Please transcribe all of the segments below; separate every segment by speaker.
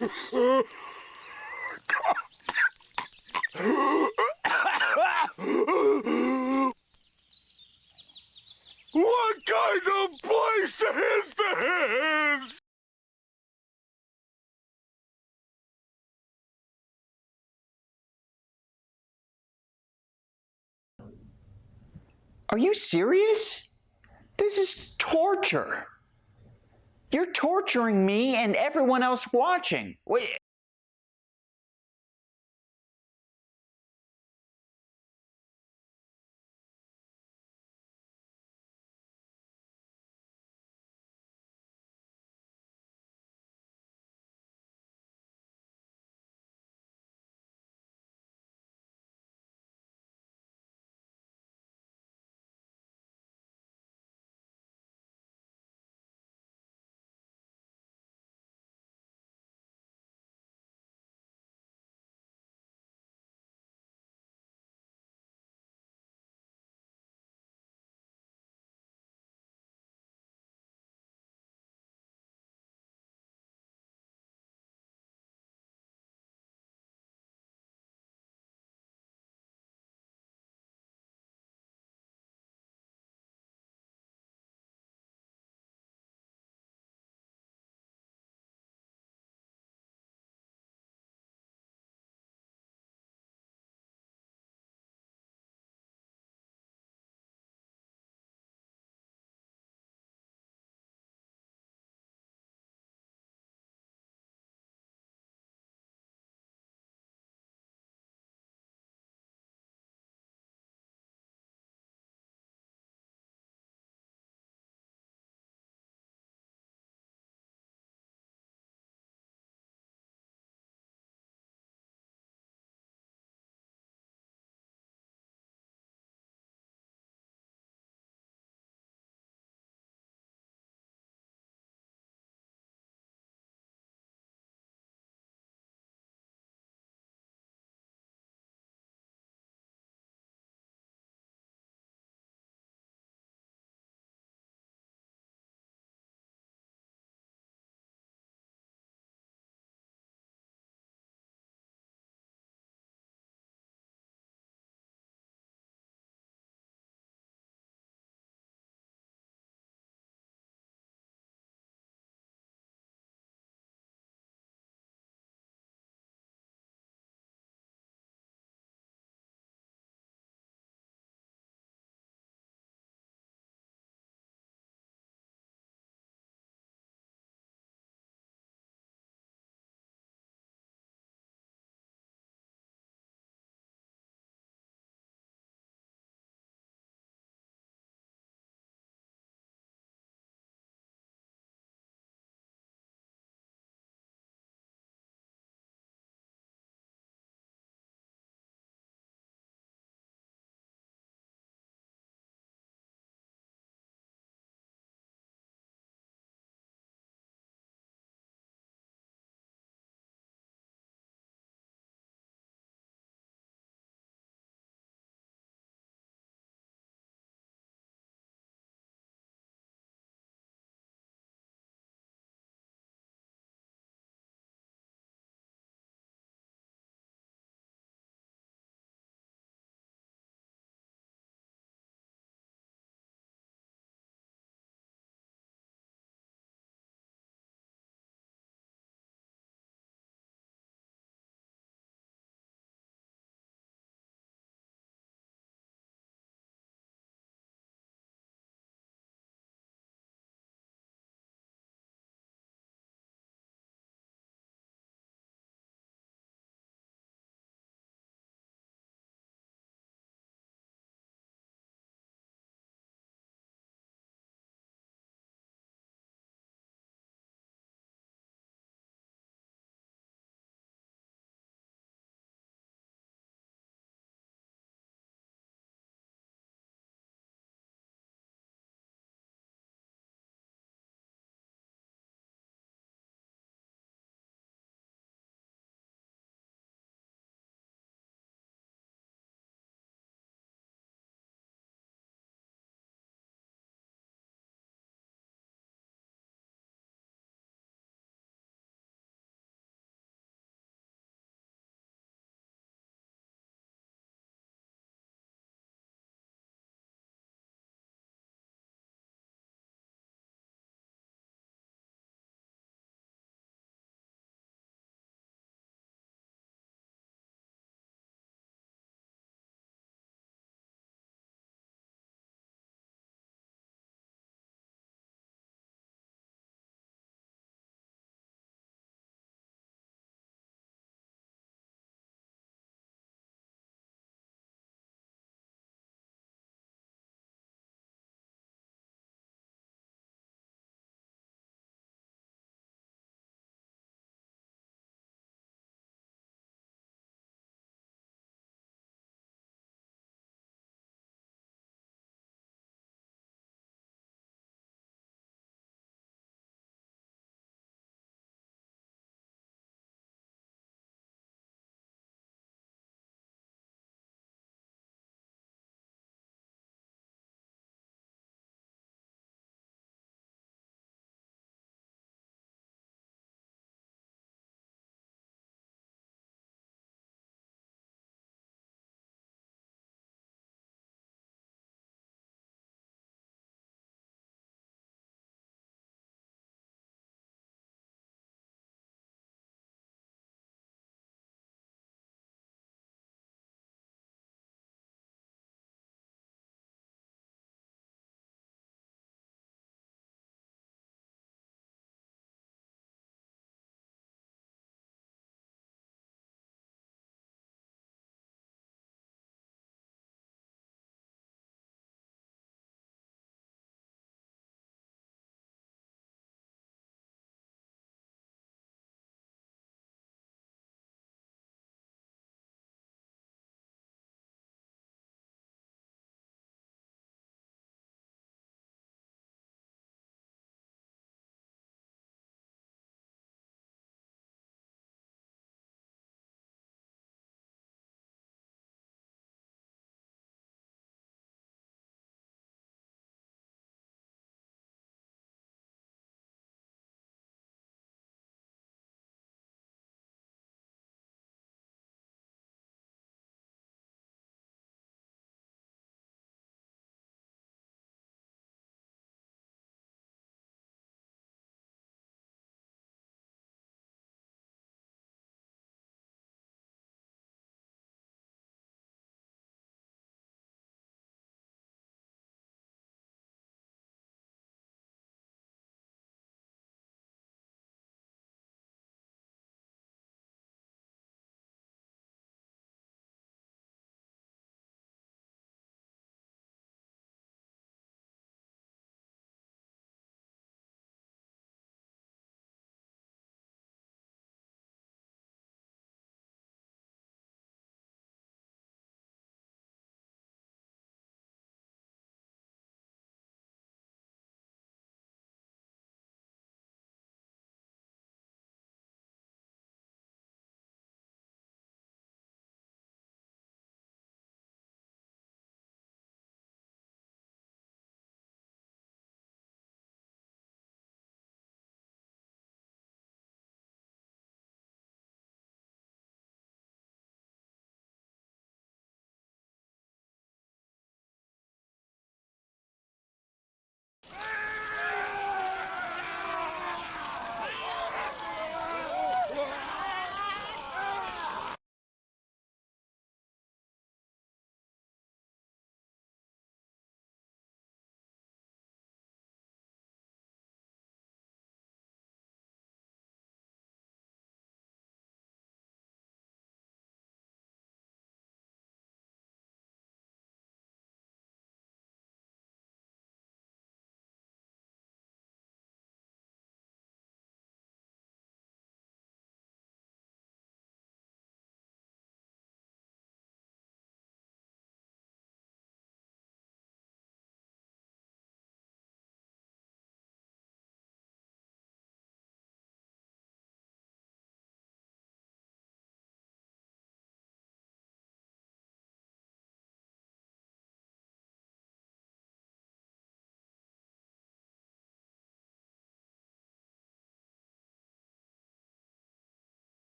Speaker 1: What kind of place is this?
Speaker 2: Are you serious? This is torture. You're torturing me and everyone else watching. Wait.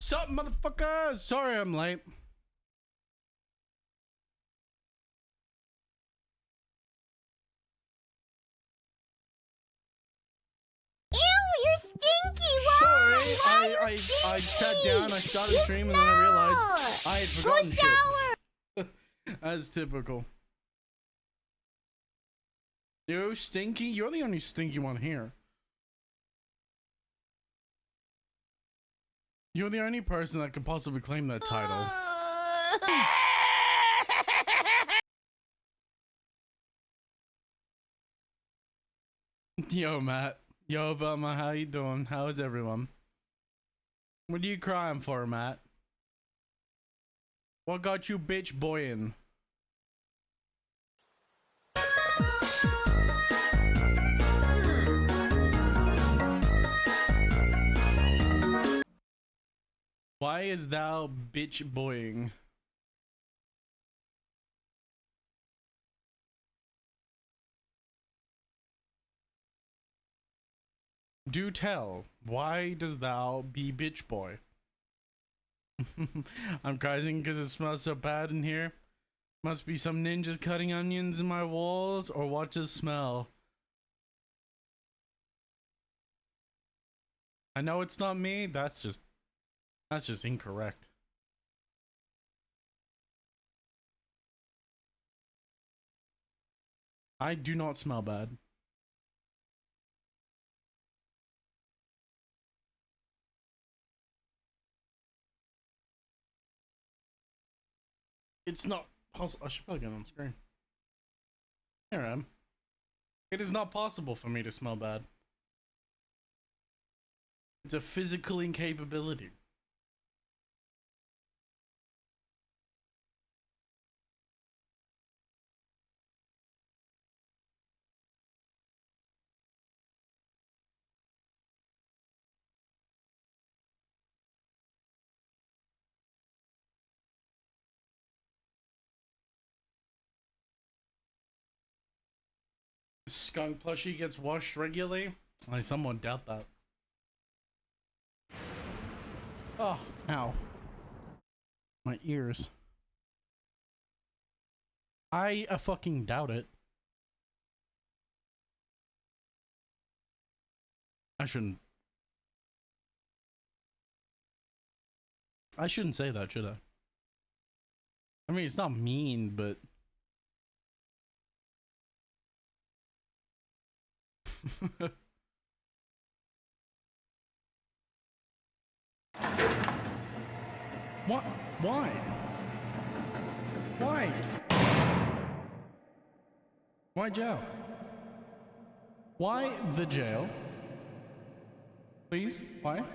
Speaker 3: Sup, motherfuckers? Sorry I'm late.
Speaker 4: Ew, you're stinky! Why?
Speaker 3: Sorry, I sat down, I started streaming, and then I realized I had forgotten shit. As typical. You stinky? You're the only stinky one here. You're the only person that could possibly claim that title. Yo, Matt. Yo, Velma, how you doing? How is everyone? What are you crying for, Matt? What got you bitch boying? Why is thou bitch boying? Do tell, why does thou be bitch boy? I'm crying because it smells so bad in here. Must be some ninjas cutting onions in my walls, or what does smell? I know it's not me, that's just incorrect. I do not smell bad. It's not possible. I should probably get on screen. Here I am. It is not possible for me to smell bad. It's a physical incapability. Skunk plushie gets washed regularly? I somewhat doubt that. Oh, ow. My ears. I fucking doubt it. I shouldn't say that, should I? I mean, it's not mean, but what? Why? Why? Why jail? Why the jail? Please? Why?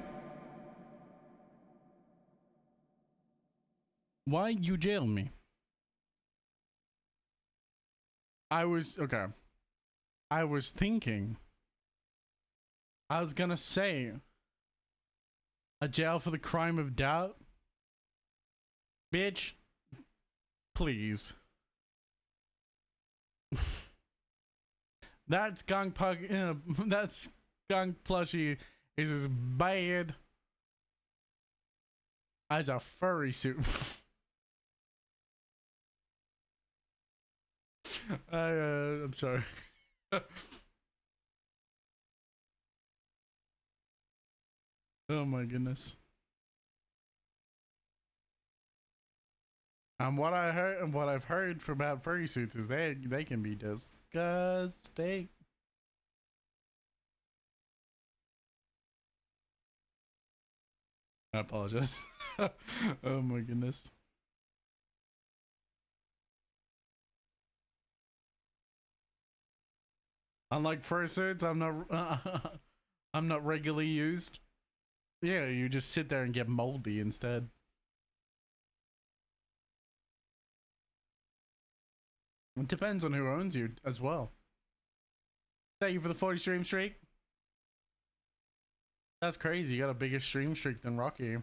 Speaker 3: Why you jail me? I was thinking. I was gonna say a jail for the crime of doubt. Bitch, please. That skunk plushie is as bad as a furry suit. I'm sorry. Oh my goodness. What I've heard from about furry suits is they can be disgusting. I apologize. Oh my goodness. Unlike fursuits, I'm not regularly used. Yeah, you just sit there and get moldy instead. It depends on who owns you as well. Thank you for the 40 stream streak. That's crazy. You got a bigger stream streak than Rocky.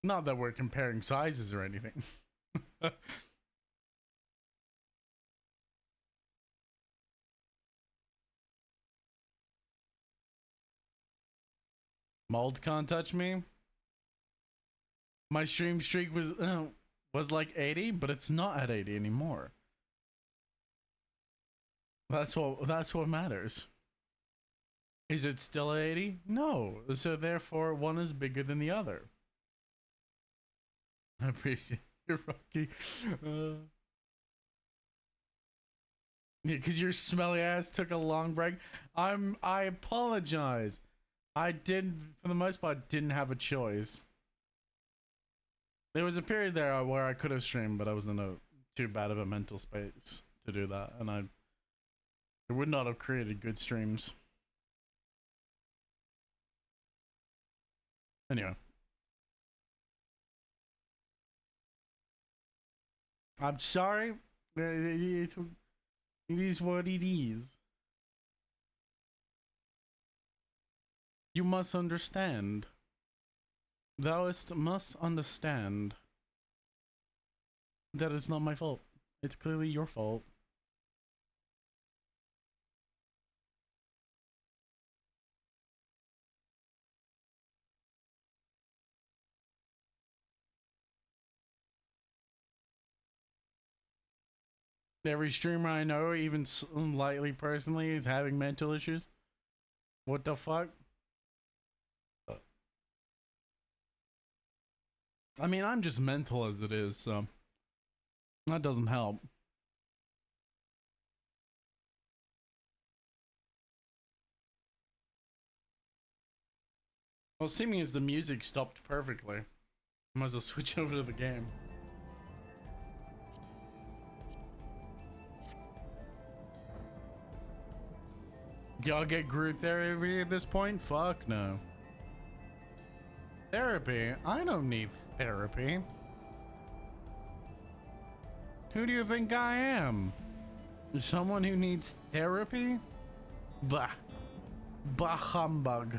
Speaker 3: Not that we're comparing sizes or anything. Mold can't touch me. My stream streak was like 80, but it's not at 80 anymore. That's what matters. Is it still at 80? No. So therefore, one is bigger than the other. I appreciate it, Rocky. Yeah, because your smelly ass took a long break. I apologize. I did, for the most part, didn't have a choice. There was a period there where I could have streamed, but I was in a too bad of a mental space to do that, and it would not have created good streams. Anyway. I'm sorry. It is what it is. You must understand. Thou must understand that it's not my fault. It's clearly your fault. Every streamer I know, even slightly personally, is having mental issues. What the fuck? I mean, I'm just mental as it is, so that doesn't help. Well, seeming as the music stopped perfectly, I might as well switch over to the game. Y'all get group therapy at this point? Fuck no. Therapy? I don't need therapy. Who do you think I am? Someone who needs therapy? Bah. Bah humbug.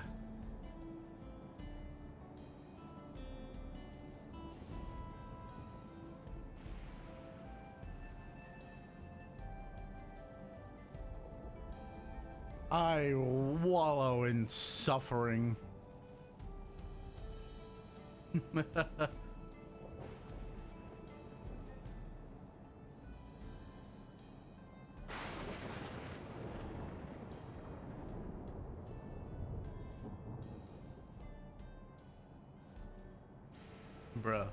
Speaker 3: I wallow in suffering. Bruh.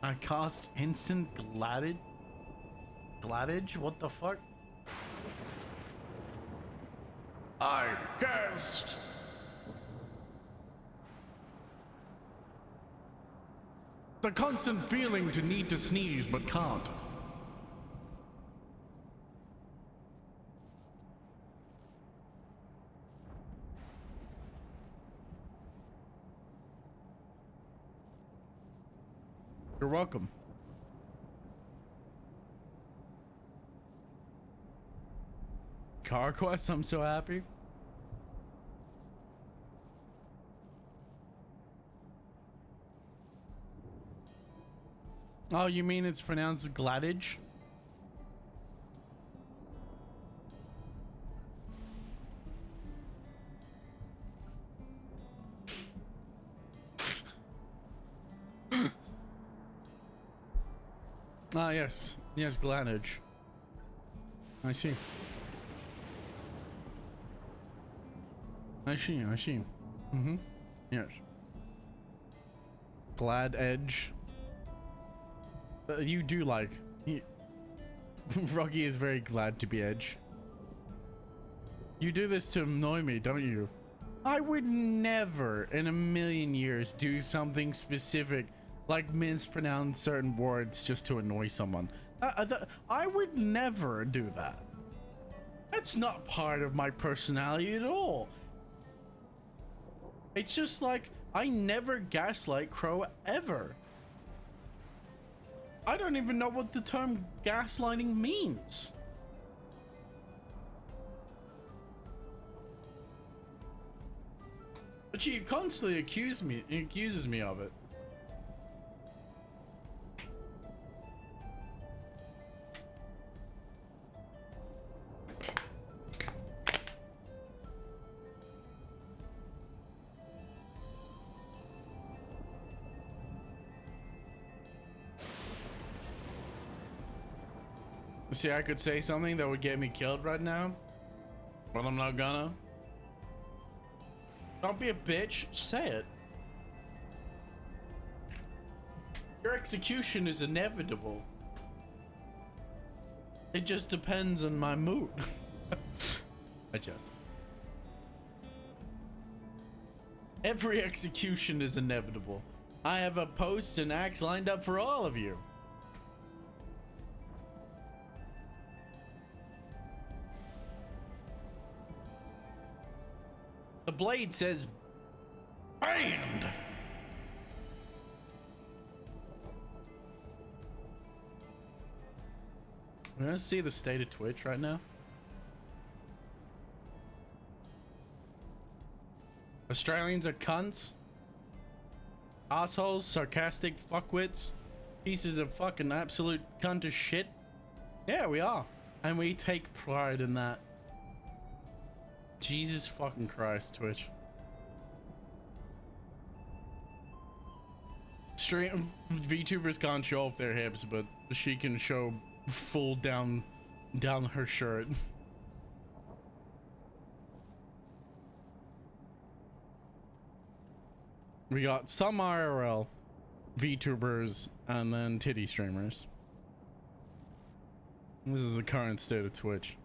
Speaker 3: I cast instant gladage? Gladage? What the fuck?
Speaker 1: I cast
Speaker 3: The constant feeling to need to sneeze but can't. You're welcome. Car Quest, I'm so happy. Oh, you mean it's pronounced Gladage? Ah, yes. Yes, Gladage. I see. I see. Mm-hmm. Yes. Glad Edge. You do like... Rocky is very glad to be Edge. You do this to annoy me, don't you? I would never in a million years do something specific like mispronounce certain words just to annoy someone. I would never do that. That's not part of my personality at all. It's just like, I never gaslight Crow ever. I don't even know what the term gaslighting means. But she constantly accuses me of it. See, I could say something that would get me killed right now, but I'm not gonna. Don't be a bitch, say it. Your execution is inevitable. It just depends on my mood. Every execution is inevitable. I have a post and axe lined up for all of you. The blade says banned. I'm gonna see the state of Twitch right now. Australians are cunts, assholes, sarcastic fuckwits, pieces of fucking absolute cunt of shit. Yeah, we are, and we take pride in that. Jesus fucking Christ, Twitch. Stream VTubers can't show off their hips, but she can show full down her shirt. We got some IRL VTubers and then titty streamers. This is the current state of Twitch.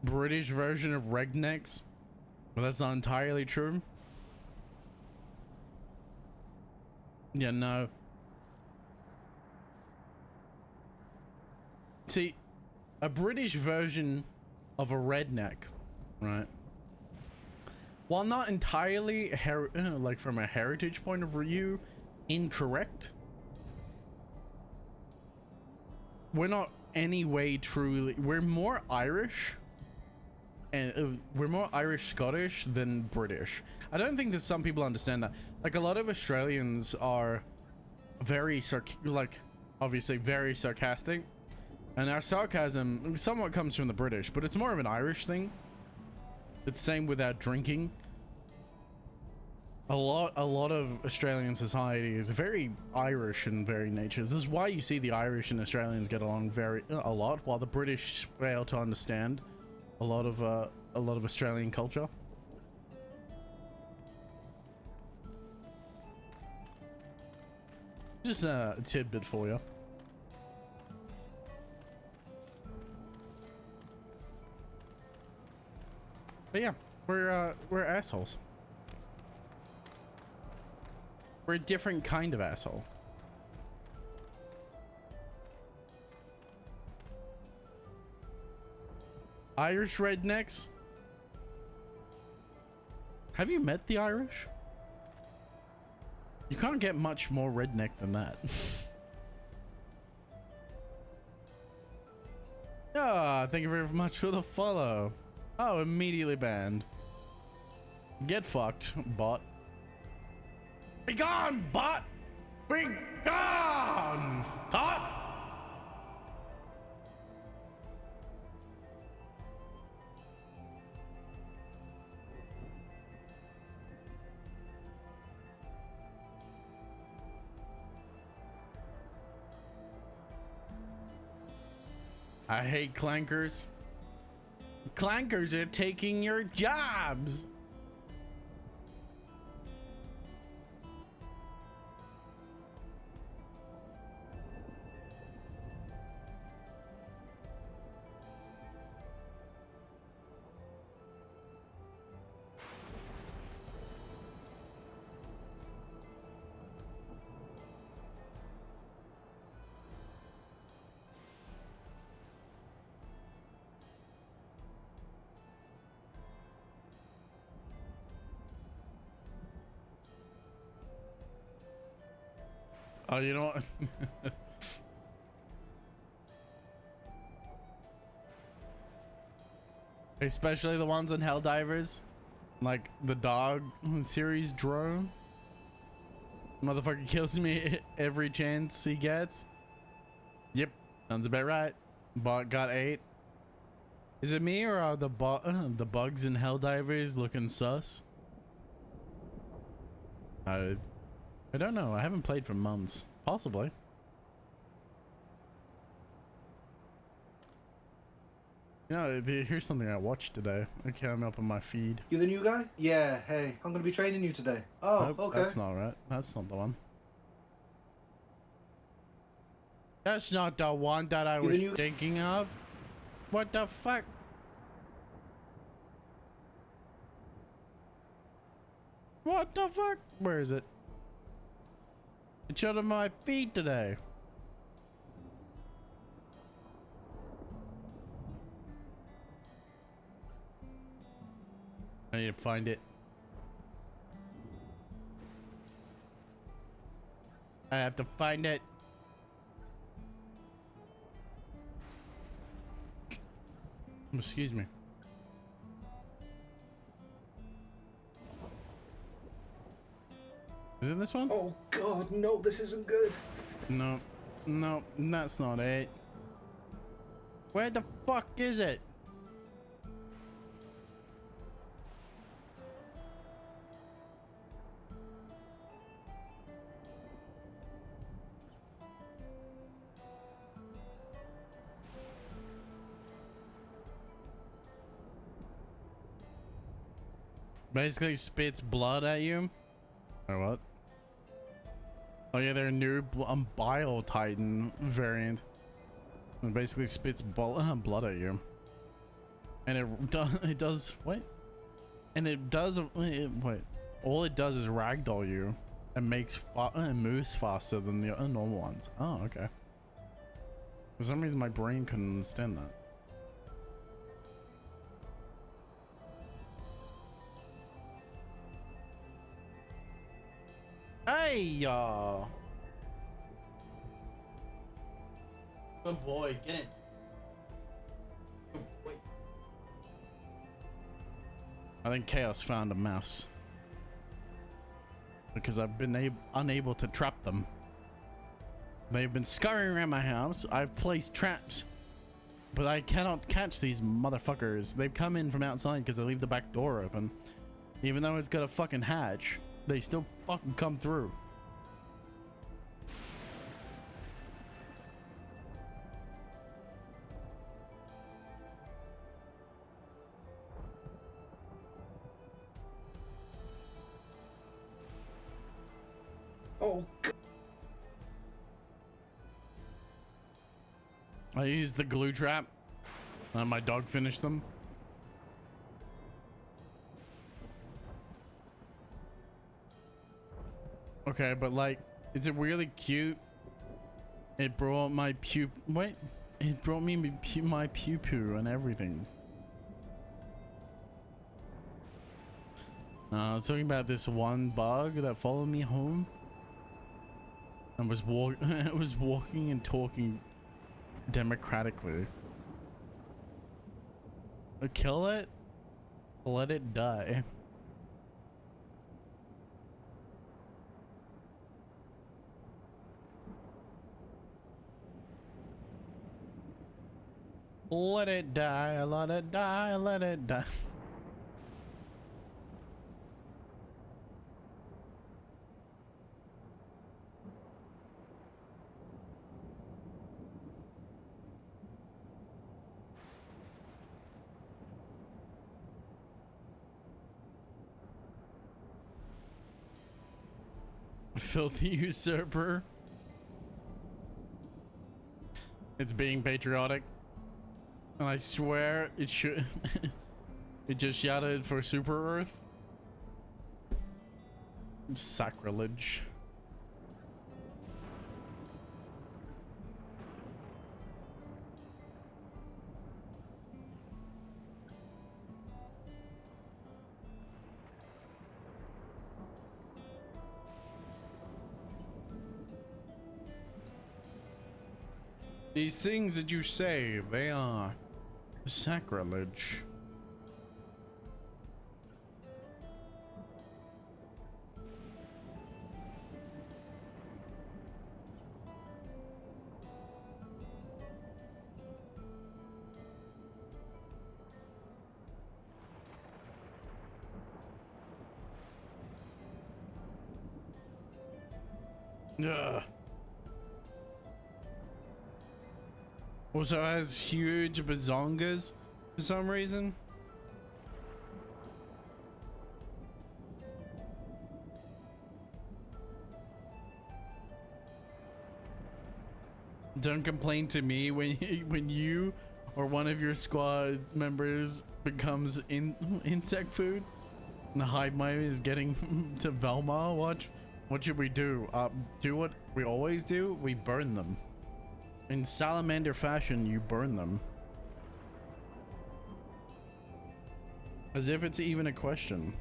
Speaker 3: British version of rednecks, but that's not entirely true. Yeah, no. See, a British version of a redneck, right? While not entirely like from a heritage point of view incorrect, we're not any way truly. We're more Irish. And we're more Irish Scottish than British. I don't think that some people understand that. Like, a lot of Australians are very obviously very sarcastic, and our sarcasm somewhat comes from the British, but it's more of an Irish thing. It's same with our drinking. A lot of Australian society is very Irish in very nature. This is why you see the Irish and Australians get along a lot, while the British fail to understand a lot of Australian culture. Just a tidbit for you. But yeah, we're assholes. We're a different kind of asshole. Irish rednecks? Have you met the Irish? You can't get much more redneck than that. Ah, thank you very much for the follow. Oh, immediately banned. Get fucked, bot. Be gone, bot! Be gone, thought! I hate clankers. Clankers are taking your jobs. Oh, you know what? Especially the ones on Helldivers. Like the dog series drone. Motherfucker kills me every chance he gets. Yep, sounds about right. Bot got 8. Is it me or are the bugs in Helldivers looking sus? I don't know. I haven't played for months. Possibly. You know, here's something I watched today. Okay, I'm up on my feed.
Speaker 5: You the new guy? Yeah, hey, I'm gonna be training you today. Oh,
Speaker 3: Nope,
Speaker 5: okay.
Speaker 3: that's not right. That's not the one. That's not the one that I was thinking of. What the fuck? What the fuck? Where is it? It showed on my feed today. I need to find it. I have to find it. Excuse me. Is it this one?
Speaker 5: Oh god, no, this isn't good.
Speaker 3: No, no, that's not it. Where the fuck is it? Basically spits blood at you. Or what? Oh yeah, their new Bio Titan variant. It basically spits blood at you. And it does what? And it does wait. All it does is ragdoll you and makes moves faster than the normal ones. Oh, okay. For some reason my brain couldn't understand that. Hey, y'all. Good boy, get in. Good boy. I think Chaos found a mouse. Because I've been unable to trap them. They've been scurrying around my house. I've placed traps. But I cannot catch these motherfuckers. They've come in from outside because I leave the back door open. Even though it's got a fucking hatch. They still fucking come through.
Speaker 5: Oh god.
Speaker 3: I used the glue trap. And my dog finished them. Okay, but like, is it really cute? It brought my wait, it brought me my pew poo and everything. I was talking about this one bug that followed me home and was walking and talking democratically. Kill it, let it die. Let it die, let it die, let it die. Filthy usurper. It's being patriotic. And I swear it should. It just shouted for Super Earth. Sacrilege. These things that you say, they are sacrilege. Ugh. Also has huge bazongas for some reason. Don't complain to me when you or one of your squad members becomes insect food. And the hive mind is getting to Velma. What should we do? Do what we always do. We burn them. In salamander fashion, you burn them. As if it's even a question.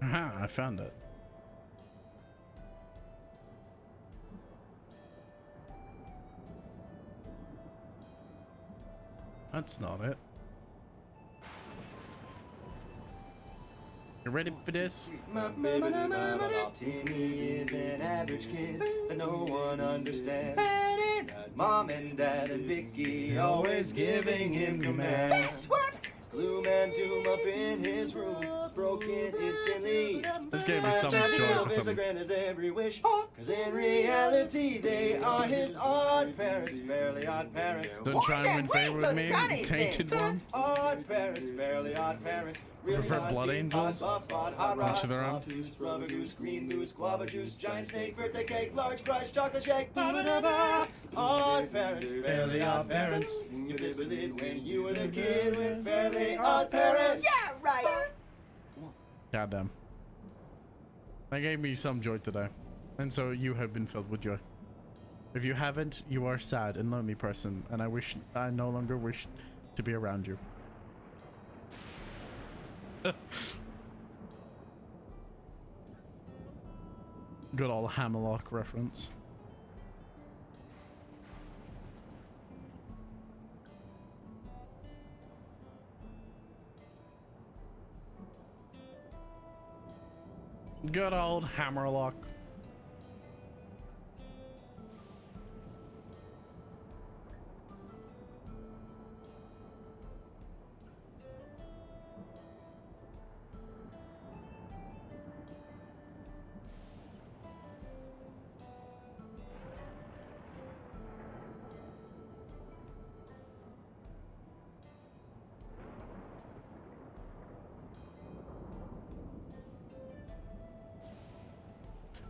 Speaker 3: Aha, I found it. That's not it. You ready for this?
Speaker 6: Timmy is an average kid that no one understands. Mom and Dad and Vicky always giving him commands. Gloom and doom up in his room, broken instantly.
Speaker 3: This gave me some joy for some.
Speaker 6: As every wish, cause in reality they are his odd parents, fairly odd parents.
Speaker 3: Don't try and win favor with me, tainted one.
Speaker 6: Odd parents, fairly odd parents.
Speaker 3: Prefer blood angels? Each of their own.
Speaker 6: Rubber goose, green goose, guava juice, giant snake, birthday cake, large fries, chocolate shake. Odd parents, fairly odd parents. You lived with it when you were the kid with fairly odd parents.
Speaker 4: Yeah, right.
Speaker 3: Goddamn. That gave me some joy today. And so you have been filled with joy. If you haven't, you are sad and lonely person, and I no longer wish to be around you. Good old Hammerlock reference. Good old Hammerlock.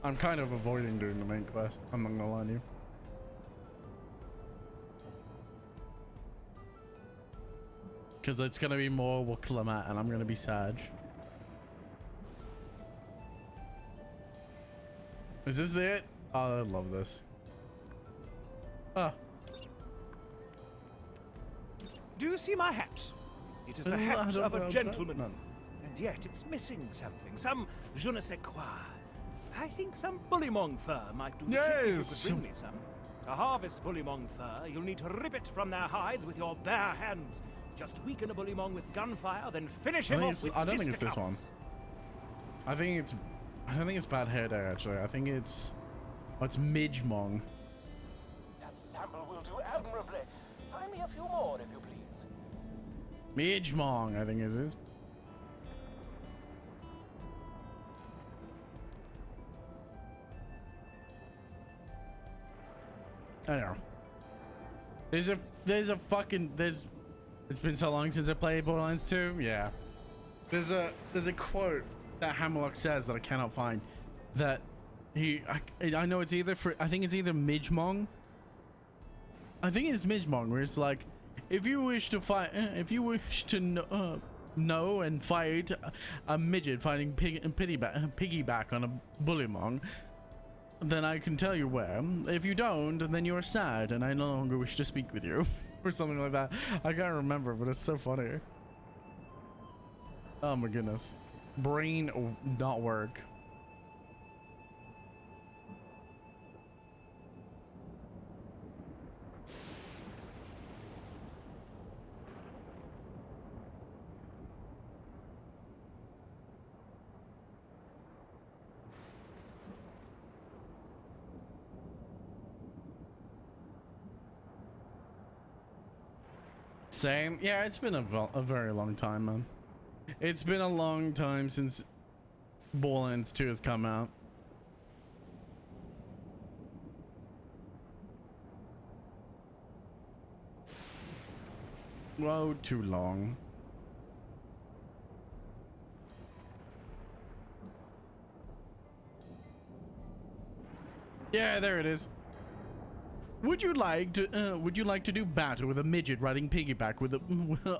Speaker 3: I'm kind of avoiding doing the main quest, I'm not gonna lie to you. Because it's gonna be more Waklamat and I'm gonna be Sag. Is this it? Oh, I love this. Ah.
Speaker 7: Do you see my hat? It is the hat of a gentleman. And yet it's missing something. Some je ne sais quoi. I think some bullymong fur might do the trick if you could bring me some. To harvest bullymong fur, you'll need to rip it from their hides with your bare hands. Just weaken a bullymong with gunfire, then finish him off with
Speaker 3: I don't think it's this
Speaker 7: fisticuffs.
Speaker 3: one. I think it's Bad Hair Day actually. I think it's Midgemong.
Speaker 7: That sample will do admirably. Find me a few more, if you please.
Speaker 3: Midgemong, I think is his. I don't know. It's been so long since I played Borderlands 2. Yeah. There's a quote that Hammerlock says that I cannot find. That I know it's either I think it's either Midgemong. I think it's Midgemong where it's like, if you wish to know and fight a midget fighting piggyback on a bullymong, then I can tell you where. If you don't, then you are sad and I no longer wish to speak with you. Or something like that. I can't remember, but it's so funny. Oh my goodness. Brain not work. Same. Yeah, it's been a very long time, man. It's been a long time since Borderlands 2 has come out. Whoa, too long. Yeah, there it is. Would you like to do battle with a midget riding piggyback with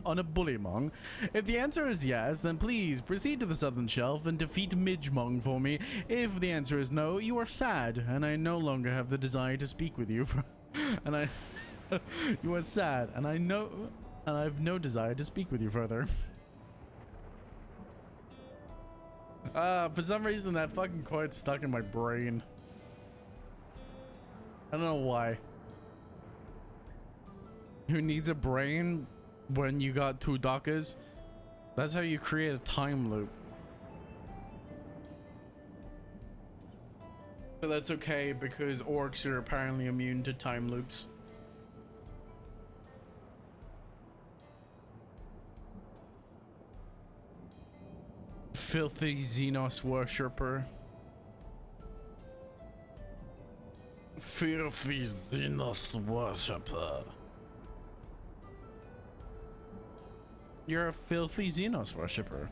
Speaker 3: on a bullymong? If the answer is yes, then please proceed to the southern shelf and defeat Midgemong for me. If the answer is no, you are sad, and I no longer have the desire to speak with you. You are sad, and I have no desire to speak with you further. For some reason that fucking quote's stuck in my brain. I don't know why. Who needs a brain when you got 2 Dockers? That's how you create a time loop. But that's okay because orcs are apparently immune to time loops. Filthy Xenos worshipper. Filthy Xenos worshipper. You're a filthy Xenos worshipper.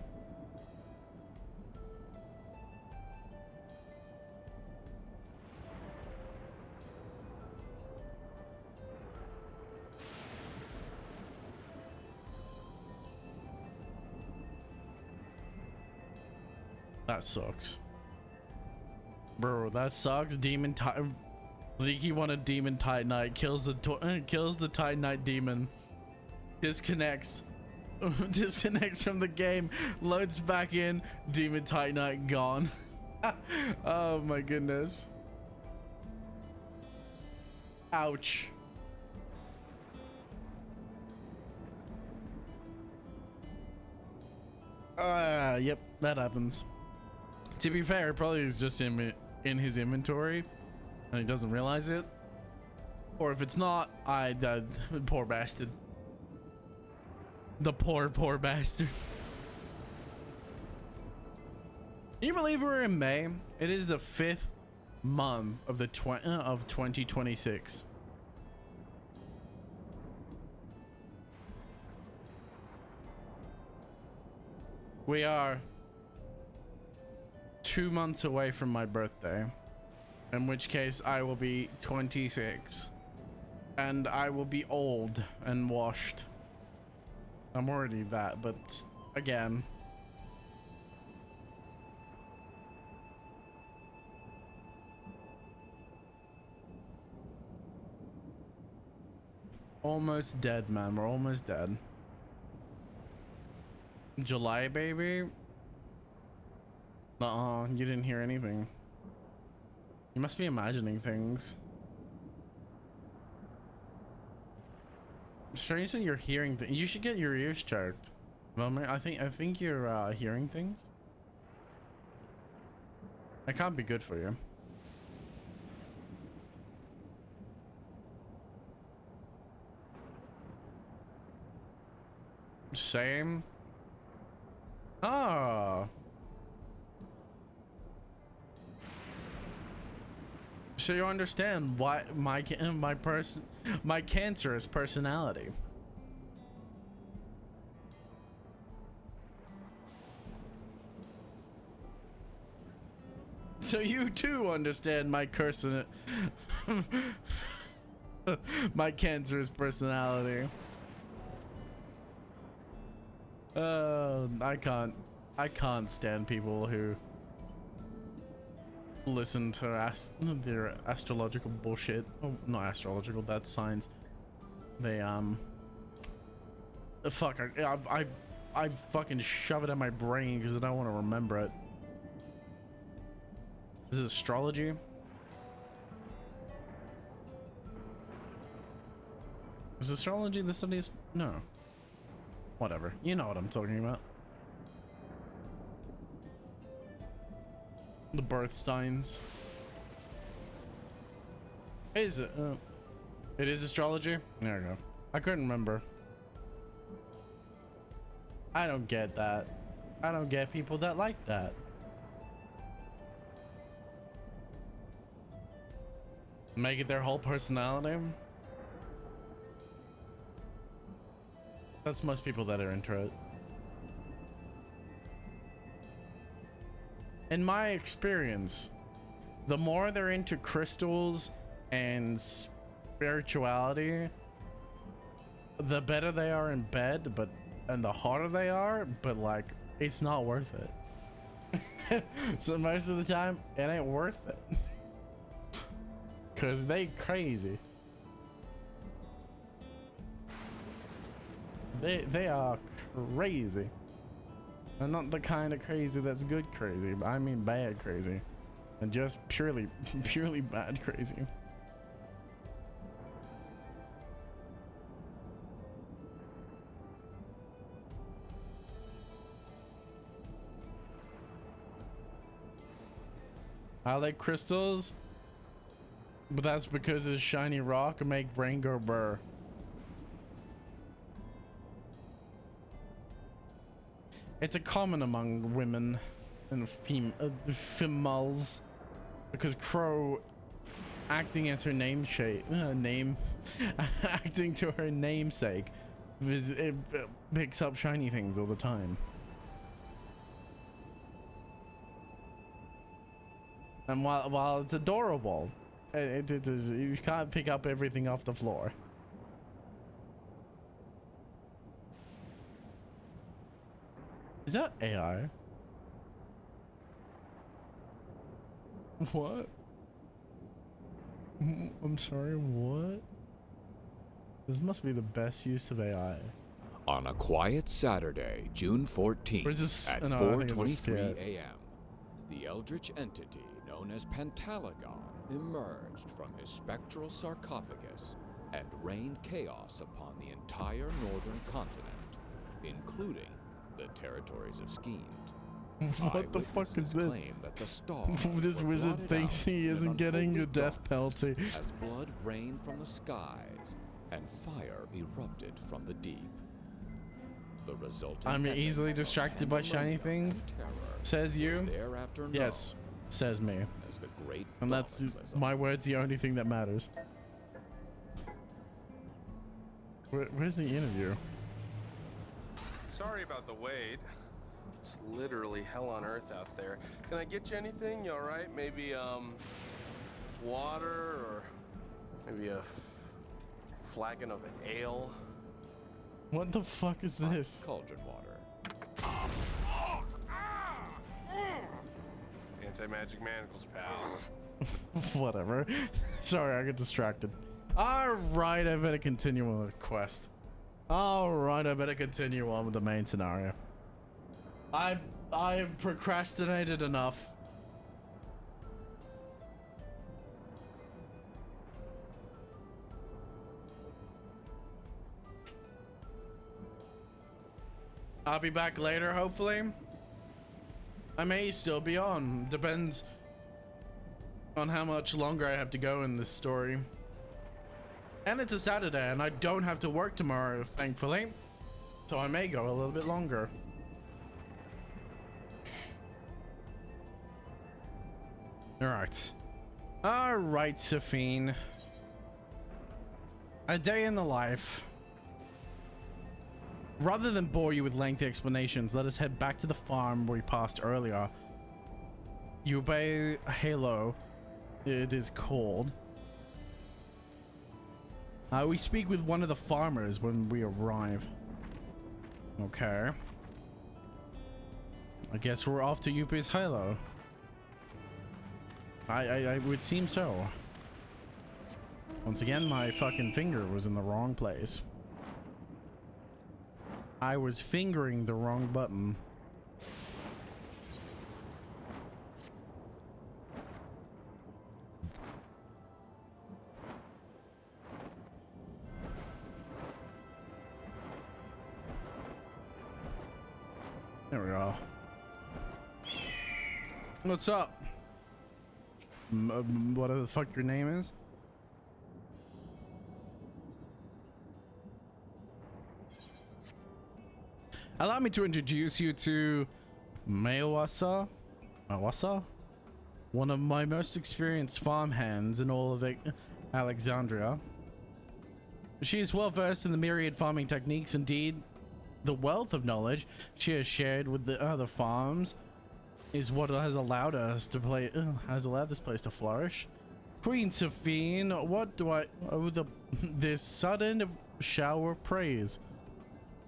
Speaker 3: That sucks. Bro, that sucks. Demon Titan. Leaky wanted Demon Titanite. Kills the Titanite demon. Disconnects. Disconnects from the game. Loads back in. Demon Titanite gone. Oh my goodness. Ouch. Yep, that happens. To be fair, probably is just in his inventory and he doesn't realize it. Or if it's not, poor bastard. The poor bastard. Can you believe we're in May? It is the 5th month of the 2026. We are 2 months away from my birthday, in which case I will be 26 and I will be old and washed. I'm already that, but again. Almost dead, man. We're almost dead. July, baby? You didn't hear anything. You must be imagining things. Strange that you're hearing things. You should get your ears checked. Well, I think you're hearing things. That can't be good for you. Same. Oh. So you understand why my cancerous personality. So you too understand my my cancerous personality. I can't stand people who listen to their astrological bullshit. Oh, not astrological, that's science. They fuck, I fucking shove it in my brain because I don't want to remember it. Is it astrology? Is astrology the study of... No. Whatever. You know what I'm talking about. The birth signs. Is it? It is astrology? There we go. I couldn't remember. I don't get that. I don't get people that like that. Make it their whole personality. That's most people that are into it. In my experience, the more they're into crystals and spirituality, the better they are in bed, and the harder they are, but like, it's not worth it. So most of the time, it ain't worth it. Cause they crazy. They are crazy. And not the kind of crazy that's good crazy, but I mean bad crazy. And just purely bad crazy. I like crystals, but that's because it's shiny rock and make brain go burr. It's a common among women and females because Crow acting as her acting to her namesake, it picks up shiny things all the time. And while it's adorable, it is, you can't pick up everything off the floor. Is that AI? What? I'm sorry, what? This must be the best use of AI.
Speaker 1: On a quiet Saturday, June 14th at 4:23 a.m., the eldritch entity known as Pantalagon emerged from his spectral sarcophagus and rained chaos upon the entire northern continent, including the territories of Schemed.
Speaker 3: What the fuck is this?
Speaker 1: That the stars
Speaker 3: This wizard thinks he isn't getting a death penalty.
Speaker 1: As blood rained from the skies and fire erupted from the deep. The resulting
Speaker 3: I'm easily distracted by shiny things, says you. Yes, says me.
Speaker 1: As the great
Speaker 3: and that's my word's the only thing that matters. Where's the interview?
Speaker 8: Sorry about the wait. It's literally hell on earth out there. Can I get you anything? You all right? Maybe water or maybe a flagon of ale?
Speaker 3: What the fuck is this?
Speaker 1: Cauldron water.
Speaker 8: Anti-magic manacles, pal.
Speaker 3: Whatever. Sorry, I get distracted. Alright, I better continue on the quest. Alright, I better continue on with the main scenario. I've procrastinated enough. I'll be back later, hopefully. I may still be on. Depends on how much longer I have to go in this story. And it's a Saturday, and I don't have to work tomorrow, thankfully. So I may go a little bit longer. Alright. Alright, Sphene. A day in the life. Rather than bore you with lengthy explanations, let us head back to the farm where we passed earlier. You obey Halo. It is called. We speak with one of the farmers when we arrive. Okay. I guess we're off to Yuppie's Halo. I would seem so. Once again, my fucking finger was in the wrong place. I was fingering the wrong button. There we go. What's up? Whatever the fuck your name is? Allow me to introduce you to Mawasa, one of my most experienced farmhands in all of Alexandria. She is well versed in the myriad farming techniques. Indeed, the wealth of knowledge she has shared with the other farms is what has allowed us to this place to flourish. Queen Sphene, what do I owe this sudden shower of praise?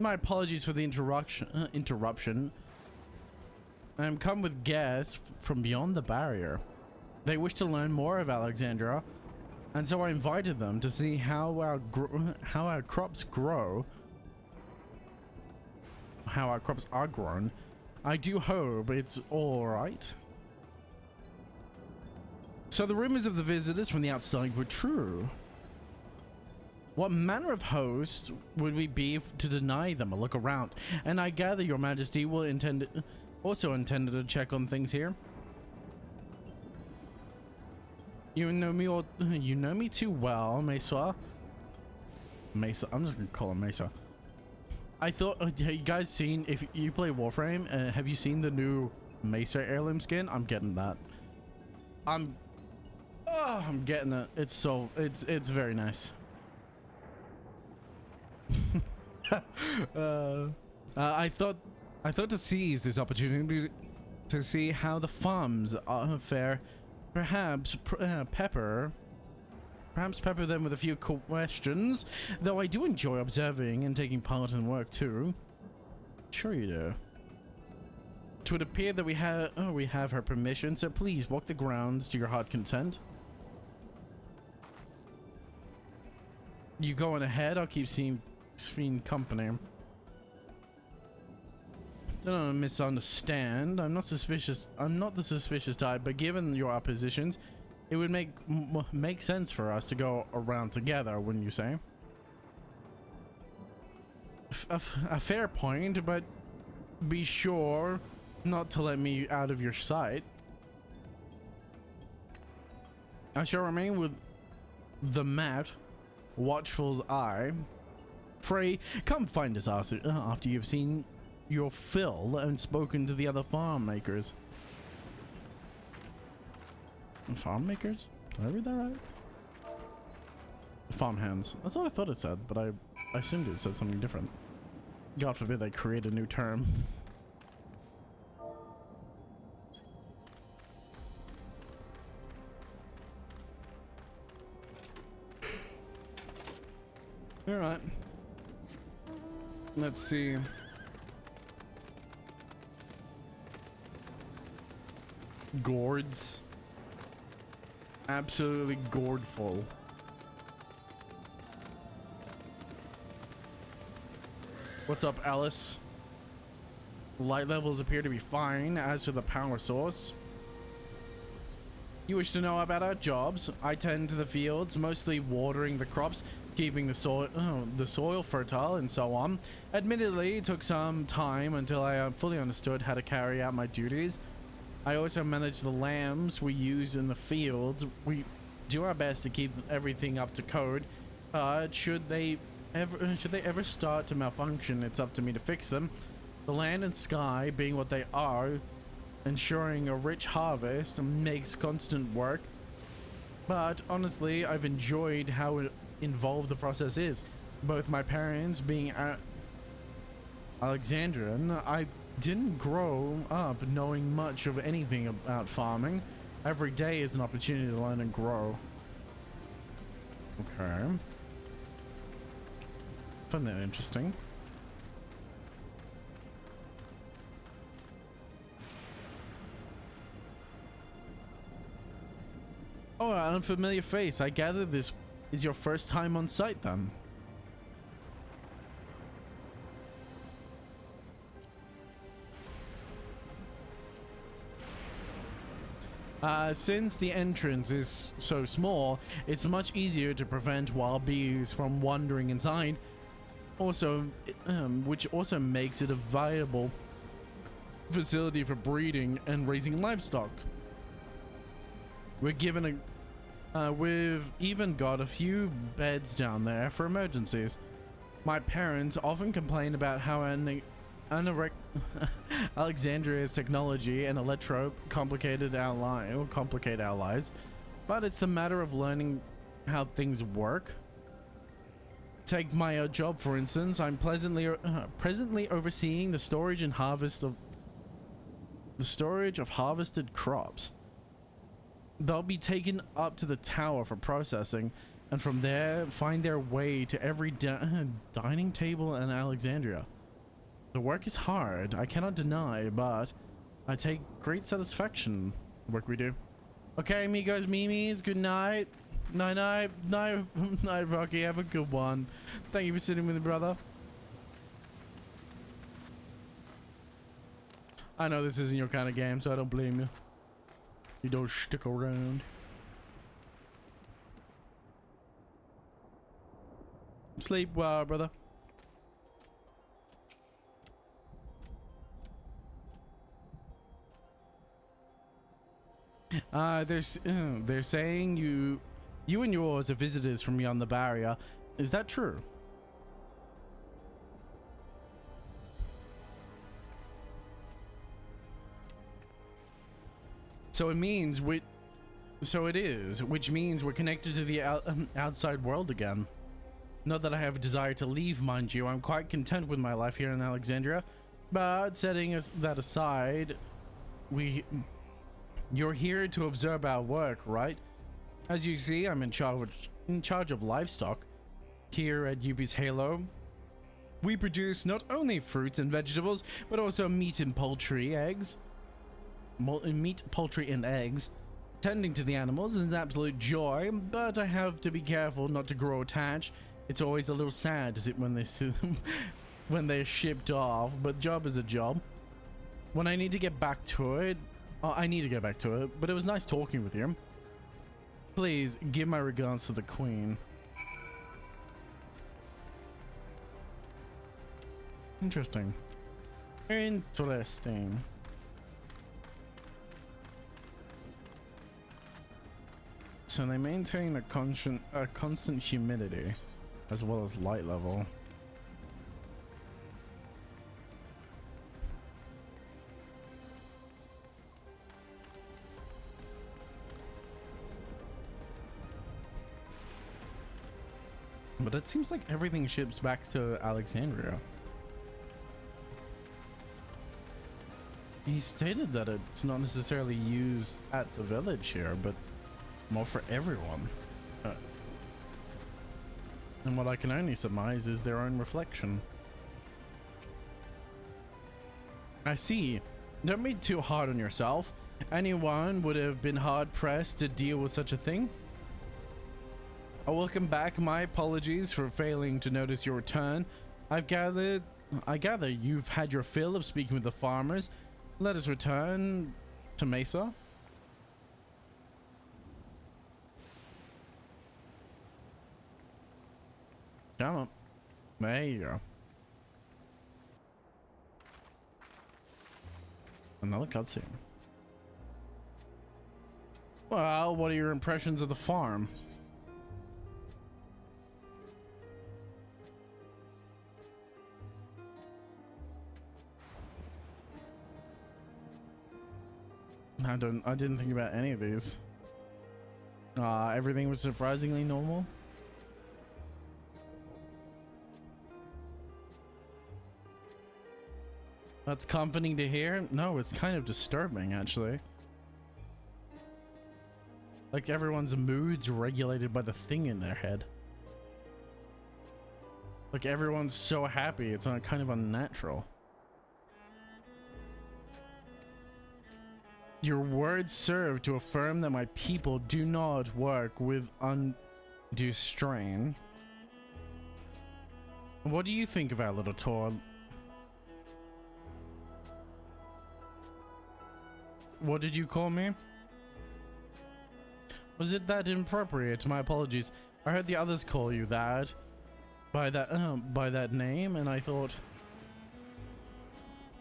Speaker 3: My apologies for the interruption. I am come with guests from beyond the barrier. They wish to learn more of Alexandria, and so I invited them to see how our crops grow. How our crops are grown. I do hope it's all right. So the rumors of the visitors from the outside were true. What manner of host would we be to deny them a look around? And I gather your majesty will also intended to check on things here. You know me too well, Mesa. Mesa, I'm just gonna call him Mesa. I thought, have you guys seen, if you play Warframe, have you seen the new Mesa heirloom skin? I'm getting that. I'm getting it. It's very nice. I thought to seize this opportunity to see how the farms fare. Perhaps pepper them with a few questions, though I do enjoy observing and taking part in work too. Sure you do. It would appear that we have her permission, so please walk the grounds to your heart content. You going ahead? I'll keep seeing Sphene company. Don't misunderstand. I'm not suspicious. I'm not the suspicious type, but given your oppositions, it would make sense for us to go around together, wouldn't you say? A fair point, but be sure not to let me out of your sight. I shall remain with the mat, watchful's eye. Pray, come find us after you've seen your fill and spoken to the other farm makers. Farm makers? Did I read that right? Farm hands. That's what I thought it said, but I assumed it said something different. God forbid they create a new term. Alright. Let's see. Gourds. Absolutely gourd full. What's up, Alice? Light levels appear to be fine. As for the power source, you wish to know about our jobs? I tend to the fields, mostly watering the crops, keeping the soil fertile, and so on. Admittedly, it took some time until I fully understood how to carry out my duties. I also manage the lambs we use in the fields. We do our best to keep everything up to code. Should they ever start to malfunction, it's up to me to fix them. The land and sky being what they are, ensuring a rich harvest makes constant work. But honestly, I've enjoyed how involved the process is. Both my parents being Alexandrian, I didn't grow up knowing much of anything about farming. Every day is an opportunity to learn and grow. Okay. Find that interesting. Oh, an unfamiliar face. I gather this is your first time on site then. Since the entrance is so small, it's much easier to prevent wild bees from wandering inside. Also, which also makes it a viable facility for breeding and raising livestock. We've even got a few beds down there for emergencies. My parents often complain about how Alexandria's technology and electro complicate our lives, but it's a matter of learning how things work. Take my job for instance. I'm presently overseeing the storage and harvest of harvested crops. They'll be taken up to the tower for processing, and from there find their way to every dining table in Alexandria. The work is hard, I cannot deny, but I take great satisfaction in the work we do. Okay, amigos, mimis, good night. Night, Rocky, have a good one. Thank you for sitting with me, brother. I know this isn't your kind of game, so I don't blame you. You don't stick around. Sleep well, brother. They're saying you and yours are visitors from beyond the barrier. Is that true? So it means which means we're connected to the outside world again. Not that I have a desire to leave, mind you. I'm quite content with my life here in Alexandria. But setting that aside, you're here to observe our work, right? As you see, I'm in charge of livestock here at UB's Halo. We produce not only fruits and vegetables, but also meat, poultry, and eggs. Tending to the animals is an absolute joy, but I have to be careful not to grow attached. It's always a little sad to see when they're shipped off, but job is a job. When I need to get back to it, I need to get back to it, but it was nice talking with you. Please give my regards to the Queen. Interesting. Interesting. So they maintain a constant humidity as well as light level. But it seems like everything ships back to Alexandria. He stated that it's not necessarily used at the village here, but more for everyone. And what I can only surmise is their own reflection. I see. Don't be too hard on yourself. Anyone would have been hard pressed to deal with such a thing. Welcome back. My apologies for failing to notice your return. I gather you've had your fill of speaking with the farmers. Let us return to Mesa. Come on. There you go. Another cutscene. Well, what are your impressions of the farm? I didn't think about any of these. Everything was surprisingly normal. That's comforting to hear. No, it's kind of disturbing, actually. Like everyone's mood's regulated by the thing in their head. Like everyone's so happy, it's kind of unnatural. Your words serve to affirm that my people do not work with undue strain. What do you think of our little tour? What did you call me? Was it that inappropriate? My apologies. I heard the others call you that by that name, and I thought,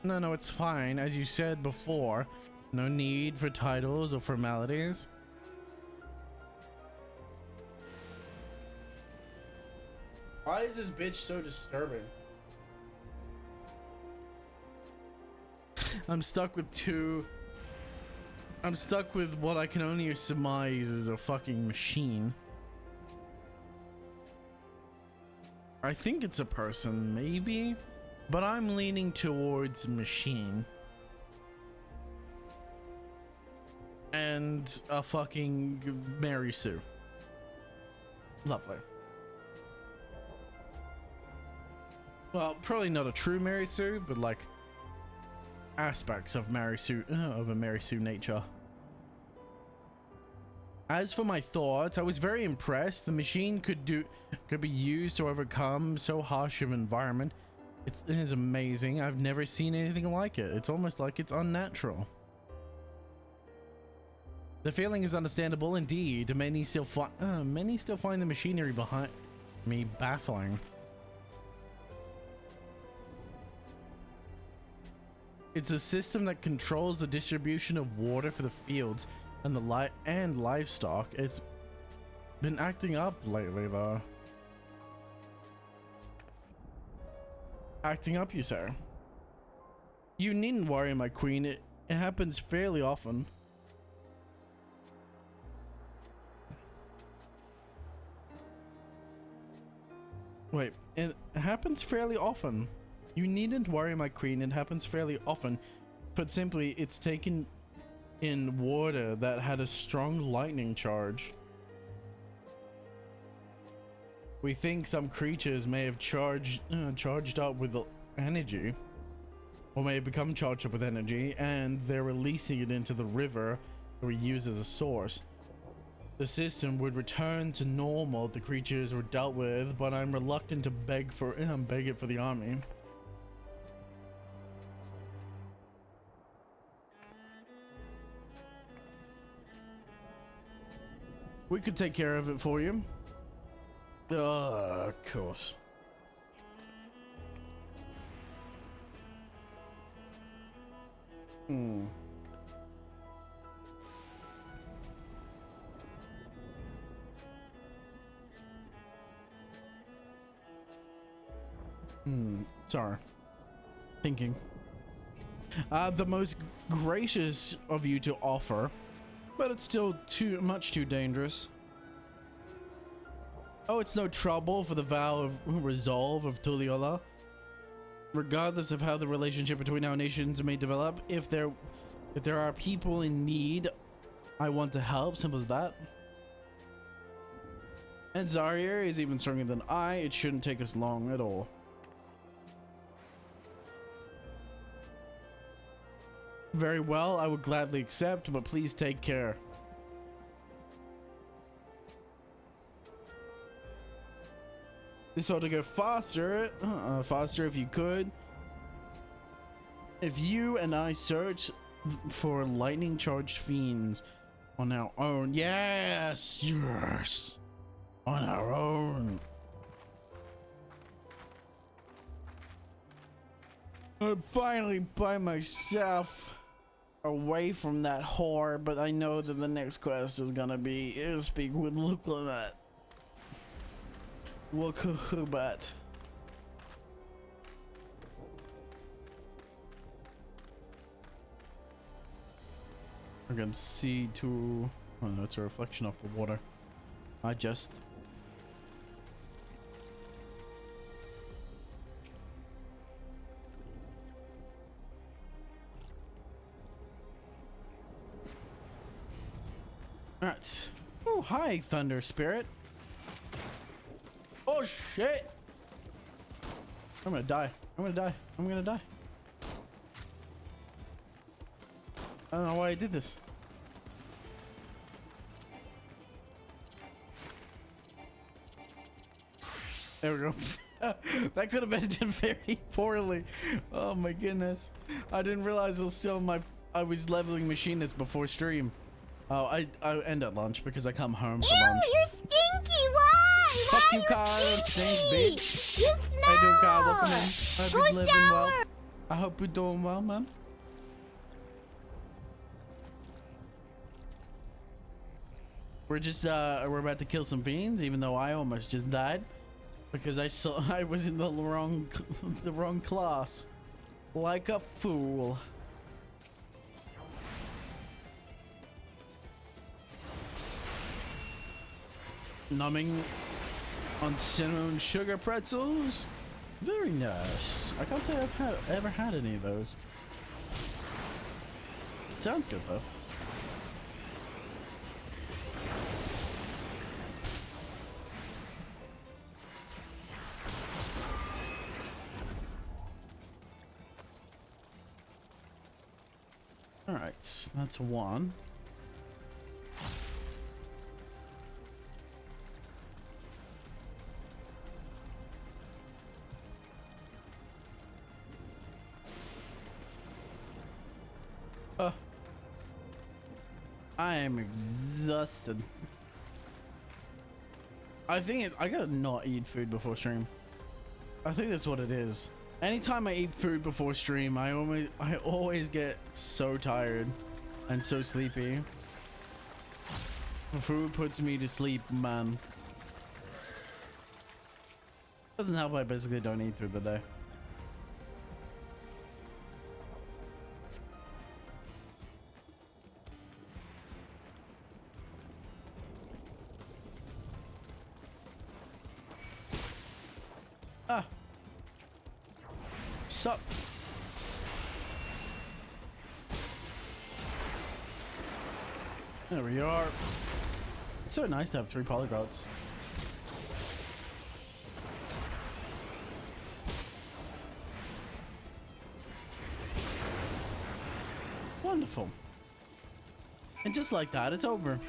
Speaker 3: no, it's fine. As you said before, no need for titles or formalities. Why is this bitch so disturbing? I'm stuck with what I can only surmise is a fucking machine. I think it's a person, maybe, but I'm leaning towards machine. And a fucking Mary Sue. Lovely. Well, probably not a true Mary Sue, but like aspects of Mary Sue, of a Mary Sue nature. As for my thoughts, I was very impressed. The machine could be used to overcome so harsh of an environment. It is amazing. I've never seen anything like it. It's almost like it's unnatural. The feeling is understandable indeed. Many still find the machinery behind me baffling. It's a system that controls the distribution of water for the fields and the livestock. It's been acting up lately, though. Acting up, you say? You needn't worry, my queen. It happens fairly often. Wait, it happens fairly often. You needn't worry, my queen. It happens fairly often. Put simply, it's taken in water that had a strong lightning charge. We think some creatures may have charged up with energy, or may have become charged up with energy, and they're releasing it into the river that we use as a source. The system would return to normal if the creatures were dealt with, but I'm reluctant to beg it for the army. We could take care of it for you. Of course. Sorry. Thinking. The most gracious of you to offer, but it's still much too dangerous. Oh, it's no trouble for the vow of resolve of Tuliola. Regardless of how the relationship between our nations may develop, if there are people in need, I want to help. Simple as that. And Zarya is even stronger than I. It shouldn't take us long at all. Very well, I would gladly accept, but please take care. This ought to go faster. Faster if you could. If you and I search for lightning charged fiends on our own. Yes, yes. On our own. I'm finally by myself away from that whore, but I know that the next quest is gonna be speak with Lukubat. Lukubat. I can see to. Oh no, it's a reflection of the water. I just. Alright. Oh, hi, Thunder Spirit. Oh, shit. I'm gonna die. I'm gonna die. I'm gonna die. I don't know why I did this. There we go. That could have ended very poorly. Oh my goodness. I didn't realize it was still I was leveling machinist before stream. Oh, I end at lunch because I come home for lunch.
Speaker 4: You're stinky. Why?
Speaker 3: Fuck
Speaker 4: Why
Speaker 3: you,
Speaker 4: are
Speaker 3: Kyle.
Speaker 4: stinky?
Speaker 3: Bitch.
Speaker 4: You smell.
Speaker 3: How you doing, Kyle? Welcome in. I hope
Speaker 4: Go
Speaker 3: you're living well.
Speaker 4: shower.
Speaker 3: I hope you're doing well, man. We're just we're about to kill some fiends, even though I almost just died because I was in the wrong class, like a fool. Numbing on cinnamon sugar pretzels, very nice. I can't say I've ever had any of those. Sounds good though. All right, that's one. I am exhausted. I think I gotta not eat food before stream. I think that's what it is. Anytime I eat food before stream, I always get so tired and so sleepy. Food puts me to sleep, man. Doesn't help I basically don't eat through the day. Ah. Sup? There we are. It's so nice to have 3 polyglots. Wonderful. And just like that, it's over.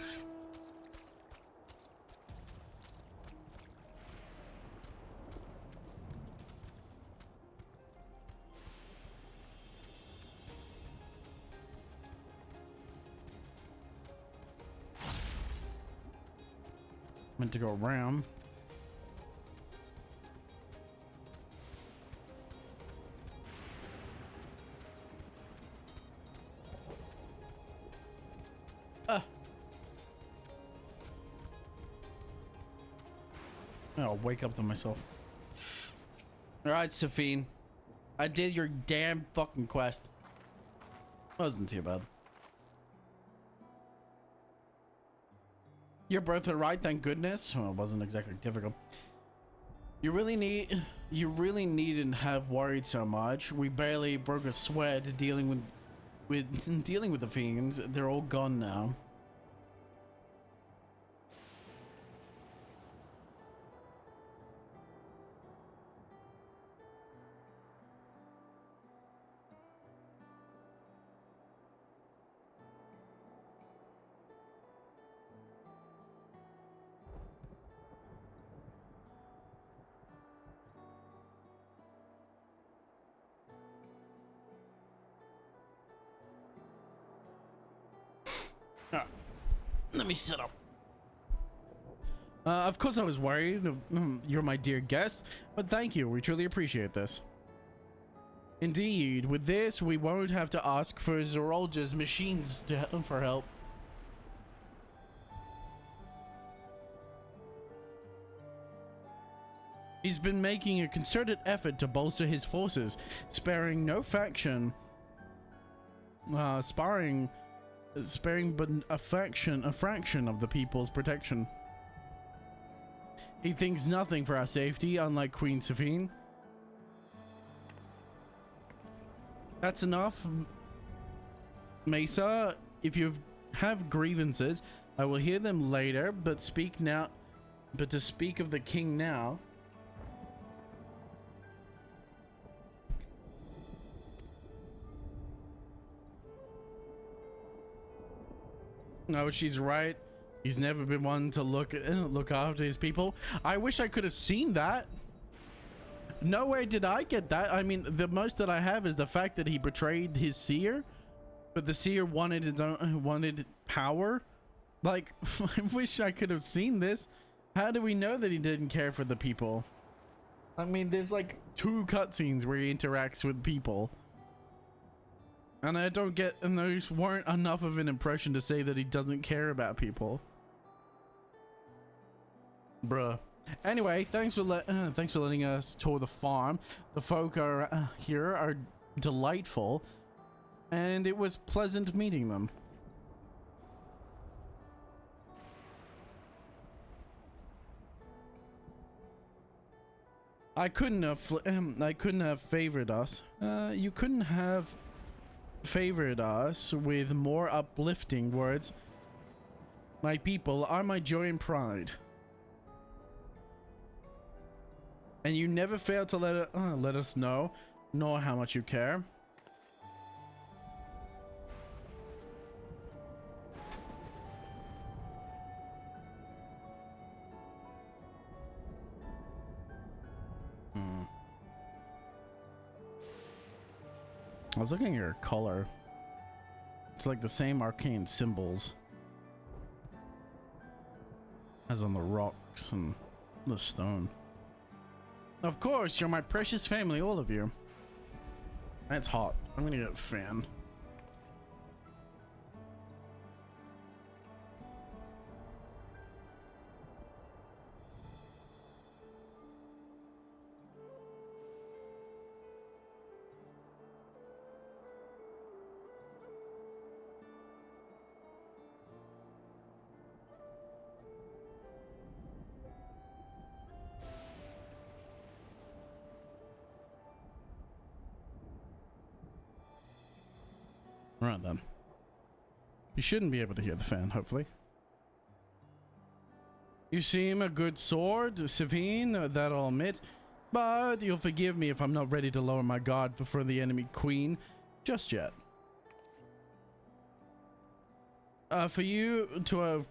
Speaker 3: Meant to go around. I'll wake up to myself. All right, Sphene. I did your damn fucking quest. Wasn't too bad. You're both right, thank goodness. Well, it wasn't exactly difficult. You really needn't have worried so much. We barely broke a sweat dealing with the fiends. They're all gone now. Let me sit up. Of course I was worried. You're my dear guest, but thank you. We truly appreciate this. Indeed, with this, we won't have to ask for Zorolja's machines for help. He's been making a concerted effort to bolster his forces, sparing no faction. Sparing but a fraction of the people's protection. He thinks nothing for our safety, unlike Queen Sphene. That's enough, Mesa. If you have grievances, I will hear them later, but speak now. But to speak of the king now. No, she's right. He's never been one to look after his people. I wish I could have seen that. No way did I get that. I mean, the most that I have is the fact that he betrayed his seer, but the seer wanted his own, wanted power. Like, I wish I could have seen this. How do we know that he didn't care for the people? I mean, there's like 2 cutscenes where he interacts with people. And I don't get, and those weren't enough of an impression to say that he doesn't care about people. Bruh. Anyway, thanks for letting us tour the farm. The folk here are delightful, and it was pleasant meeting them. I couldn't have favored us. You couldn't have favored us with more uplifting words. My people are my joy and pride. And you never fail to let us know how much you care. I was looking at your color. It's like the same arcane symbols as on the rocks and the stone. Of course, you're my precious family, all of you. That's hot. I'm gonna get a fan. Right then. You shouldn't be able to hear the fan, hopefully. You seem a good sword, Sphene, that I'll admit, but you'll forgive me if I'm not ready to lower my guard before the enemy queen just yet. For you to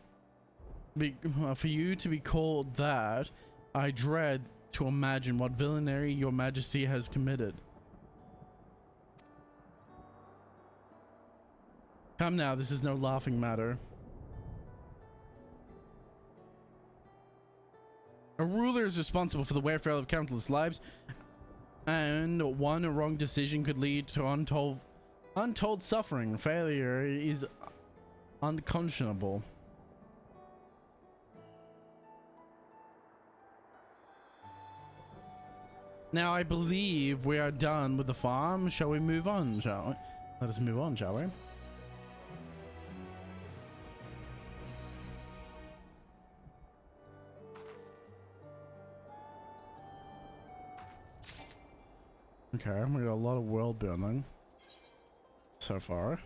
Speaker 3: be called that, I dread to imagine what villainy your majesty has committed. Come now, this is no laughing matter. A ruler is responsible for the welfare of countless lives, and one wrong decision could lead to untold suffering. Failure is unconscionable. Now I believe we are done with the farm. Shall we move on, shall we? Let us move on, shall we? Okay, we got a lot of world building so far.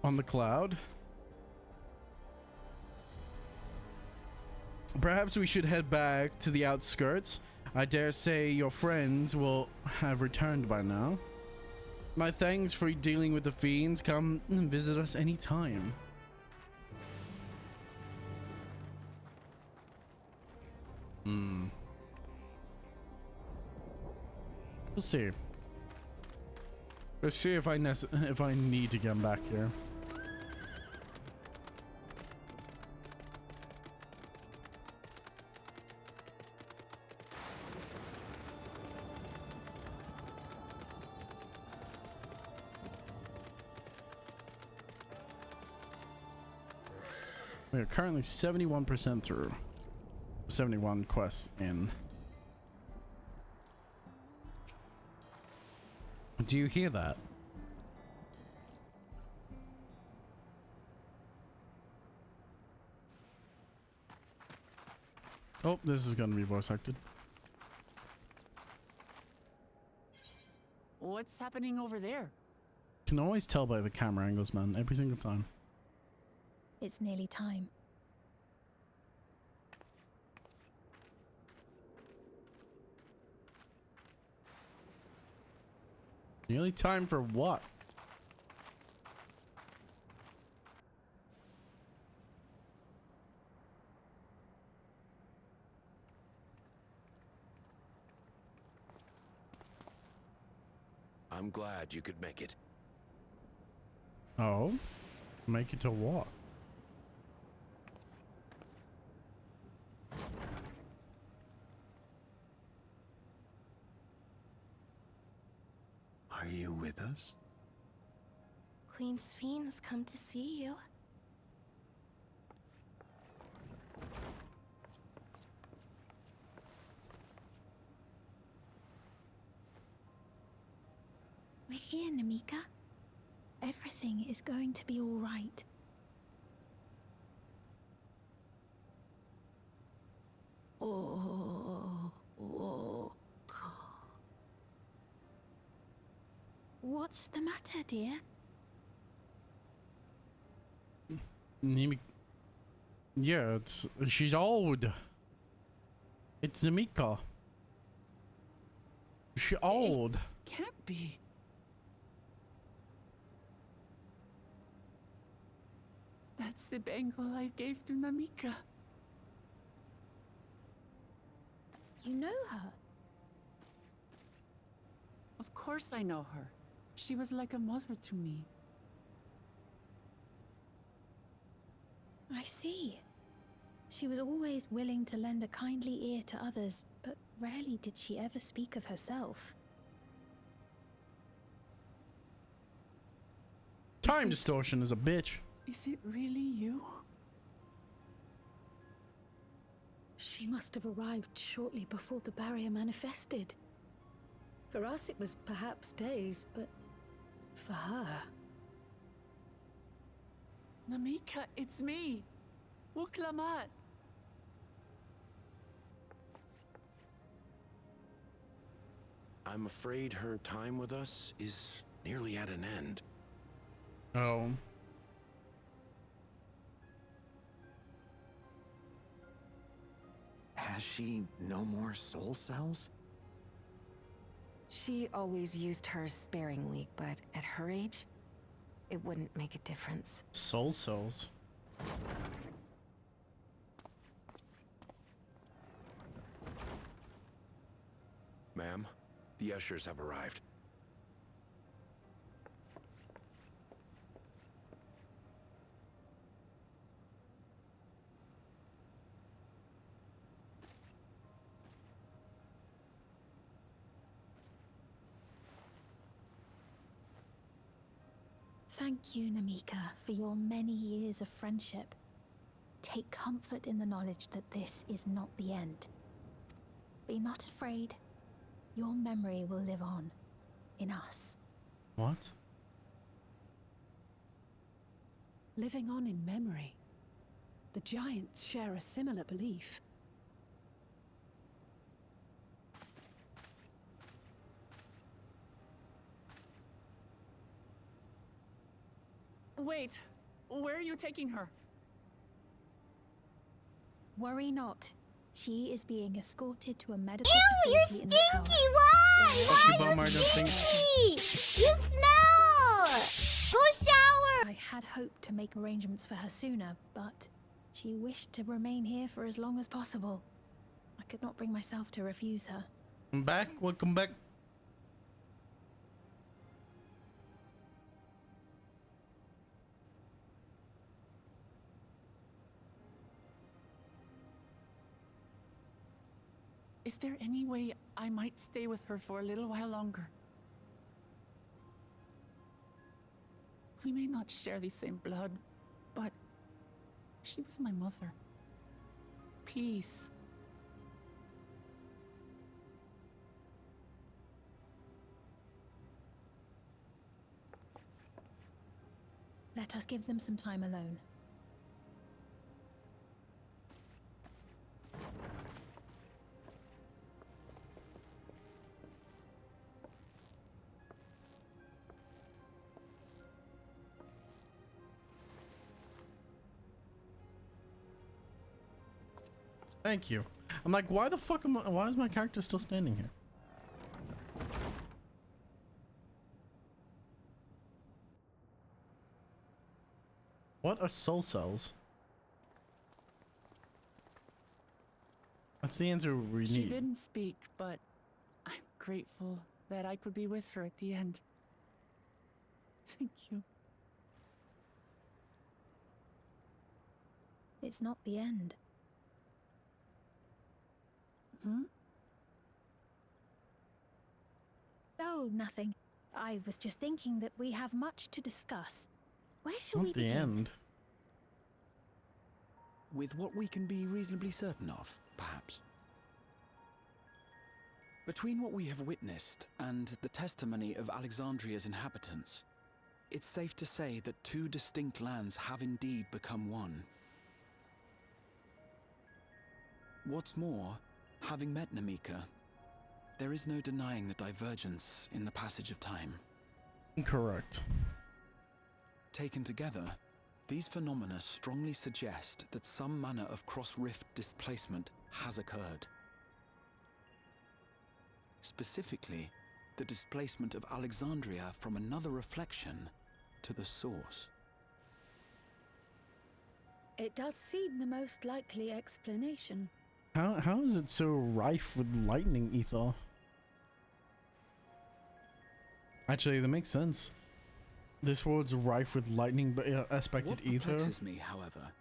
Speaker 3: On the cloud. Perhaps we should head back to the outskirts. I dare say your friends will have returned by now. My thanks for dealing with the fiends. Come and visit us anytime. We'll see. Let's see if I need to come back here. We are currently 71% through. 71 quests in. Do you hear that? Oh, this is going to be voice acted.
Speaker 9: What's happening over there?
Speaker 3: Can always tell by the camera angles, man, every single time.
Speaker 4: It's nearly time.
Speaker 3: What? Nearly time for what?
Speaker 9: I'm glad you could make it.
Speaker 3: Oh? Make it to what?
Speaker 9: Are you with us?
Speaker 10: Queen Sphene has come to see you.
Speaker 4: We're here, Namika. Everything is going to be all right. What's the matter, dear?
Speaker 3: Yeah, she's old. It's Namika. She's old.
Speaker 11: Can't be. That's the bangle I gave to Namika.
Speaker 4: You know her?
Speaker 11: Of course I know her. She was like a mother to me.
Speaker 4: I see. She was always willing to lend a kindly ear to others, but rarely did she ever speak of herself.
Speaker 3: Time distortion is a bitch.
Speaker 11: Is it really you?
Speaker 12: She must have arrived shortly before the barrier manifested. For us, it was perhaps days, but for her...
Speaker 11: Namika, it's me. Wuklamat.
Speaker 9: I'm afraid her time with us is nearly at an end.
Speaker 3: Oh.
Speaker 9: Has she no more soul cells?
Speaker 10: She always used hers sparingly, but at her age, it wouldn't make a difference.
Speaker 3: Soul cells.
Speaker 9: Ma'am, the ushers have arrived.
Speaker 4: Thank you, Namika, for your many years of friendship. Take comfort in the knowledge that this is not the end. Be not afraid. Your memory will live on in us.
Speaker 3: What?
Speaker 12: Living on in memory. The giants share a similar belief.
Speaker 11: Wait, where are you taking her?
Speaker 4: Worry not. She is being escorted to a medical
Speaker 13: Ew, you're
Speaker 4: facility in the tower.
Speaker 13: stinky! Why?
Speaker 3: Fuck you,
Speaker 13: Why
Speaker 3: Bummer,
Speaker 13: are you
Speaker 3: don't think-
Speaker 13: stinky? You smell! Go shower!
Speaker 4: I had hoped to make arrangements for her sooner, but she wished to remain here for as long as possible. I could not bring myself to refuse her.
Speaker 3: I'm back. Welcome back.
Speaker 11: Is there any way I might stay with her for a little while longer? We may not share the same blood, but she was my mother. Please.
Speaker 4: Let us give them some time alone.
Speaker 3: Thank you. I'm like, why the fuck why is my character still standing here? What are soul cells? That's the answer we
Speaker 11: She
Speaker 3: need.
Speaker 11: didn't speak, but I'm grateful that I could be with her at the end. Thank you.
Speaker 4: It's not the end.
Speaker 11: Hmm?
Speaker 4: Oh, nothing. I was just thinking that we have much to discuss. Where shall we
Speaker 3: Not the
Speaker 4: begin?
Speaker 3: end.
Speaker 14: With what we can be reasonably certain of, perhaps. Between what we have witnessed and the testimony of Alexandria's inhabitants, it's safe to say that two distinct lands have indeed become one. What's more, having met Namika, there is no denying the divergence in the passage of time.
Speaker 3: Correct.
Speaker 14: Taken together, these phenomena strongly suggest that some manner of cross-rift displacement has occurred. Specifically, the displacement of Alexandria from another reflection to the source.
Speaker 12: It does seem the most likely explanation.
Speaker 3: How is it so rife with lightning ether? Actually, that makes sense. This world's rife with lightning aspected ether.
Speaker 14: What perplexes me, however,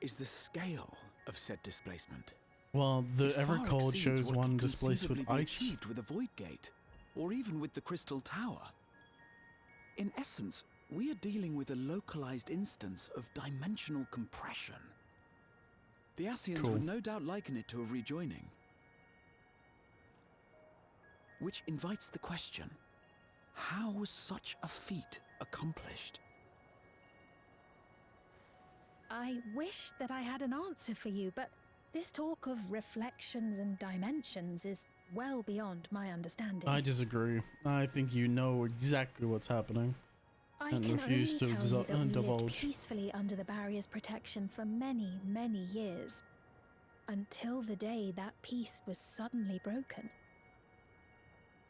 Speaker 14: is the scale of said displacement.
Speaker 3: Well, the
Speaker 14: It far
Speaker 3: Evercold
Speaker 14: exceeds
Speaker 3: shows
Speaker 14: what
Speaker 3: one
Speaker 14: could
Speaker 3: displaced with
Speaker 14: conceivably be
Speaker 3: ice.
Speaker 14: achieved with a void gate, or even with the crystal tower. In essence, we are dealing with a localized instance of dimensional compression. The Ascians would no doubt liken it to a rejoining. Which invites the question, how was such a feat accomplished?
Speaker 4: I wish that I had an answer for you, but this talk of reflections and dimensions is well beyond my understanding.
Speaker 3: I disagree. I think you know exactly what's happening.
Speaker 4: I
Speaker 3: and
Speaker 4: can
Speaker 3: refuse
Speaker 4: only
Speaker 3: to
Speaker 4: tell you that we lived
Speaker 3: divulge.
Speaker 4: peacefully under the barrier's protection for many, many years, until the day that peace was suddenly broken.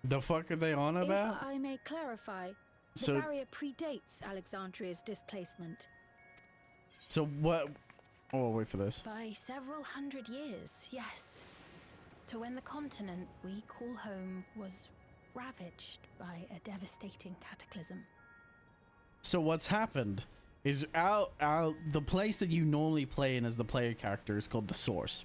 Speaker 3: The fuck are they on about?
Speaker 12: If I may clarify, the
Speaker 3: So-
Speaker 12: barrier predates Alexandria's displacement.
Speaker 3: So what? Oh, wait for this.
Speaker 4: By several hundred years, yes. To when the continent we call home was ravaged by a devastating cataclysm.
Speaker 3: So what's happened is the place that you normally play in as the player character is called the Source.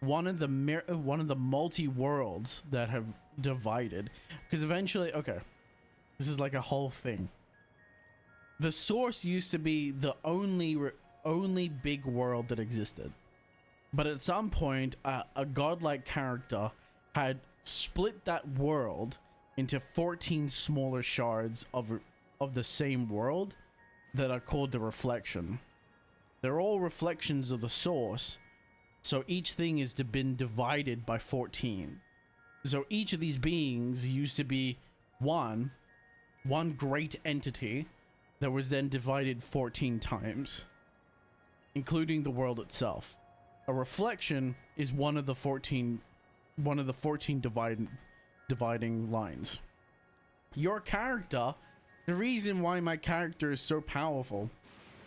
Speaker 3: One of the multi worlds that have divided, because eventually, okay, this is like a whole thing. The Source used to be the only big world that existed, but at some point, a godlike character had split that world into 14 smaller shards of the same world that are called the Reflection. They're all reflections of the Source, so each thing has been divided by 14. So each of these beings used to be one great entity that was then divided 14 times, including the world itself. A reflection is one of the 14 dividing lines. Your character, the reason why my character is so powerful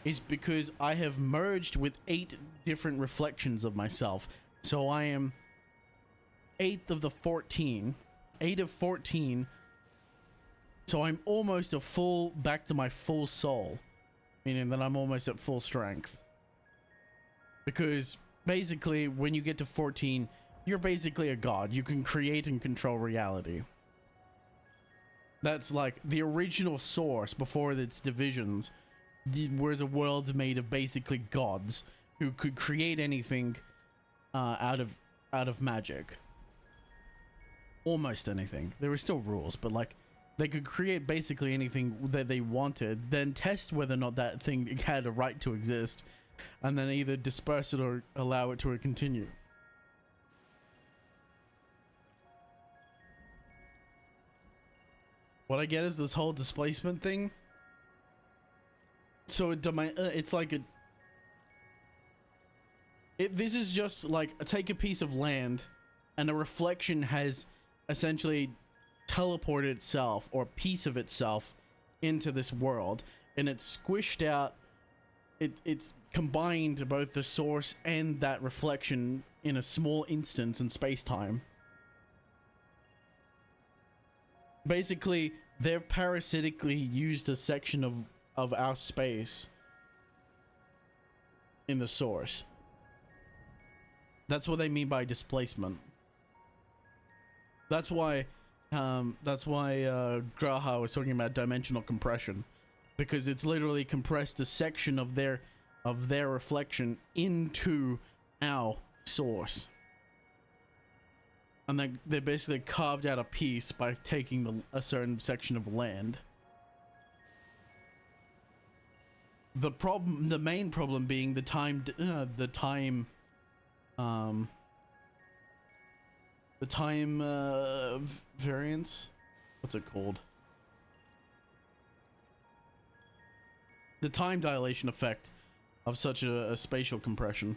Speaker 3: is because I have merged with 8 different reflections of myself. So I am 8 of 14. So I'm almost back to my full soul, meaning that I'm almost at full strength. Because basically, when you get to 14, you're basically a god. You can create and control reality. That's like the original Source before its divisions. Was a world made of basically gods who could create anything out of magic. Almost anything. There were still rules, but like they could create basically anything that they wanted, then test whether or not that thing had a right to exist, and then either disperse it or allow it to continue. What I get is this whole displacement thing. So it's like this is just like take a piece of land, and a reflection has essentially teleported itself or a piece of itself into this world, and it's squished out it's combined both the source and that reflection in a small instance in space-time. Basically, they've parasitically used a section of our space in the source. That's what they mean by displacement. That's why Graha was talking about dimensional compression, because it's literally compressed a section of their reflection into our source. And they basically carved out a piece by taking a certain section of land. The main problem being the time variance. What's it called? The time dilation effect of such a spatial compression,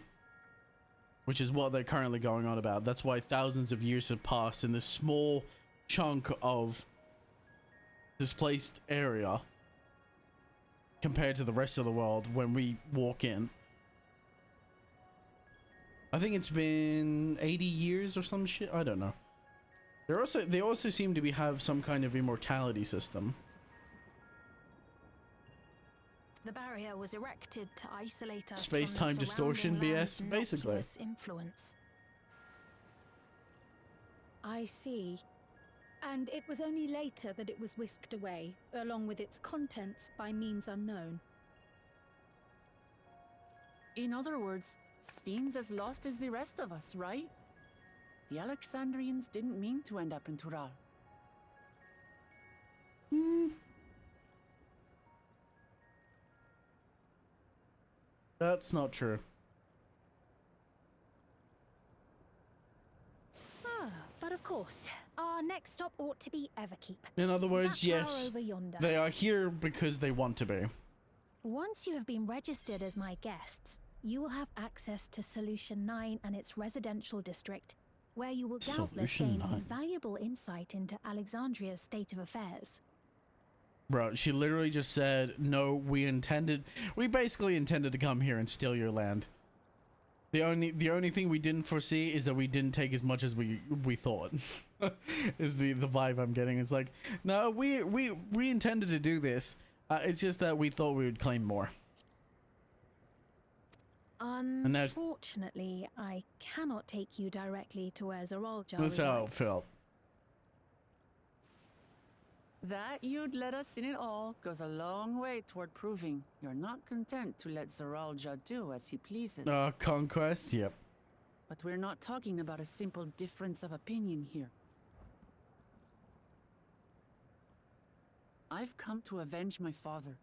Speaker 3: which is what they're currently going on about. That's why thousands of years have passed in this small chunk of displaced area compared to the rest of the world when we walk in. I think it's been 80 years or some shit. I don't know. They also seem to have some kind of immortality system.
Speaker 4: The barrier was erected to isolate us
Speaker 3: Space-time
Speaker 4: from the
Speaker 3: distortion
Speaker 4: surrounding
Speaker 3: BS,
Speaker 4: land's
Speaker 3: basically.
Speaker 4: innocuous influence.
Speaker 12: I see. And it was only later that it was whisked away, along with its contents, by means unknown.
Speaker 11: In other words, Sphene's as lost as the rest of us, right? The Alexandrians didn't mean to end up in Tural.
Speaker 3: That's not true.
Speaker 4: But of course, our next stop ought to be Everkeep.
Speaker 3: In other words,
Speaker 4: That tower
Speaker 3: yes,
Speaker 4: over yonder.
Speaker 3: they are here because they want to be.
Speaker 4: Once you have been registered as my guests, you will have access to Solution 9 and its residential district, where you will doubtless
Speaker 3: Solution
Speaker 4: gain
Speaker 3: 9.
Speaker 4: invaluable insight into Alexandria's state of affairs.
Speaker 3: Bro, she literally just said, no, we basically intended to come here and steal your land. The only thing we didn't foresee is that we didn't take as much as we thought. Is the vibe I'm getting. It's like, no, we intended to do this. It's just that we thought we would claim more.
Speaker 4: Unfortunately, I cannot take you directly to where Zeralja
Speaker 3: That's how it
Speaker 4: resides.
Speaker 3: felt.
Speaker 11: That you'd let us in it all goes a long way toward proving you're not content to let Zeralja do as he pleases.
Speaker 3: Conquest, yep.
Speaker 11: But we're not talking about a simple difference of opinion here. I've come to avenge my father.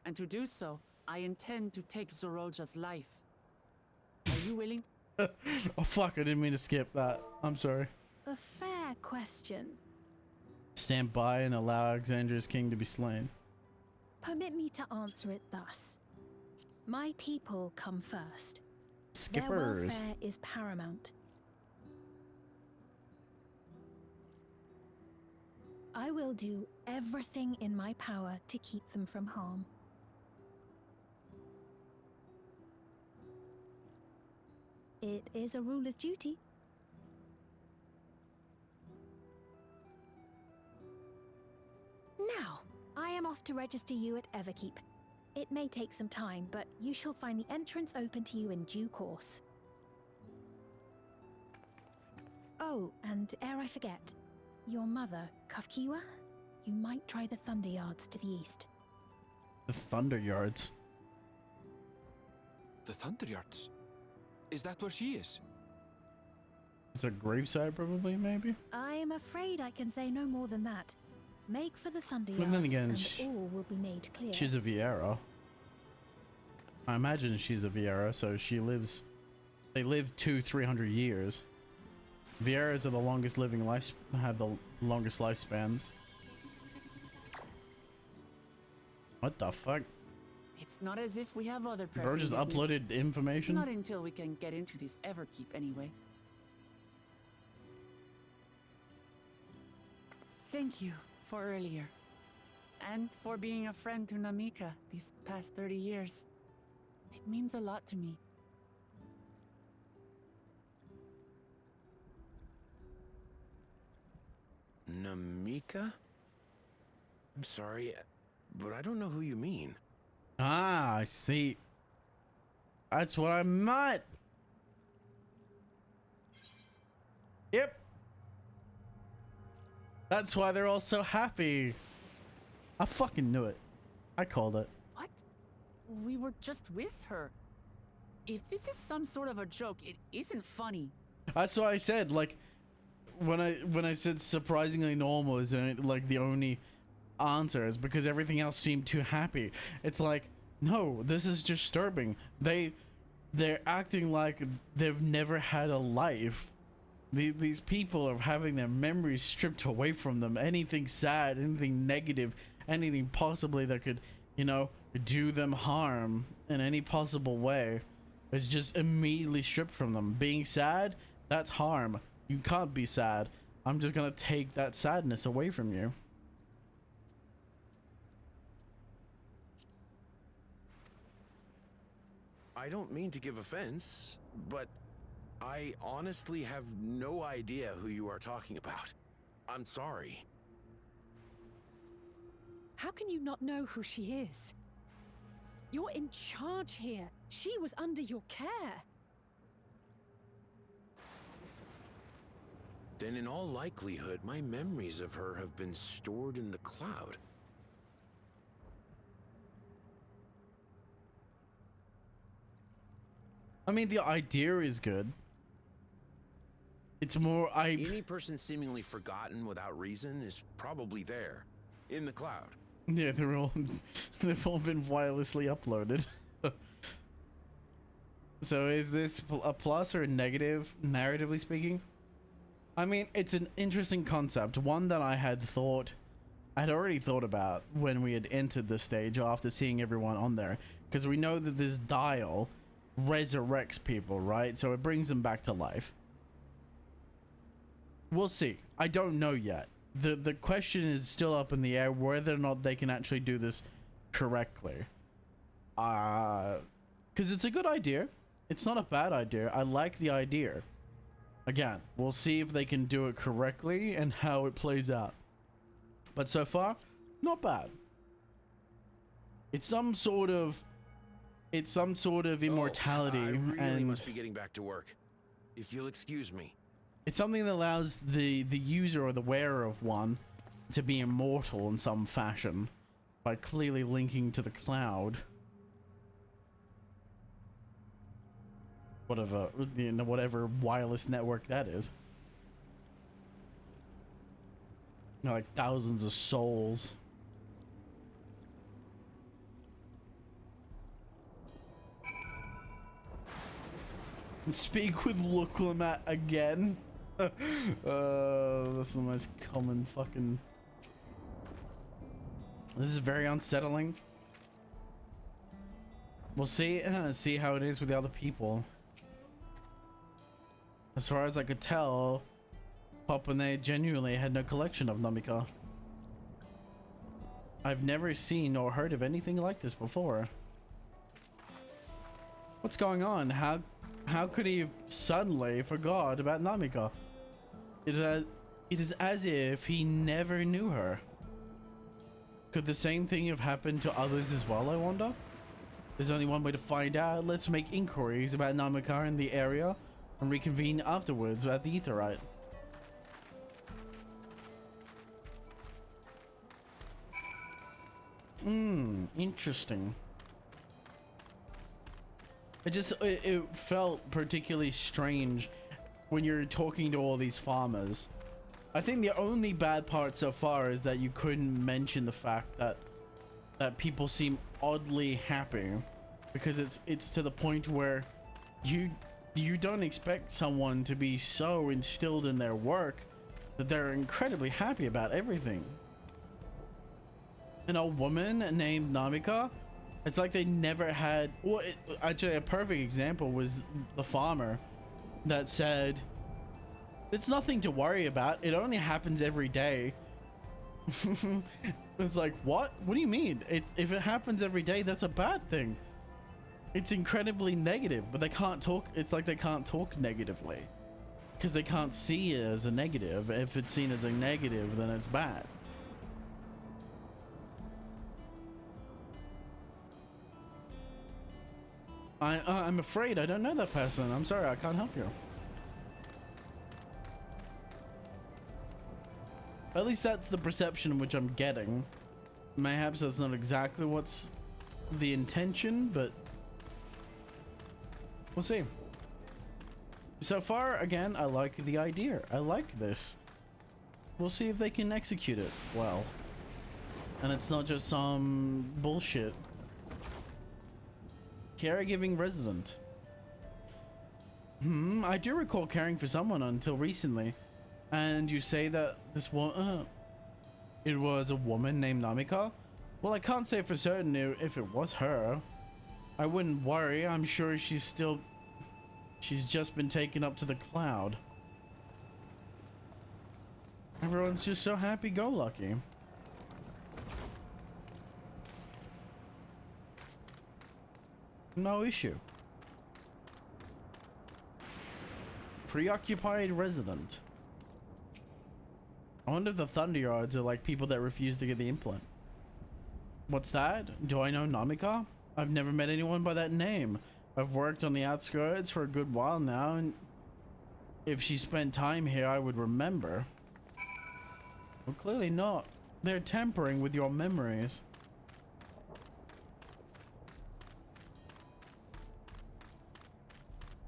Speaker 11: And to do so, I intend to take Zeralja's life. Are you willing?
Speaker 3: Oh fuck, I didn't mean to skip that. I'm sorry.
Speaker 4: A fair question.
Speaker 3: Stand by and allow Alexandria's king to be slain.
Speaker 4: Permit me to answer it thus. My people come first.
Speaker 3: Skippers.
Speaker 4: Their welfare is paramount. I will do everything in my power to keep them from harm. It is a ruler's duty. Now, I am off to register you at Everkeep. It may take some time, but you shall find the entrance open to you in due course. Oh, and ere I forget, your mother, Kafkiwa, you might try the Thunder Yards to the east.
Speaker 3: The Thunder Yards.
Speaker 15: The Thunder Yards? Is that where she is?
Speaker 3: It's a gravesite, probably, maybe?
Speaker 4: I am afraid I can say no more than that. Make for the Thunder
Speaker 3: But
Speaker 4: Yards,
Speaker 3: then again,
Speaker 4: and all will be made clear.
Speaker 3: She's a Viera. I imagine she's a Viera, so they live 200-300 years. Vieras are the longest living have the longest lifespans. What the fuck?
Speaker 11: It's not as if we have other
Speaker 3: Bro
Speaker 11: pressing
Speaker 3: just
Speaker 11: business.
Speaker 3: uploaded information?
Speaker 11: Not until we can get into this Everkeep anyway. Thank you for earlier. And for being a friend to Namika these past 30 years. It means a lot to me.
Speaker 9: Namika? I'm sorry, but I don't know who you mean.
Speaker 3: Ah, I see. That's what I meant. Yep. That's why they're all so happy. I fucking knew it. I called it.
Speaker 11: What? We were just with her. If this is some sort of a joke, it isn't funny.
Speaker 3: That's why I said, like, when I said surprisingly normal is like the only answer is because everything else seemed too happy. It's like, no, this is disturbing. They're acting like they've never had a life. These people are having their memories stripped away from them. Anything sad, anything negative, anything possibly that could, you know, do them harm in any possible way is just immediately stripped from them. Being sad, that's harm. You can't be sad. I'm just gonna take that sadness away from you.
Speaker 9: I don't mean to give offense, but I honestly have no idea who you are talking about. I'm sorry.
Speaker 12: How can you not know who she is? You're in charge here. She was under your care.
Speaker 9: Then in all likelihood, my memories of her have been stored in the cloud.
Speaker 3: I mean, the idea is good. It's more
Speaker 9: Any person seemingly forgotten without reason is probably there, in the cloud.
Speaker 3: Yeah, they've all been wirelessly uploaded. So is this a plus or a negative, narratively speaking? I mean, it's an interesting concept, one that I had already thought about when we had entered the stage after seeing everyone on there, because we know that this dial resurrects people, right? So it brings them back to life. We'll see. I don't know yet. The question is still up in the air whether or not they can actually do this correctly. Because it's a good idea. It's not a bad idea. I like the idea. Again, we'll see if they can do it correctly and how it plays out. But so far, not bad. It's some sort of immortality.
Speaker 9: I really
Speaker 3: and
Speaker 9: must be getting back to work. If you'll excuse me.
Speaker 3: It's something that allows the user or the wearer of one to be immortal in some fashion by clearly linking to the cloud. Whatever, you know, whatever wireless network that is. You know, like thousands of souls. Speak with Lukulamat again. That's the most common fucking. This is very unsettling. We'll see how it is with the other people. As far as I could tell, Pop and they genuinely had no collection of Namika. I've never seen or heard of anything like this before. What's going on? How could he suddenly forgot about Namika? It is as if he never knew her. Could the same thing have happened to others as well, I wonder? There's only one way to find out. Let's make inquiries about Namika in the area and reconvene afterwards at the Aetheryte. Interesting. It felt particularly strange when you're talking to all these farmers. I think the only bad part so far is that you couldn't mention the fact that people seem oddly happy, because it's to the point where you don't expect someone to be so instilled in their work that they're incredibly happy about everything. An old woman named Namika, it's like they never had. Well, actually, a perfect example was the farmer that said, "It's nothing to worry about. It only happens every day." It's like, what? What do you mean? If it happens every day, that's a bad thing. It's incredibly negative, but they can't talk. It's like they can't talk negatively because they can't see it as a negative. If it's seen as a negative, then it's bad. I'm afraid I don't know that person. I'm sorry, I can't help you. At least that's the perception which I'm getting. Mayhaps that's not exactly what's the intention, but we'll see. So far, again, I like the idea. I like this. We'll see if they can execute it well. And it's not just some bullshit. Caregiving resident. I do recall caring for someone until recently. And you say that this one, it was a woman named Namika? Well, I can't say for certain if it was her. I wouldn't worry. I'm sure she's just been taken up to the cloud. Everyone's just so happy-go-lucky. No issue. Preoccupied resident. I wonder if the Thunderyards are like people that refuse to get the implant. What's that? Do I know Namika? I've never met anyone by that name. I've worked on the outskirts for a good while now, and if she spent time here, I would remember. Well, clearly not. They're tampering with your memories.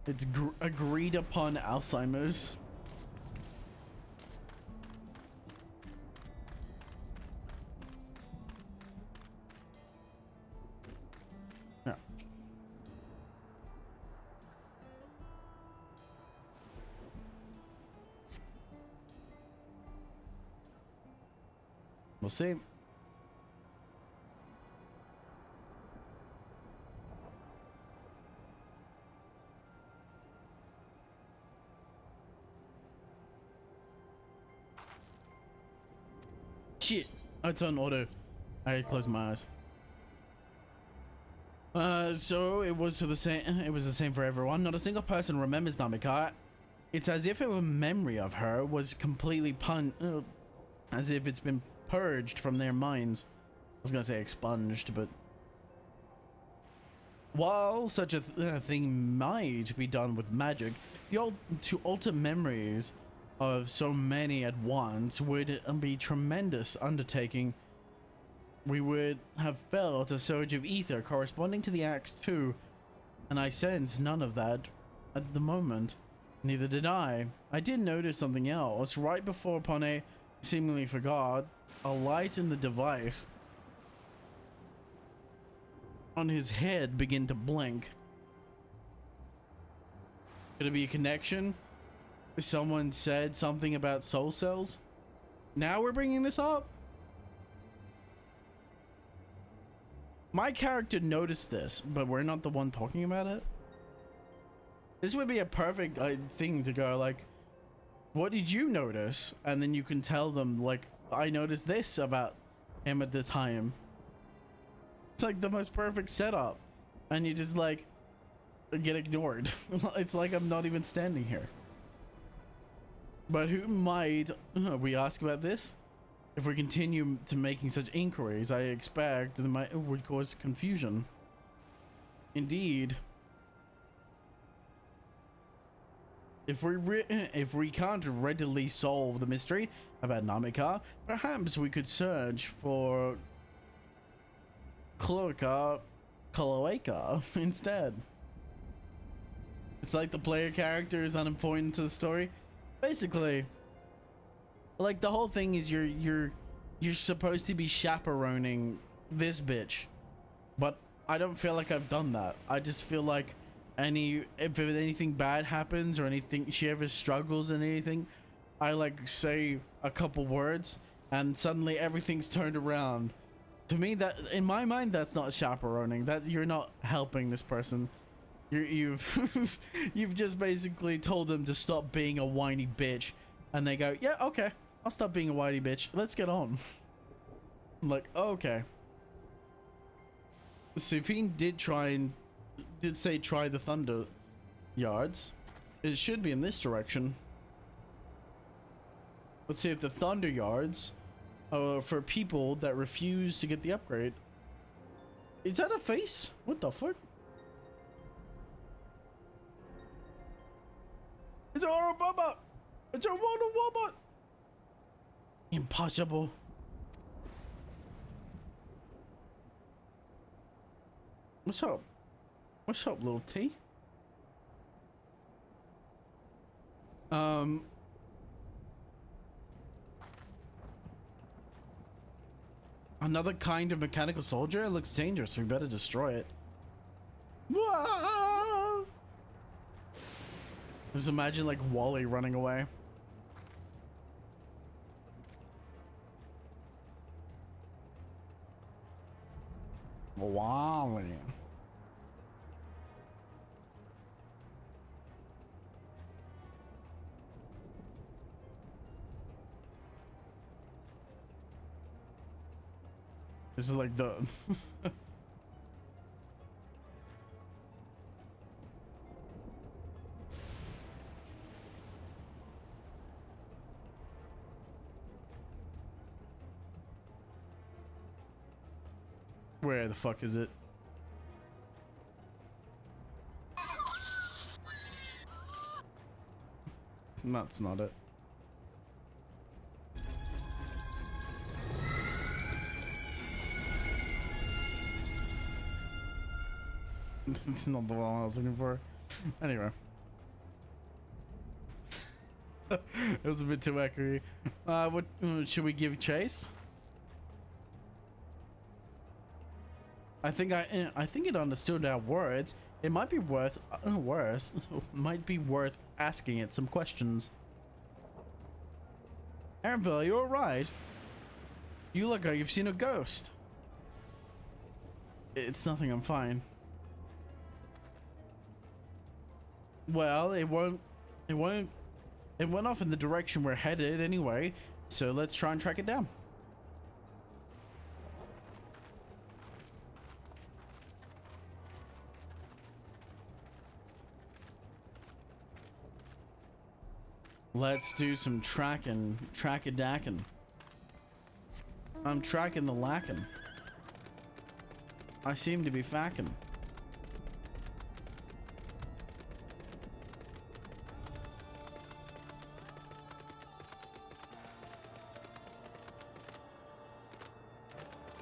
Speaker 3: It's agreed upon Alzheimer's. Yeah. We'll see. Shit. Oh, it's on auto. I closed my eyes. So it was for the same. It was the same for everyone. Not a single person remembers Namika. It's as if a memory of her was completely as if it's been purged from their minds. I was gonna say expunged, but while such a thing might be done with magic, to alter memories of so many at once would be tremendous undertaking. We would have felt a surge of ether corresponding to the act too, and I sense none of that at the moment. Neither did I. I did notice something else. Right before Pone seemingly forgot, a light in the device on his head began to blink. Could it be a connection? Someone said something about soul cells. Now we're bringing this up. My character noticed this, but we're not the one talking about it. This would be a perfect thing to go like, what did you notice? And then you can tell them like, I noticed this about him at the time. It's like the most perfect setup, and you just like get ignored. It's like I'm not even standing here. But who might we ask about this? If we continue to making such inquiries, I expect that it would cause confusion. Indeed. If we can't readily solve the mystery about Namika, perhaps we could search for Cloaca instead. It's like the player character is unimportant to the story. Basically, like the whole thing is you're supposed to be chaperoning this bitch, but I don't feel like I've done that. I just feel like if anything bad happens or anything she ever struggles in anything, I like say a couple words and suddenly everything's turned around. To me, that in my mind, that's not chaperoning. That you're not helping this person. You've you've just basically told them to stop being a whiny bitch, and they go, yeah, okay, I'll stop being a whiny bitch. Let's get on. I'm like, okay. Sphene did try and did say try the thunder yards. It should be in this direction. Let's see if the thunder yards are for people that refuse to get the upgrade. Is that a face? What the fuck? It's a robot! It's a robot! Impossible. What's up? What's up, little T? Another kind of mechanical soldier? It looks dangerous. We better destroy it. Whoa! Just imagine like Wally running away. Wally. This is like the where the fuck is it? That's not it. It's not the one I was looking for. Anyway. It was a bit too accurate. What should we give chase? I think it understood our words. It might be worth might be worth asking it some questions. Aaronville, you alright? You look like you've seen a ghost. It's nothing, I'm fine. Well, it went off in the direction we're headed anyway, so let's try and track it down. Let's do some track-a-dackin'. I'm tracking the lackin'. I seem to be fackin'.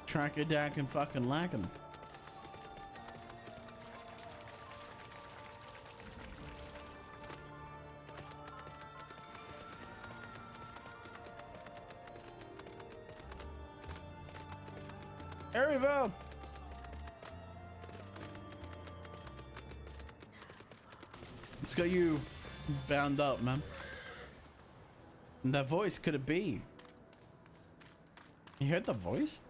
Speaker 3: Track-a-dackin' fucking lackin'. Arivel! It's got you bound up, man. And that voice, could it be? You heard the voice?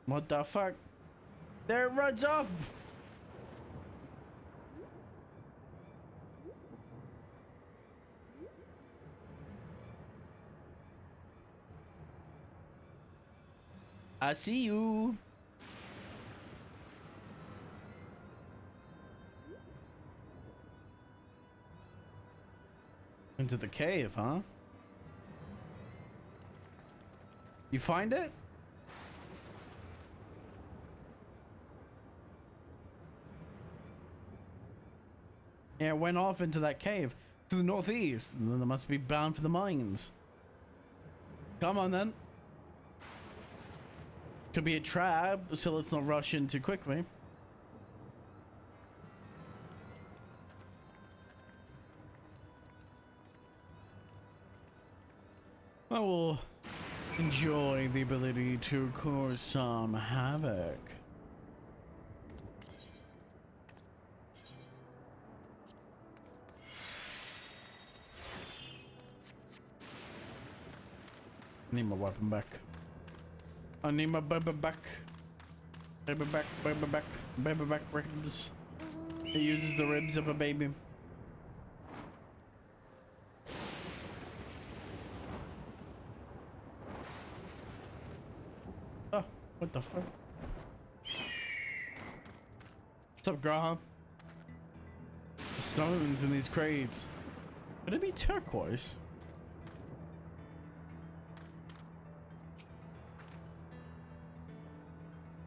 Speaker 3: What the fuck? There it runs off! I see you. Into the cave, huh? You find it? Yeah, it went off into that cave to the northeast, and then they must be bound for the mines. Come on then. Could be a trap, so let's not rush in too quickly. I will enjoy the ability to cause some havoc. I need my weapon back. I need my baby back. Baby back, baby back, baby back ribs. It uses the ribs of a baby. Oh, what the fuck? What's up, Graham? The stones in these crates. Could it be turquoise?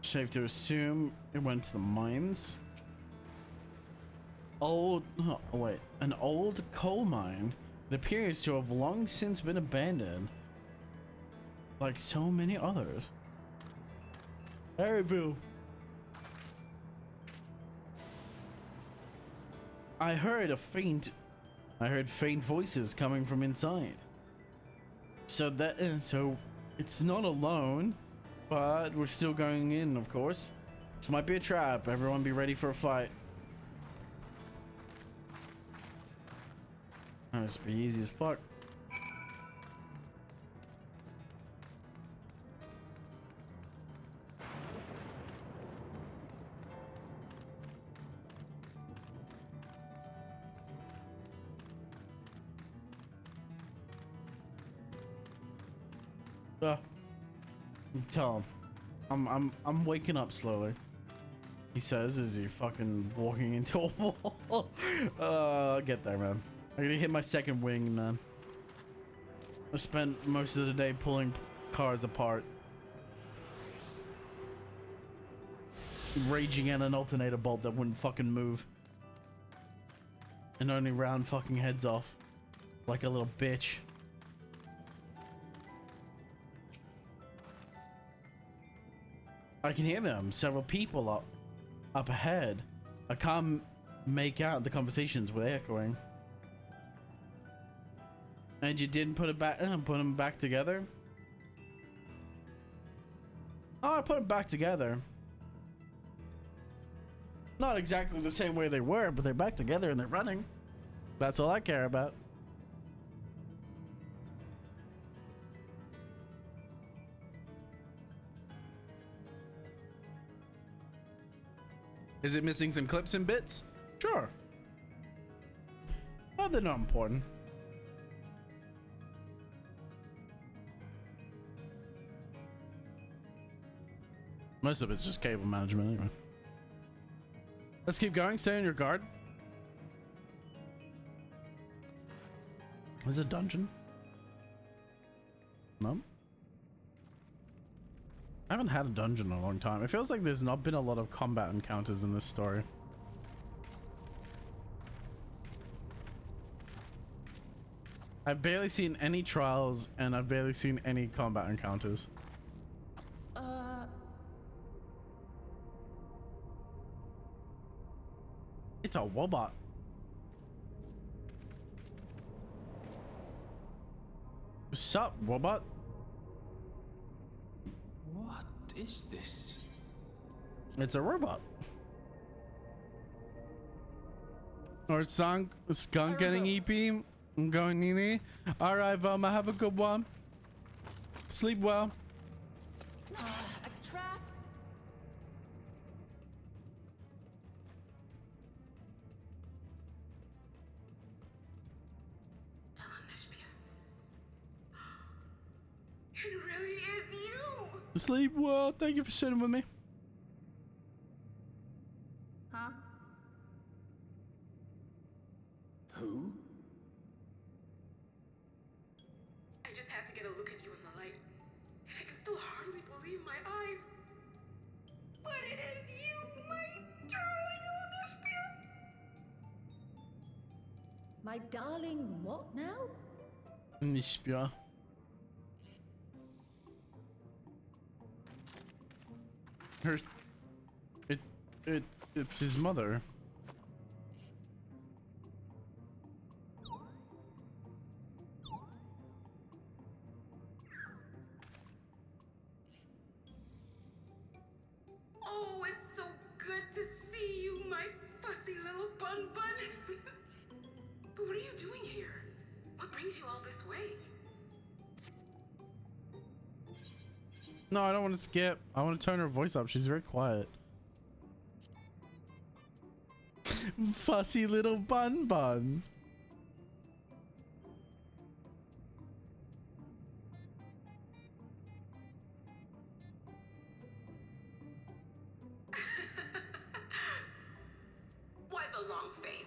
Speaker 3: Safe to assume it went to the mines. Oh wait, an old coal mine. It appears to have long since been abandoned, like so many others. Harryville. I heard faint voices coming from inside. So it's not alone, but we're still going in, of course. This might be a trap. Everyone be ready for a fight. This be easy as fuck. Tell him. I'm waking up slowly. He says as he fucking walking into a wall. I'll get there, man. I'm gonna hit my second wing, man. I spent most of the day pulling cars apart. Raging at an alternator bolt that wouldn't fucking move. And only round fucking heads off. Like a little bitch. I can hear them. Several people up ahead. I can't make out the conversations with echoing. And you didn't put them back together? Oh, I put them back together. Not exactly the same way they were, but they're back together and they're running. That's all I care about. Is it missing some clips and bits? Sure. Oh, they're not important. Most of it's just cable management anyway. Let's keep going. Stay on your guard. Is it a dungeon? No. I haven't had a dungeon in a long time. It feels like there's not been a lot of combat encounters in this story. I've barely seen any trials and I've barely seen any combat encounters. It's a wobot. What's up, wobot?
Speaker 15: What is this?
Speaker 3: It's a robot. Or skunk getting EP. I'm going easy. All right, Velma, have a good one. Sleep well.
Speaker 11: A trap.
Speaker 16: It really is you!
Speaker 3: Sleep well. Thank you for sitting with me.
Speaker 11: Huh?
Speaker 9: Who?
Speaker 16: I just had to get a look at you in the light, and I can still hardly believe my eyes. But it is you, my darling Olympia!
Speaker 12: My darling, what now?
Speaker 3: Nispia. It's his mother.
Speaker 16: Oh, it's so good to see you, my fussy little bun bun. But what are you doing here? What brings you all this way?
Speaker 3: No, I don't want to skip. I want to turn her voice up. She's very quiet. Fussy little bun bun.
Speaker 16: Why the long face?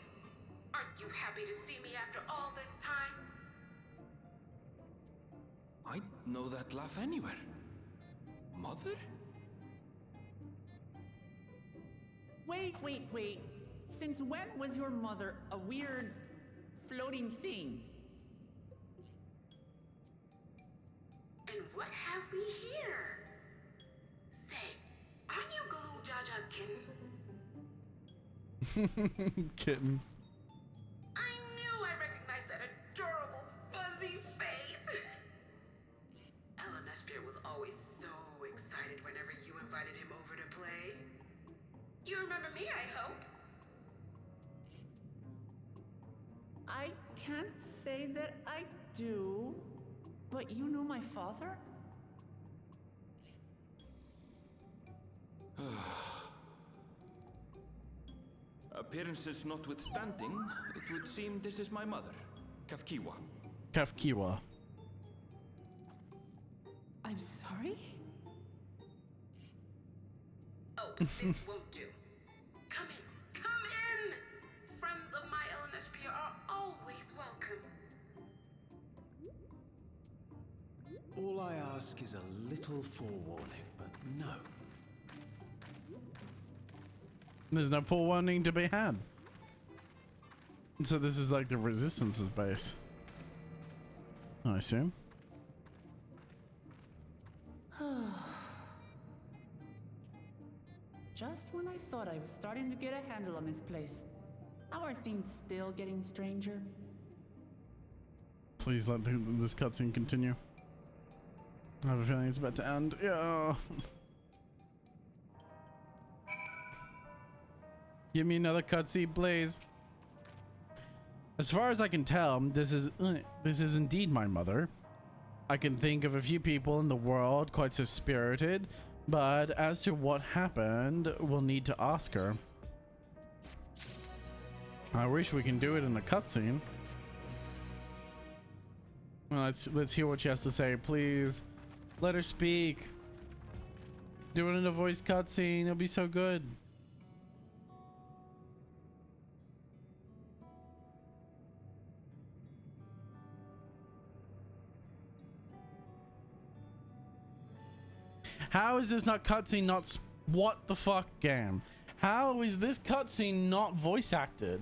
Speaker 16: Aren't you happy to see me after all this time?
Speaker 15: I'd know that laugh anywhere. Mother?
Speaker 11: Wait. Since when was your mother a weird floating thing?
Speaker 16: And what have we here? Say, aren't you Galoo Jaja's kitten?
Speaker 3: Kitten.
Speaker 16: I knew I recognized that adorable fuzzy face. Adamantoise was always so excited whenever you invited him over to play. You remember me, I hope.
Speaker 11: I can't say that I do, but you know my father?
Speaker 15: Appearances notwithstanding, it would seem this is my mother, Kafkiwa.
Speaker 3: Kafkiwa.
Speaker 11: I'm sorry?
Speaker 16: Oh, this won't do. Come in! Friends of my Adamantoise are always welcome.
Speaker 9: All I ask is a little forewarning, but no.
Speaker 3: There's no forewarning to be had. So this is like the Resistance's base, I assume.
Speaker 11: Just when I thought I was starting to get a handle on this place, how are things still getting stranger?
Speaker 3: Please let this cutscene continue. I have a feeling it's about to end. Yeah. Give me another cutscene, please. As far as I can tell, this is indeed my mother. I can think of a few people in the world quite so spirited, but as to what happened, we'll need to ask her. I wish we can do it in a cutscene. Let's hear what she has to say, please. Let her speak. Do it in a voice cutscene. It'll be so good. How is this not cutscene? Not what the fuck, game? How is this cutscene not voice acted?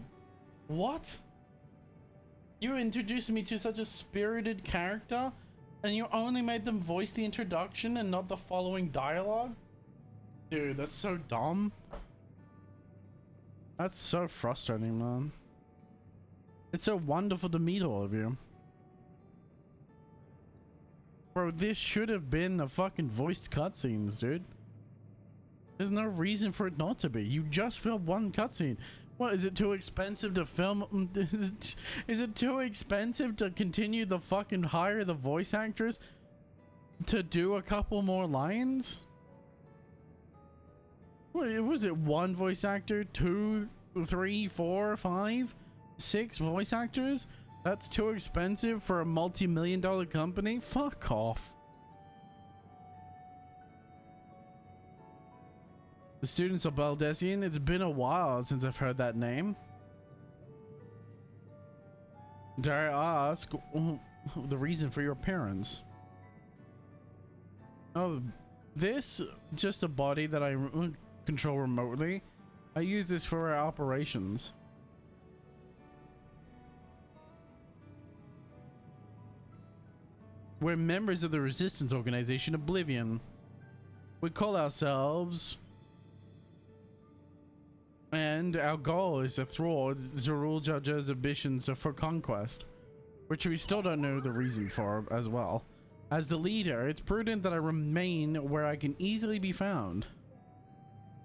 Speaker 3: What? You introduced me to such a spirited character, and you only made them voice the introduction and not the following dialogue? Dude, that's so dumb. That's so frustrating, man. It's so wonderful to meet all of you. Bro, this should have been the fucking voiced cutscenes, dude. There's no reason for it not to be. You just filmed one cutscene. What, is it too expensive to film? Is it too expensive to continue the fucking hire the voice actress to do a couple more lines? What was it? One voice actor? 2, 3, 4, 5, 6 voice actors? That's too expensive for a multi-million-dollar company? Fuck off. The students of Baldessian, it's been a while since I've heard that name. Dare I ask the reason for your appearance? Oh, this just a body that I control remotely. I use this for our operations. We're members of the resistance organization Oblivion. We call ourselves, and our goal is to thwart Zerul Jaja's ambitions for conquest, which we still don't know the reason for as well. As the leader, it's prudent that I remain where I can easily be found.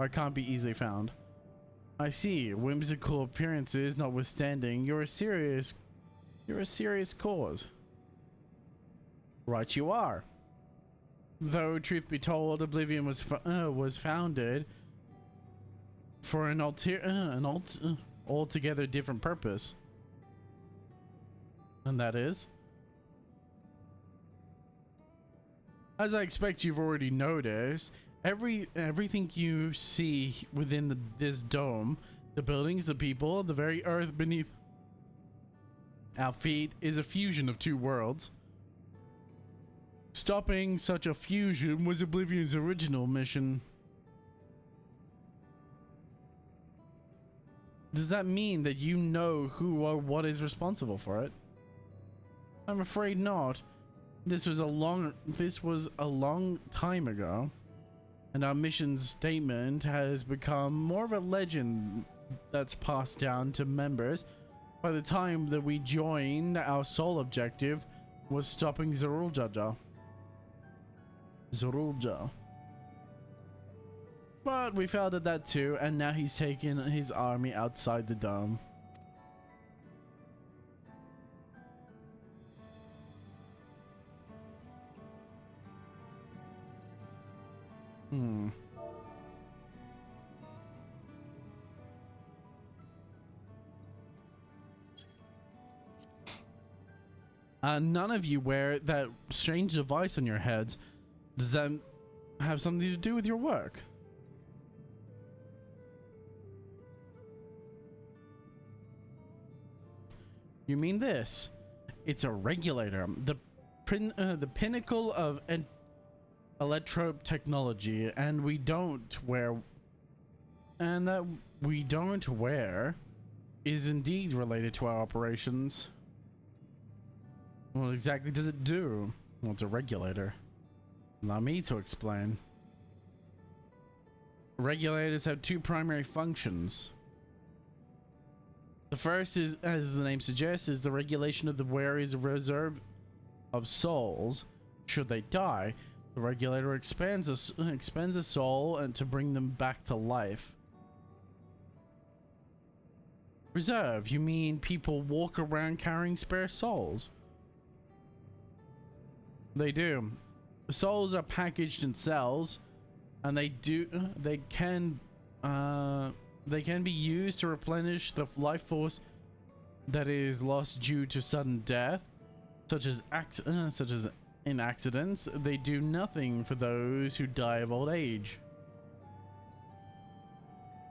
Speaker 3: I can't be easily found. I see. Whimsical appearances notwithstanding, you're a serious cause. Right you are. Though, truth be told, Oblivion was founded for an altogether different purpose. And that is, as I expect you've already noticed, everything you see within this dome, the buildings, the people, the very earth beneath our feet, is a fusion of two worlds. Stopping such a fusion was Oblivion's original mission. Does that mean that you know who or what is responsible for it? I'm afraid not. This was a long time ago, and our mission statement has become more of a legend that's passed down to members. By the time that we joined, our sole objective was stopping Zorulja. But we failed at that too, and now he's taken his army outside the dome. None of you wear that strange device on your heads. Does that have something to do with your work? You mean this? It's a regulator. The pinnacle of electro technology, and we don't wear. And that we don't wear is indeed related to our operations. What exactly does it do? Well, it's a regulator. Allow me to explain. Regulators have two primary functions. The first is, as the name suggests, is the regulation of the wearer's reserve of souls. Should they die, the regulator expands a soul and to bring them back to life. Reserve? You mean people walk around carrying spare souls? They do. Souls are packaged in cells, and they can be used to replenish the life force that is lost due to sudden death, such as in accidents. They do nothing for those who die of old age.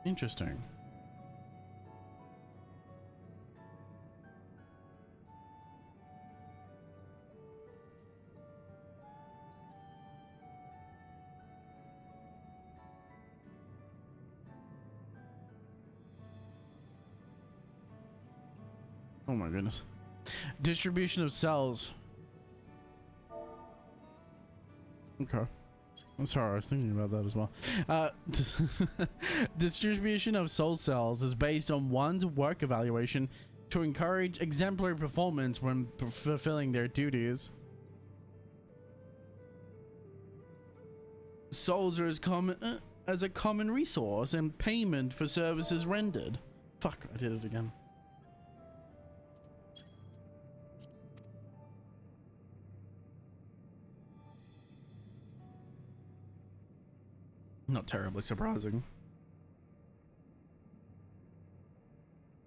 Speaker 3: Interesting. Oh my goodness. Distribution of cells. Okay. I'm sorry, I was thinking about that as well. Distribution of soul cells is based on one's work evaluation to encourage exemplary performance when fulfilling their duties. Souls are as a common resource and payment for services rendered. Fuck, I did it again. Not terribly surprising.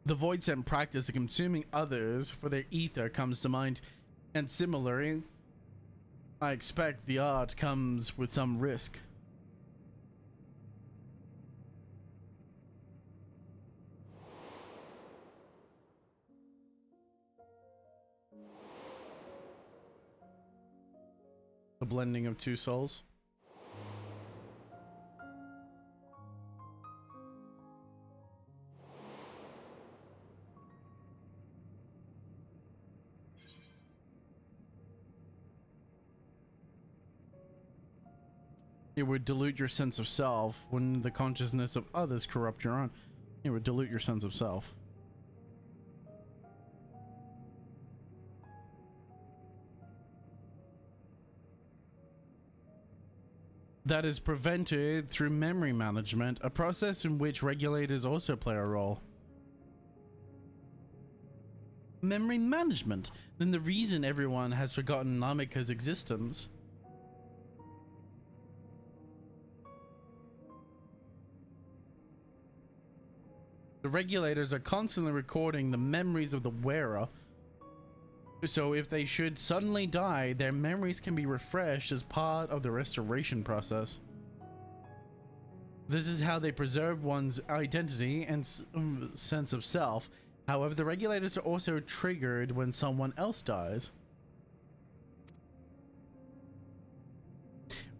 Speaker 3: The void sent practice of consuming others for their ether comes to mind, and similarly, I expect the art comes with some risk. The blending of two souls. It would dilute your sense of self when the consciousness of others corrupt your own. It would dilute your sense of self. That is prevented through memory management, a process in which regulators also play a role. Memory management? Then the reason everyone has forgotten Namika's existence. The regulators are constantly recording the memories of the wearer, so if they should suddenly die, their memories can be refreshed as part of the restoration process. This is how they preserve one's identity and sense of self. However, the regulators are also triggered when someone else dies.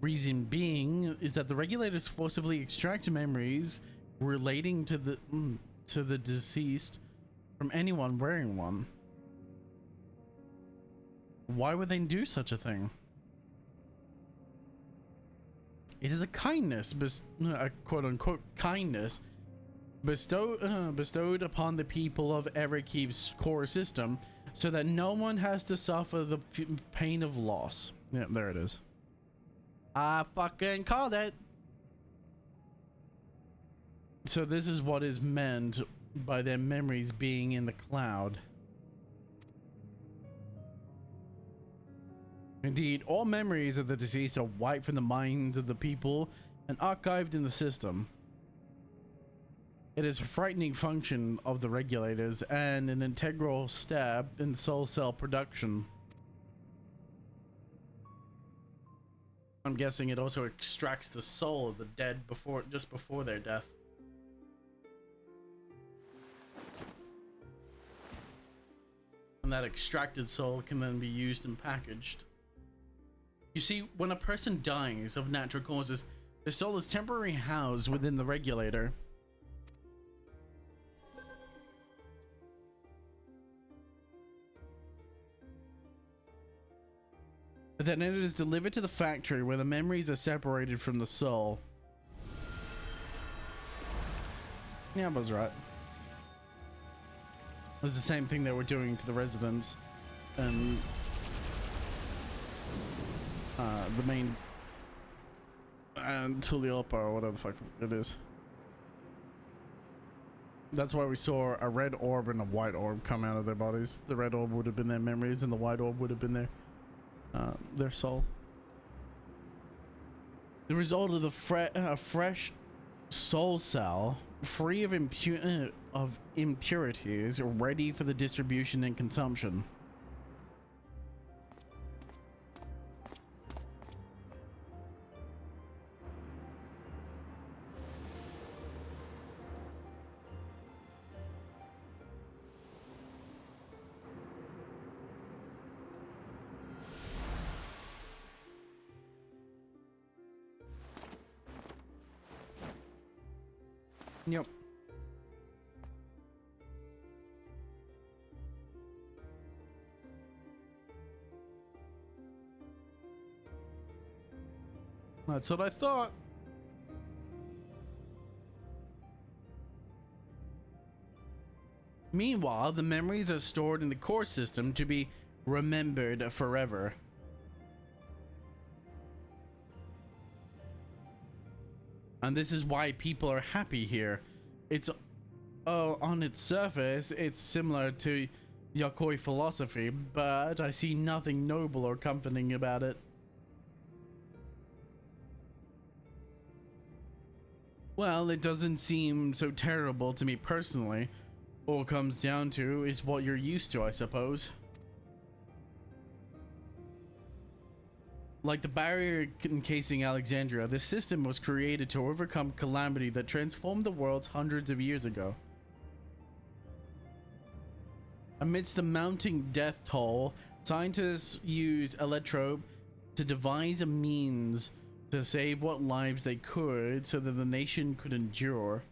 Speaker 3: Reason being is that the regulators forcibly extract memories relating to the deceased from anyone wearing one. Why would they do such a thing? It is a kindness, a quote-unquote kindness, bestowed upon the people of Everkeep's core system, so that no one has to suffer the pain of loss. Yeah, there it is. I fucking called it. So this is what is meant by their memories being in the cloud. Indeed, all memories of the deceased are wiped from the minds of the people and archived in the system. It is a frightening function of the regulators and an integral step in soul cell production. I'm guessing it also extracts the soul of the dead just before their death. And that extracted soul can then be used and packaged. You see, when a person dies of natural causes, their soul is temporarily housed within the regulator. Then it is delivered to the factory where the memories are separated from the soul. Yeah, I was right. It's the same thing they were doing to the residents and the main and Tuliopa or whatever the fuck it is. That's why we saw a red orb and a white orb come out of their bodies. The red orb would have been their memories and the white orb would have been their soul. The result of the fresh soul cell, free of impurities, ready for the distribution and consumption. Yep. That's what I thought. Meanwhile, the memories are stored in the core system to be remembered forever. And this is why people are happy here. It's on its surface, it's similar to Yakoi philosophy, but I see nothing noble or comforting about it. Well, it doesn't seem so terrible to me personally. All it comes down to is what you're used to, I suppose. Like the barrier encasing Alexandria, this system was created to overcome calamity that transformed the world hundreds of years ago. Amidst the mounting death toll, scientists used Electrope to devise a means to save what lives they could so that the nation could endure.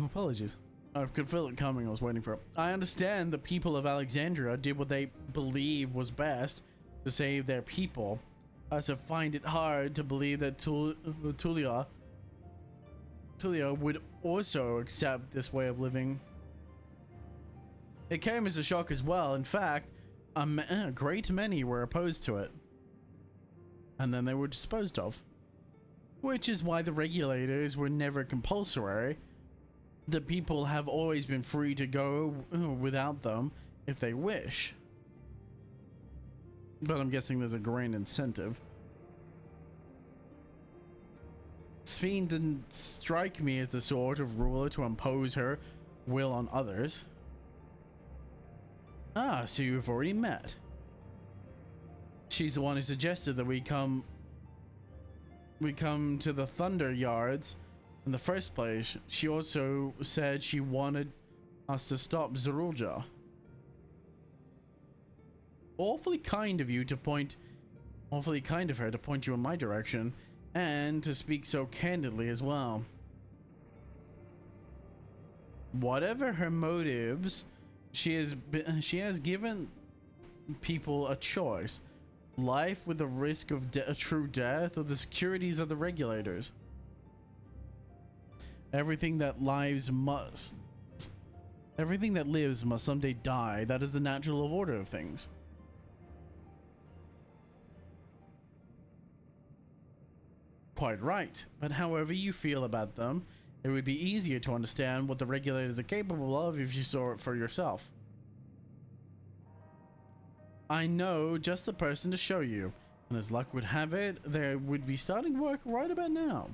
Speaker 3: Apologies. I could feel it coming. I was waiting for it. I understand the people of Alexandria did what they believe was best to save their people. I also find it hard to believe that Tulia would also accept this way of living. It came as a shock as well. In fact, a great many were opposed to it. And then they were disposed of. Which is why the regulators were never compulsory. The people have always been free to go without them if they wish. But I'm guessing there's a grand incentive. Sphene didn't strike me as the sort of ruler to impose her will on others. Ah, so you've already met. She's the one who suggested that we come to the Thunder Yards in the first place. She also said she wanted us to stop Zorulja. Awfully kind of her to point you in my direction, and to speak so candidly as well. Whatever her motives, she has given people a choice: life with the risk of true death, or the securities of the regulators. Everything that lives must someday die. That is the natural order of things. Quite right, but however you feel about them, it would be easier to understand what the regulators are capable of if you saw it for yourself. I know just the person to show you, and as luck would have it, they would be starting work right about now.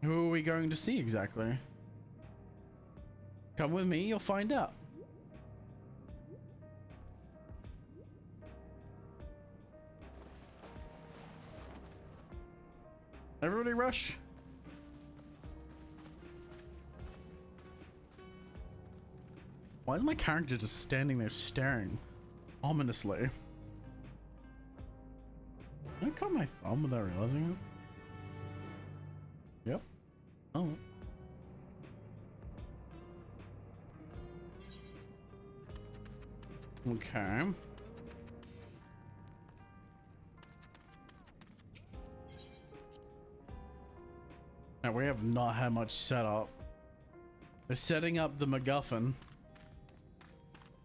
Speaker 3: Who are we going to see exactly? Come with me, you'll find out. Everybody rush. Why is my character just standing there staring ominously? Did I cut my thumb without realizing it? Yep. Oh. Okay. Now we have not had much setup. They're setting up the MacGuffin.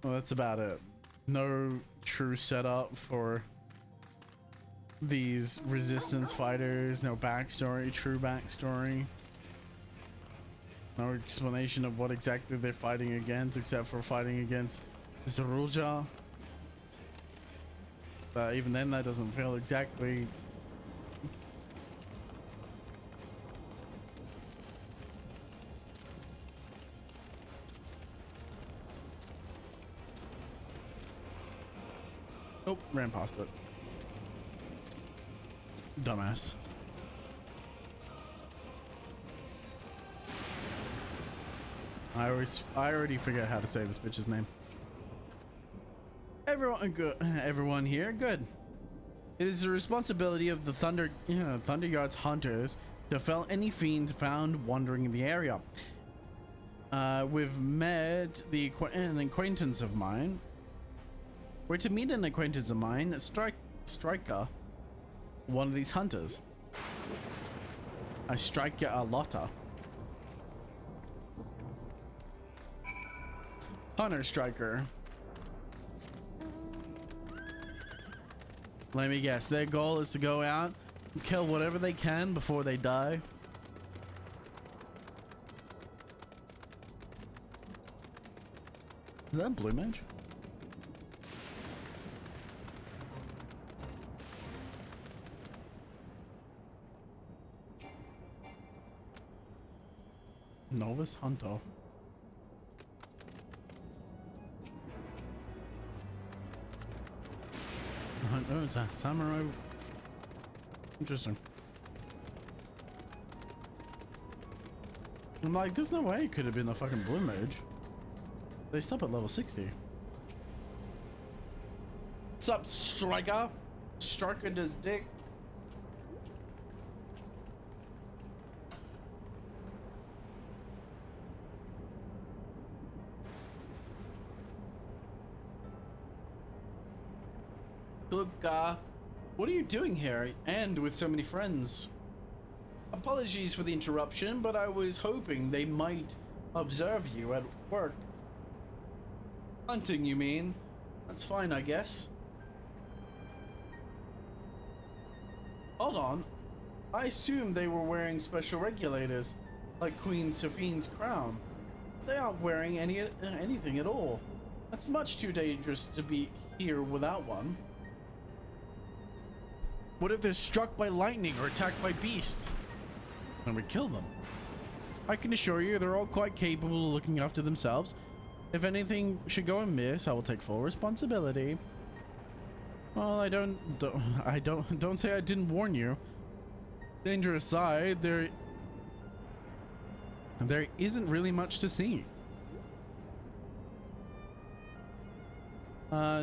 Speaker 3: Well, that's about it. No true setup for these resistance fighters. No backstory, true backstory. No explanation of what exactly they're fighting against, except for fighting against Zorulja. But even then, that doesn't feel exactly... Nope, ran past it. Dumbass. I already forget how to say this bitch's name. Everyone here, good. It is the responsibility of the Thunder Yards hunters to fell any fiend found wandering in the area. We've met an acquaintance of mine. We're to meet an acquaintance of mine, Striker, one of these hunters. I strike a lotta. Hunter Striker. Let me guess, their goal is to go out and kill whatever they can before they die. Is that a blue mage? Novice Hunter. Oh, it's a samurai. Interesting. I'm like, there's no way it could have been the fucking blue mage. They stop at level 60. What's up, Striker? Striker does dick. Look, what are you doing here and with so many friends? Apologies for the interruption, but I was hoping they might observe you at work. Hunting, you mean? That's fine, I guess. Hold on. I assumed they were wearing special regulators, like Queen Sphene's crown. They aren't wearing anything at all. That's much too dangerous to be here without one. What if they're struck by lightning or attacked by beasts? Then we kill them. I can assure you they're all quite capable of looking after themselves. If anything should go amiss, I will take full responsibility. Well, don't say I didn't warn you. Danger aside, there isn't really much to see.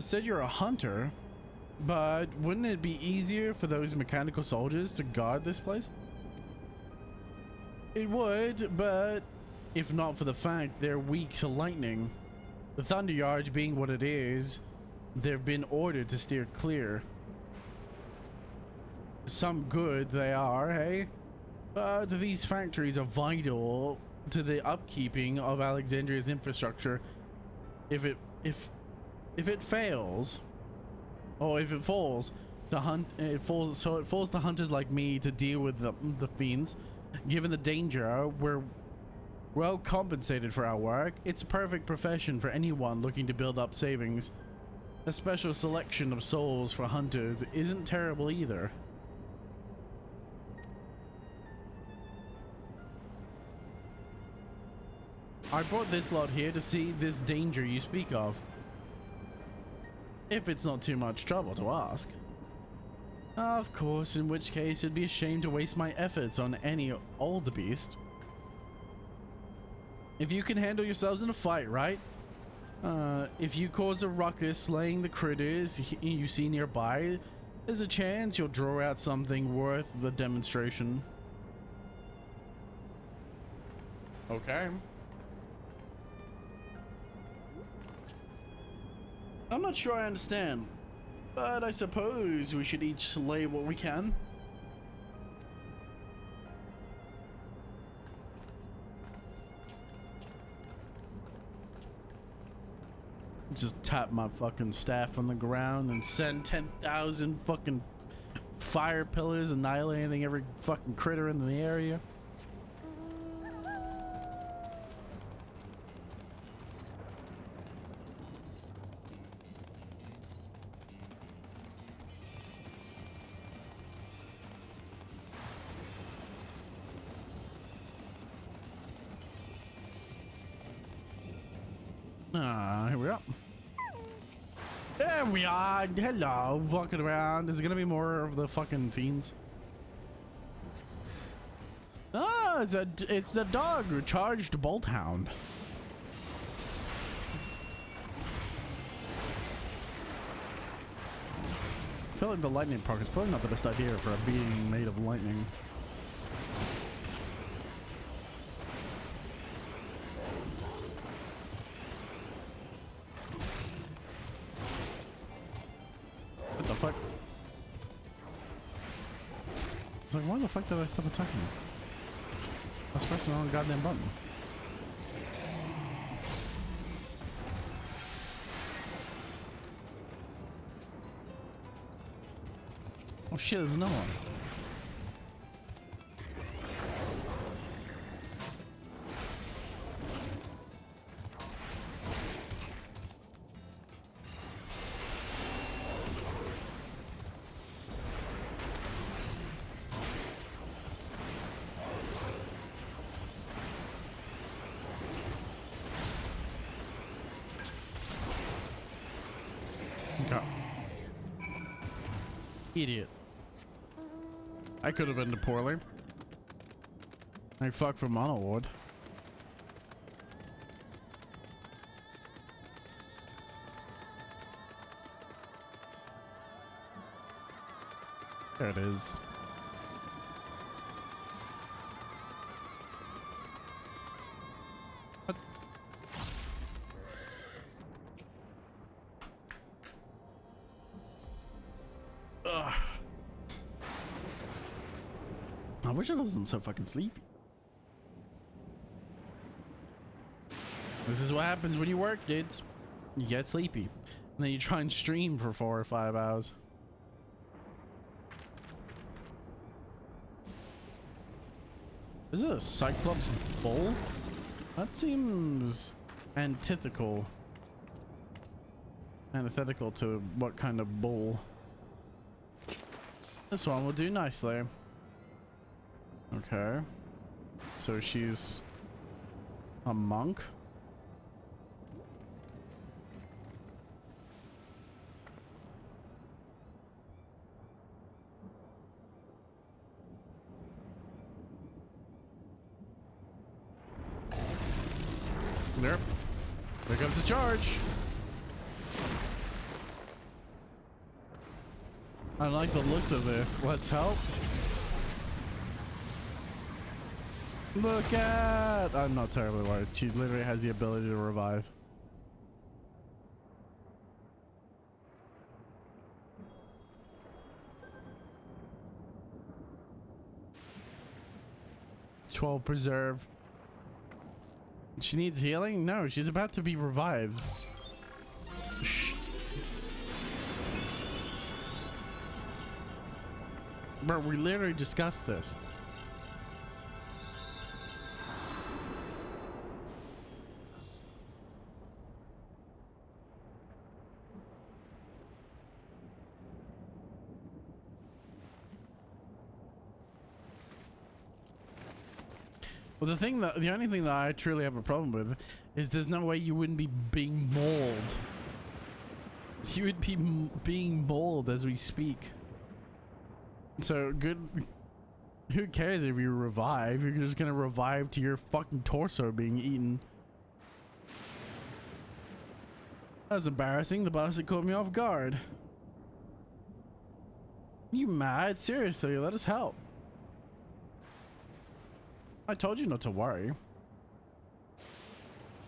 Speaker 3: Said you're a hunter, but wouldn't it be easier for those mechanical soldiers to guard this place? It would, but if not for the fact they're weak to lightning, the Thunder Yard being what it is, they've been ordered to steer clear. Some good they are, hey? But these factories are vital to the upkeeping of Alexandria's infrastructure. If it fails, or if it falls it falls to hunters like me to deal with the fiends. Given the danger, we're well compensated for our work. It's a perfect profession for anyone looking to build up savings. A special selection of souls for hunters isn't terrible either. I brought this lot here to see this danger you speak of. If it's not too much trouble to ask. Of course, in which case it'd be a shame to waste my efforts on any old beast. If you can handle yourselves in a fight, right? If you cause a ruckus slaying the critters you see nearby, there's a chance you'll draw out something worth the demonstration. Okay. I'm not sure I understand, but I suppose we should each slay what we can. Just tap my fucking staff on the ground and send 10,000 fucking fire pillars annihilating every fucking critter in the area. Here we are. There we are. Hello, walking around. Is it gonna be more of the fucking fiends? Ah, it's the dog who charged Bolt Hound. I feel like the lightning park is probably not the best idea for a being made of lightning. What the fuck? It's like, why the fuck did I stop attacking him? I was pressing the wrong goddamn button. Oh shit, there's another one. Okay. Idiot. I could have ended poorly. I fuck for Mono Ward. There it is. What? Ugh. I wish I wasn't so fucking sleepy. This is what happens when you work, dudes. You get sleepy. And then you try and stream for 4 or 5 hours. Is it a Cyclops bull? That seems antithetical. antithetical to what kind of bull. This one will do nicely. Okay. So she's a monk. There. There comes the charge. I like the looks of this. Let's help. Look at... I'm not terribly worried. She literally has the ability to revive. "12 preserve." She needs healing? No, she's about to be revived. Shh. Bro, we literally discussed this. Well, the only thing that I truly have a problem with is there's no way you wouldn't be being mauled. You would be being mauled as we speak. So good. Who cares if you revive? You're just gonna revive to your fucking torso being eaten. That was embarrassing. The bastard caught me off guard. You mad? Seriously, let us help. I told you not to worry.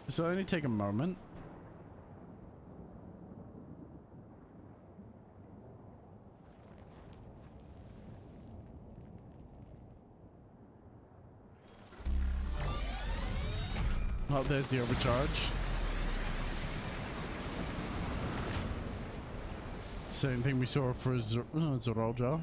Speaker 3: So only take a moment. Oh, there's the overcharge. Same thing we saw for Zorolja.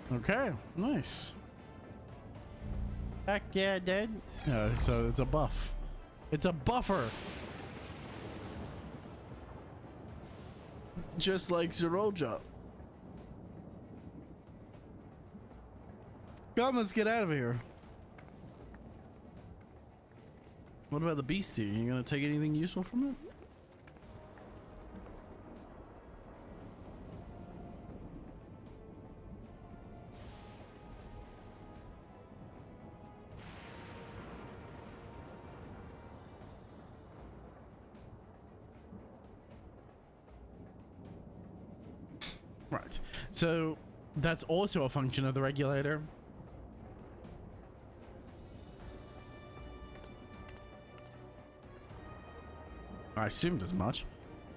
Speaker 3: Okay, nice. Heck yeah, dude. Yeah, so it's a buff. It's a buffer. Just like Zorolja. Come, let's get out of here. What about the beastie? You gonna take anything useful from it? Right, so that's also a function of the regulator. I assumed as much.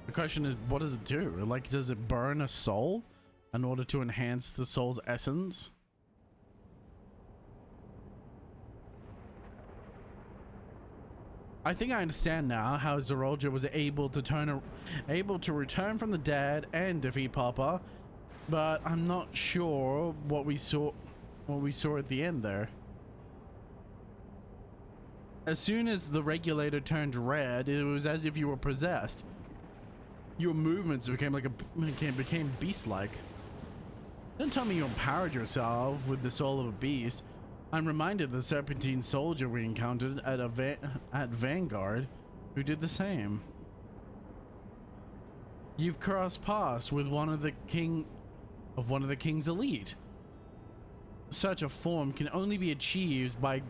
Speaker 3: The question is, what does it do? Like, does it burn a soul in order to enhance the soul's essence? I think I understand now how Zorolja was able to return from the dead and defeat Papa, but I'm not sure what we saw at the end there. As soon as the regulator turned red, it was as if you were possessed. Your movements became beast-like. Don't tell me you empowered yourself with the soul of a beast. I'm reminded of the Serpentine soldier we encountered at Vanguard, who did the same. You've crossed paths with one of the king's elite. Such a form can only be achieved by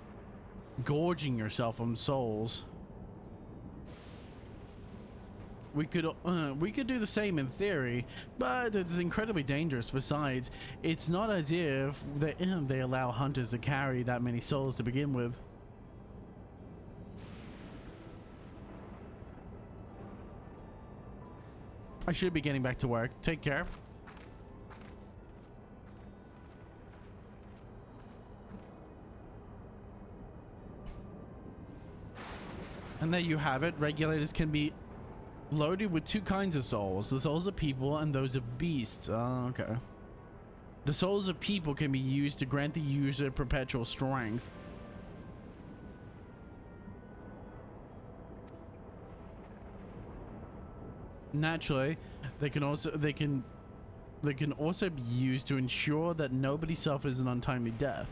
Speaker 3: gorging yourself on souls. We could do the same in theory, but it's incredibly dangerous. Besides, it's not as if they allow hunters to carry that many souls to begin with. I should be getting back to work. Take care. And there you have it. Regulators can be loaded with two kinds of souls, the souls of people and those of beasts. Oh, okay. The souls of people can be used to grant the user perpetual strength. Naturally, they can also be used to ensure that nobody suffers an untimely death.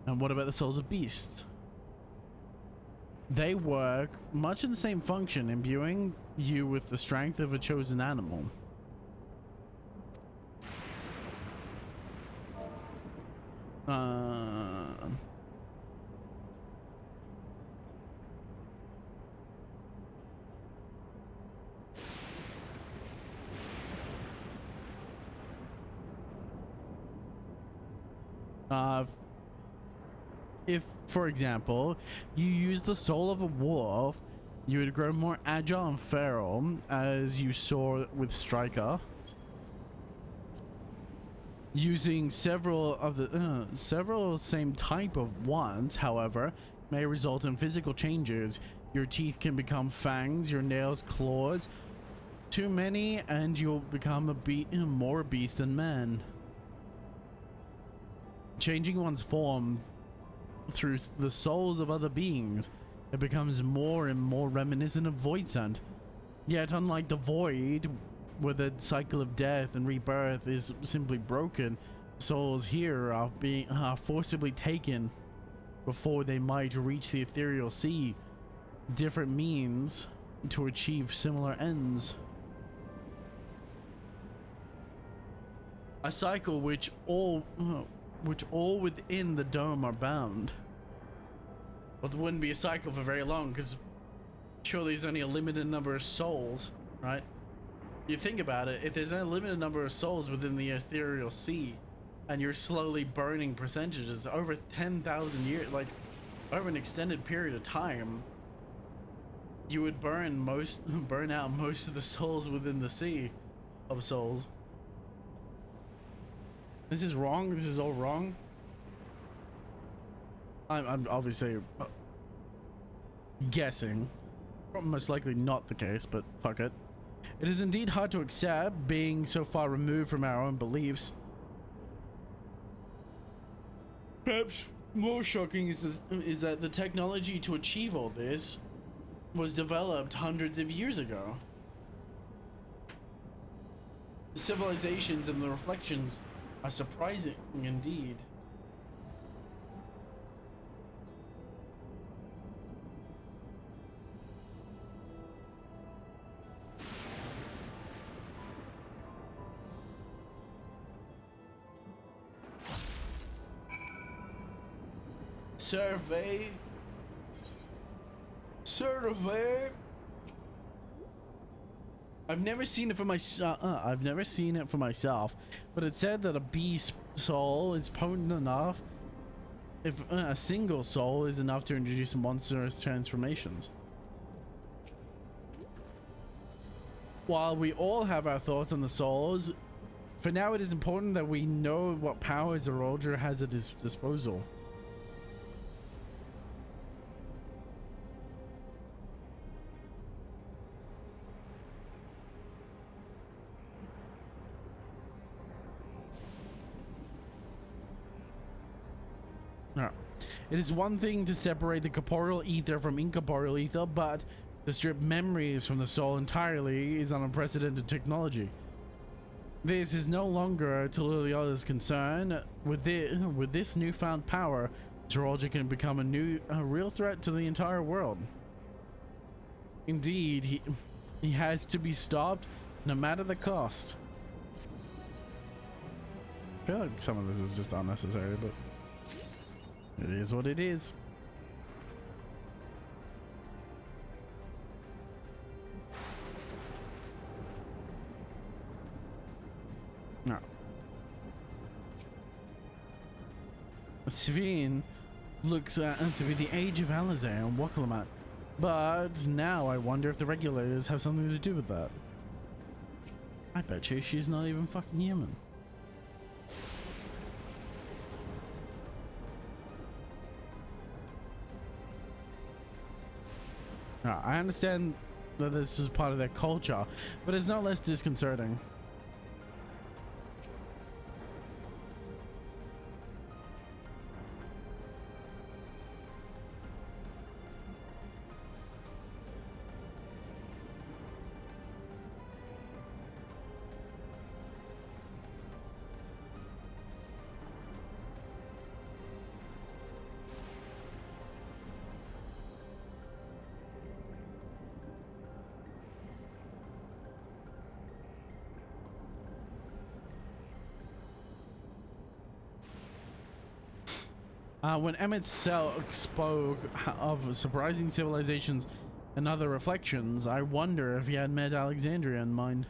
Speaker 3: And what about the souls of beasts? They work much in the same function, imbuing you with the strength of a chosen animal. If, for example, you use the soul of a wolf, you would grow more agile and feral, as you saw with Striker. Using several same type of ones, however, may result in physical changes. Your teeth can become fangs, your nails claws. Too many, and you'll become more beast than man. Changing one's form through the souls of other beings, it becomes more and more reminiscent of Void Sand. Yet, unlike the Void, where the cycle of death and rebirth is simply broken, souls here are forcibly taken before they might reach the ethereal sea. Different means to achieve similar ends. A cycle which all within the dome are bound. But it wouldn't be a cycle for very long, because surely there's only a limited number of souls, right? You think about it, if there's a limited number of souls within the ethereal sea, and you're slowly burning percentages over 10,000 years, like over an extended period of time, you would burn out most of the souls within the sea of souls. This is wrong. This is all wrong. I'm obviously guessing. Most likely not the case, but fuck it. It is indeed hard to accept, being so far removed from our own beliefs. Perhaps more shocking is that the technology to achieve all this was developed hundreds of years ago. The civilizations and the reflections are surprising indeed. Survey. I've never seen it for myself. But it said that a beast soul is potent enough if a single soul is enough to introduce monstrous transformations. While we all have our thoughts on the souls, for now it is important that we know what powers the Roger has at his disposal. It is one thing to separate the corporeal ether from incorporeal ether, but to strip memories from the soul entirely is an unprecedented technology. This is no longer, to Liliola's concern. With this newfound power, Roger can become a real threat to the entire world. Indeed, he has to be stopped, no matter the cost. I feel like some of this is just unnecessary, but it is what it is. No. Sphene looks to be the age of Alizé and Wakalamat, but now I wonder if the regulators have something to do with that. I bet you she's not even fucking human. I understand that this is part of their culture, but it's no less disconcerting. When Emmett Selk spoke of surprising civilizations and other reflections, I wonder if he had met Alexandria in mind.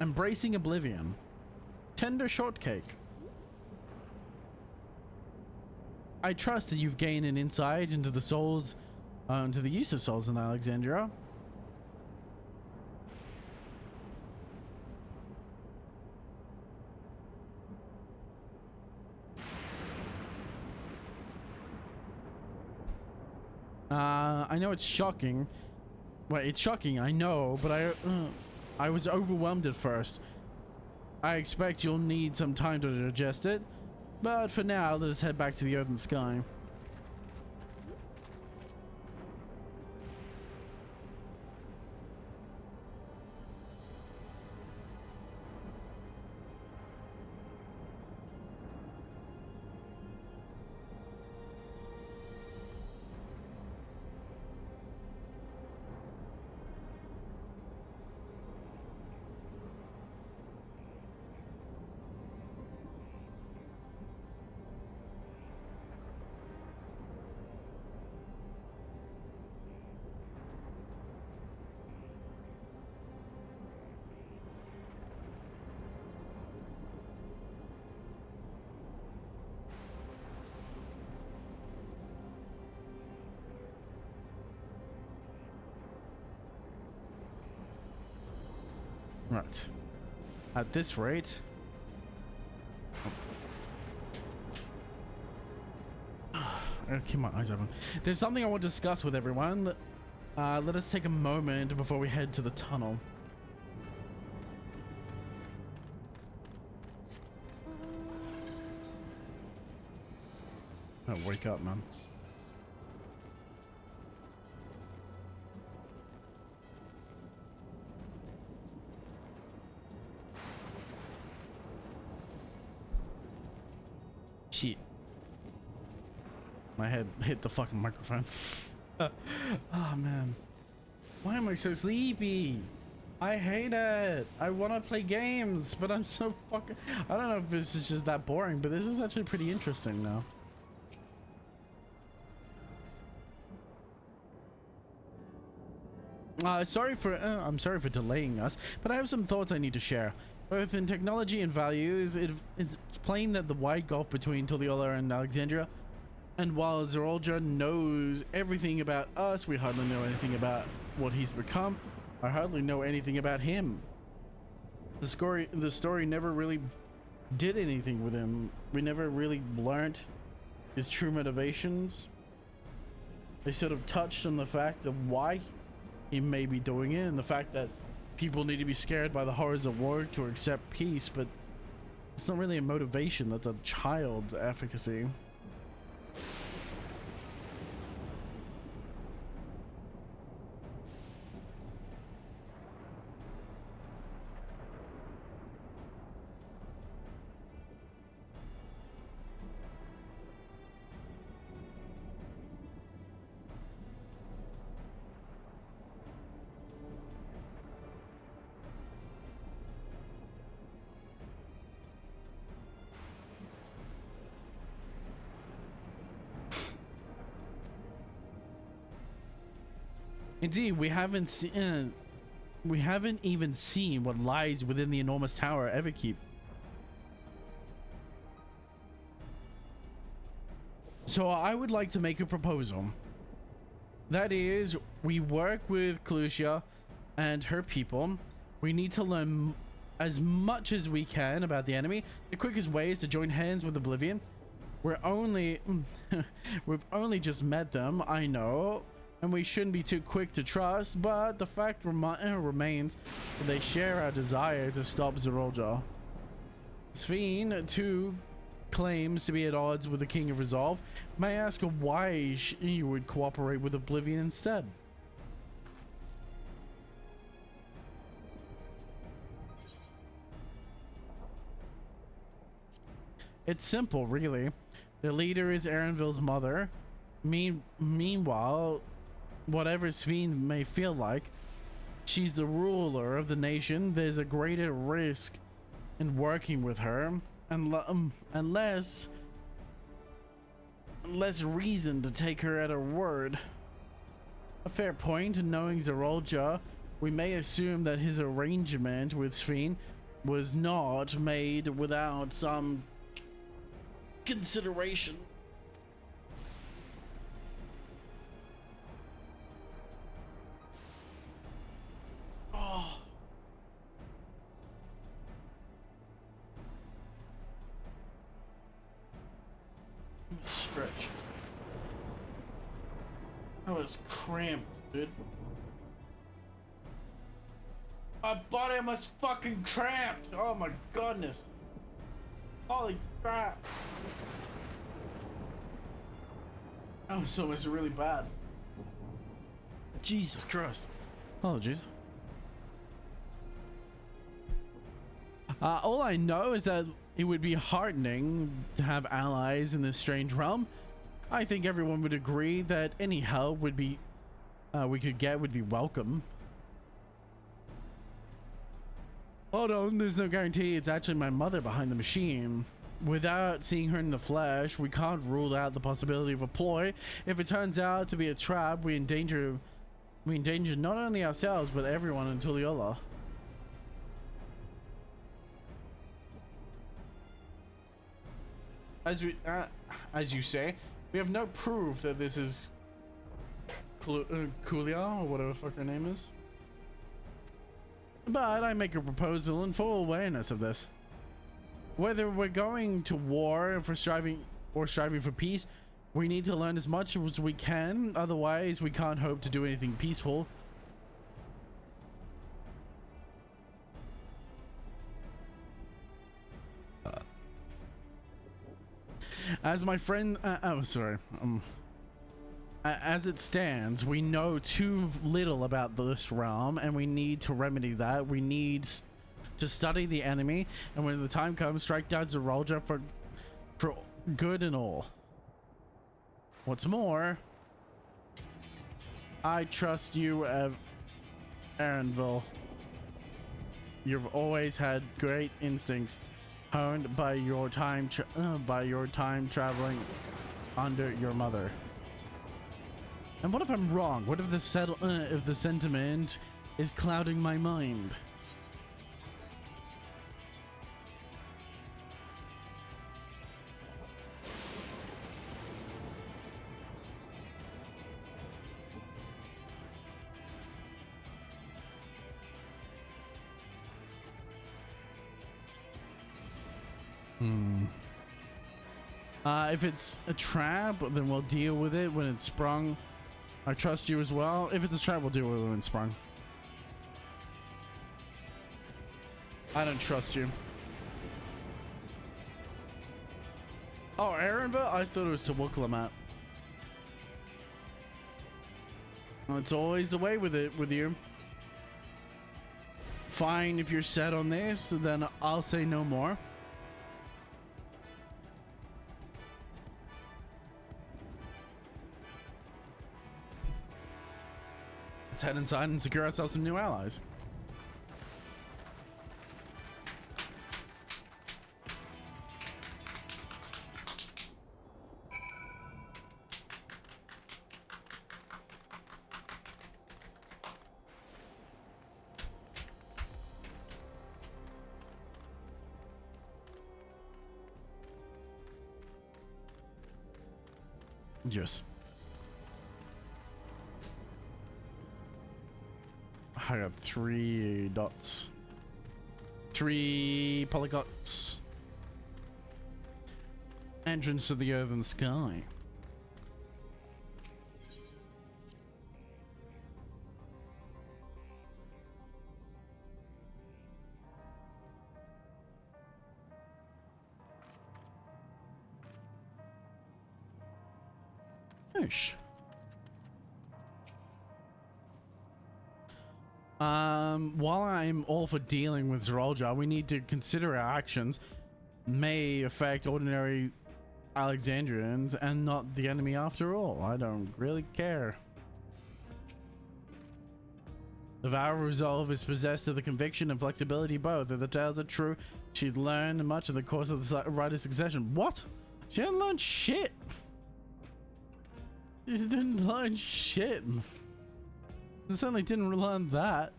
Speaker 3: Embracing oblivion. Tender shortcake. I trust that you've gained an insight into the souls, into the use of souls in Alexandria. I know it's shocking. Well, it's shocking, I know, but I was overwhelmed at first. I expect you'll need some time to digest it, but for now, let us head back to the earth and sky. Right. At this rate... I'll keep my eyes open. There's something I want to discuss with everyone. Let us take a moment before we head to the tunnel. Oh, wake up, man. Shit. My head hit the fucking microphone. Oh man. Why am I so sleepy? I hate it. I want to play games, but I'm so fucking... I don't know if this is just that boring, but this is actually pretty interesting now. I'm sorry for delaying us, but I have some thoughts I need to share. Both in technology and values, it's plain that the wide gulf between Tulliola and Alexandria, and while Zerolja knows everything about us, we hardly know anything about what he's become. I hardly know anything about him. The story never really did anything with him. We never really learnt his true motivations. They sort of touched on the fact of why he may be doing it, and the fact that people need to be scared by the horrors of war to accept peace, but it's not really a motivation. That's a child's efficacy. Indeed, we haven't even seen what lies within the enormous tower Everkeep. So I would like to make a proposal. That is, we work with Clucia and her people. We need to learn as much as we can about the enemy. The quickest way is to join hands with Oblivion. We're only we've only just met them, I know, and we shouldn't be too quick to trust, but the fact remains that they share our desire to stop Zerolja. Sphene too claims to be at odds with the King of Resolve. May I ask why you would cooperate with Oblivion instead? It's simple, really. The leader is Erenville's mother. Meanwhile, whatever Sphene may feel like, she's the ruler of the nation. There's a greater risk in working with her, and less reason to take her at her word. A fair point. Knowing Zerolja, we may assume that his arrangement with Sphene was not made without some consideration. Oh. Stretch. I was cramped, dude. My body was fucking cramped. Oh my goodness. Holy crap. Oh, so it's really bad. Jesus Christ. Apologies. All I know is that it would be heartening to have allies in this strange realm. I think everyone would agree that any help would be we could get would be welcome. Hold on, there's no guarantee it's actually my mother behind the machine. Without seeing her in the flesh, we can't rule out the possibility of a ploy. If it turns out to be a trap, we endanger not only ourselves but everyone in Tuliyola. As you say, we have no proof that this is Kulia or whatever the fuck her name is. But I make a proposal in full awareness of this. Whether we're going to war for striving for peace, we need to learn as much as we can. Otherwise, we can't hope to do anything peaceful. As my friend, as it stands, we know too little about this realm, and we need to remedy that. We need to study the enemy, and when the time comes, strike down Zerolja for good and all. What's more, I trust you, Erenville. You've always had great instincts, honed by your time traveling under your mother. And what if I'm wrong? What if the sentiment is clouding my mind? If it's a trap, then we'll deal with it when it's sprung. I trust you as well. If it's a trap, we'll deal with it when it's sprung. I don't trust you. Oh, Erenville? I thought it was Tawuklamat. It's always the way with you. Fine, if you're set on this, then I'll say no more. Let's head inside and secure ourselves some new allies. Yes. I got 3 dots. 3 polygons. entrance to the earth and sky. Nice. While I'm all for dealing with Zerolja, we need to consider our actions may affect ordinary Alexandrians and not the enemy after all. I don't really care. The vow of resolve is possessed of the conviction and flexibility both. If the tales are true, she'd learned much in the course of the writer's succession. What? She didn't learn shit. She didn't learn shit. She certainly didn't learn that.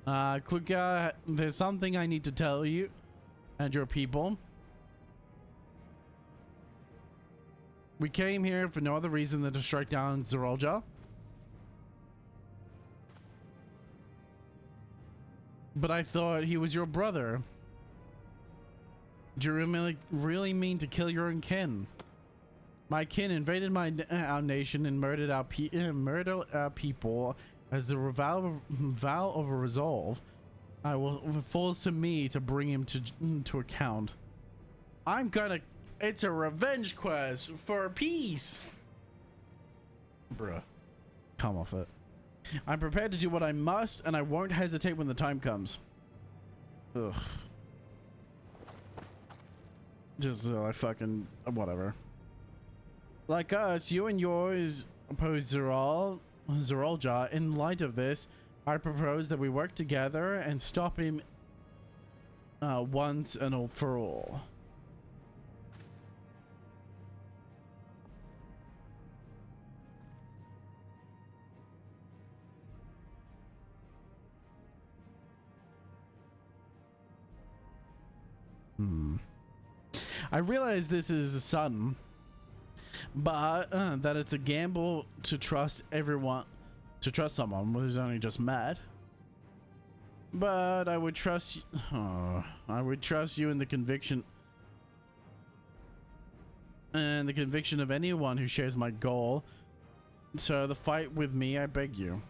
Speaker 3: Kluga, there's something I need to tell you and your people. We came here for no other reason than to strike down Zerolja. But I thought he was your brother. Do you really mean to kill your own kin? My kin invaded our nation and murdered our people. As the vow of a resolve, I will falls to me to bring him to account. It's a revenge quest for peace. Bruh, come off it. I'm prepared to do what I must, and I won't hesitate when the time comes. Ugh. Just I fucking whatever. Like us, you and yours oppose Zerolja. In light of this, I propose that we work together and stop him once and for all. I realize this is sudden, but that it's a gamble to trust someone who's only just met. But I would trust you in the conviction of anyone who shares my goal. So the fight with me, I beg you.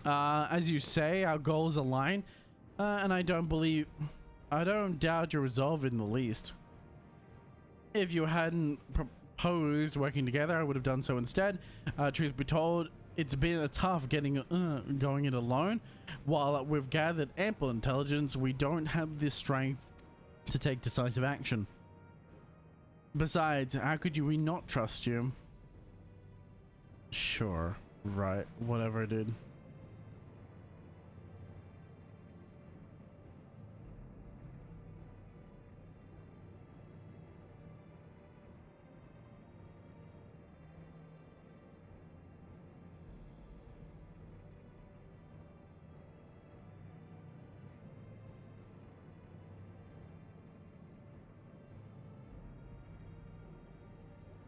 Speaker 3: As you say, our goals align, and I don't doubt your resolve in the least. If you hadn't proposed working together, I would have done so instead. Truth be told, it's been tough going it alone. While we've gathered ample intelligence, we don't have the strength to take decisive action. Besides, how could we not trust you? Sure, right, whatever I did.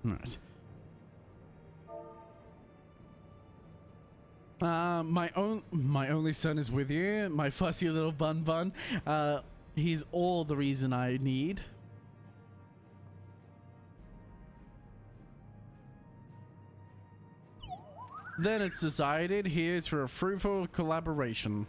Speaker 3: Right. My only son is with you, my fussy little bun. He's all the reason I need. Then it's decided, here's for a fruitful collaboration.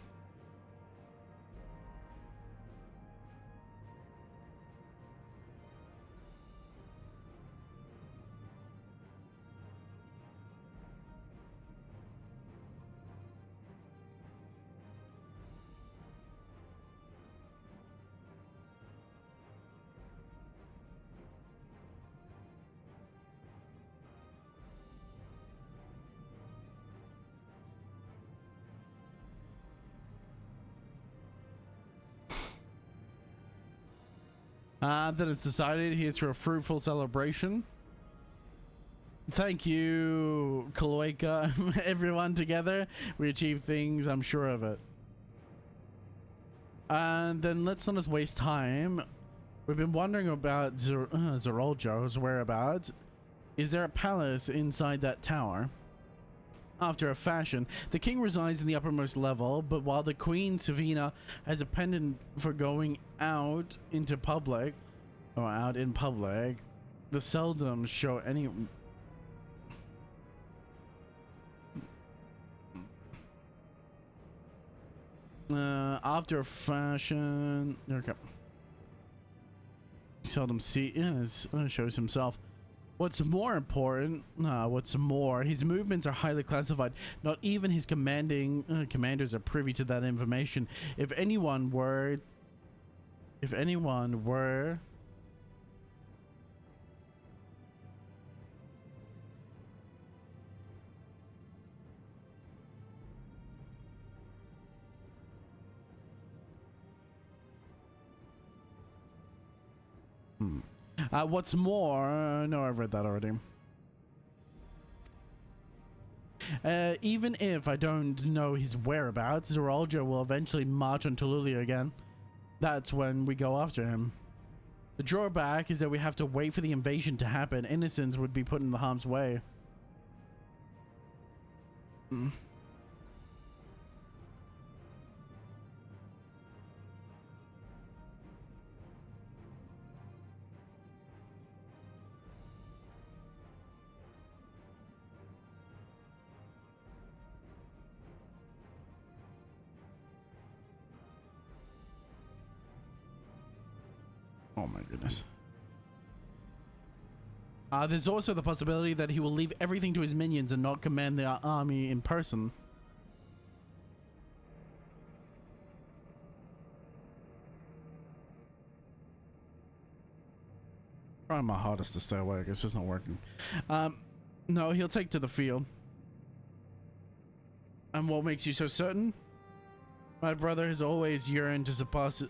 Speaker 3: Then it's decided. Here's for a fruitful celebration. Thank you, Kaloika. Everyone together, we achieve things, I'm sure of it. And then let's not just waste time. We've been wondering about Zoroljo's whereabouts. Is there a palace inside that tower? After a fashion, the king resides in the uppermost level, but while the Queen Sphene has a pendant for going out into public, or out in public, the seldom show any... after a fashion, okay. Seldom shows himself. What's more important, his movements are highly classified. Not even his commanders are privy to that information. If anyone were what's more, no, I've read that already. Even if I don't know his whereabouts, Zoroljo will eventually march on Tululia again. That's when we go after him. The drawback is that we have to wait for the invasion to happen. Innocents would be put in the harm's way. Oh my goodness. There's also the possibility that he will leave everything to his minions and not command the army in person. Trying my hardest to stay awake. It's just not working. No, he'll take to the field. And what makes you so certain? My brother has always yearned to surpass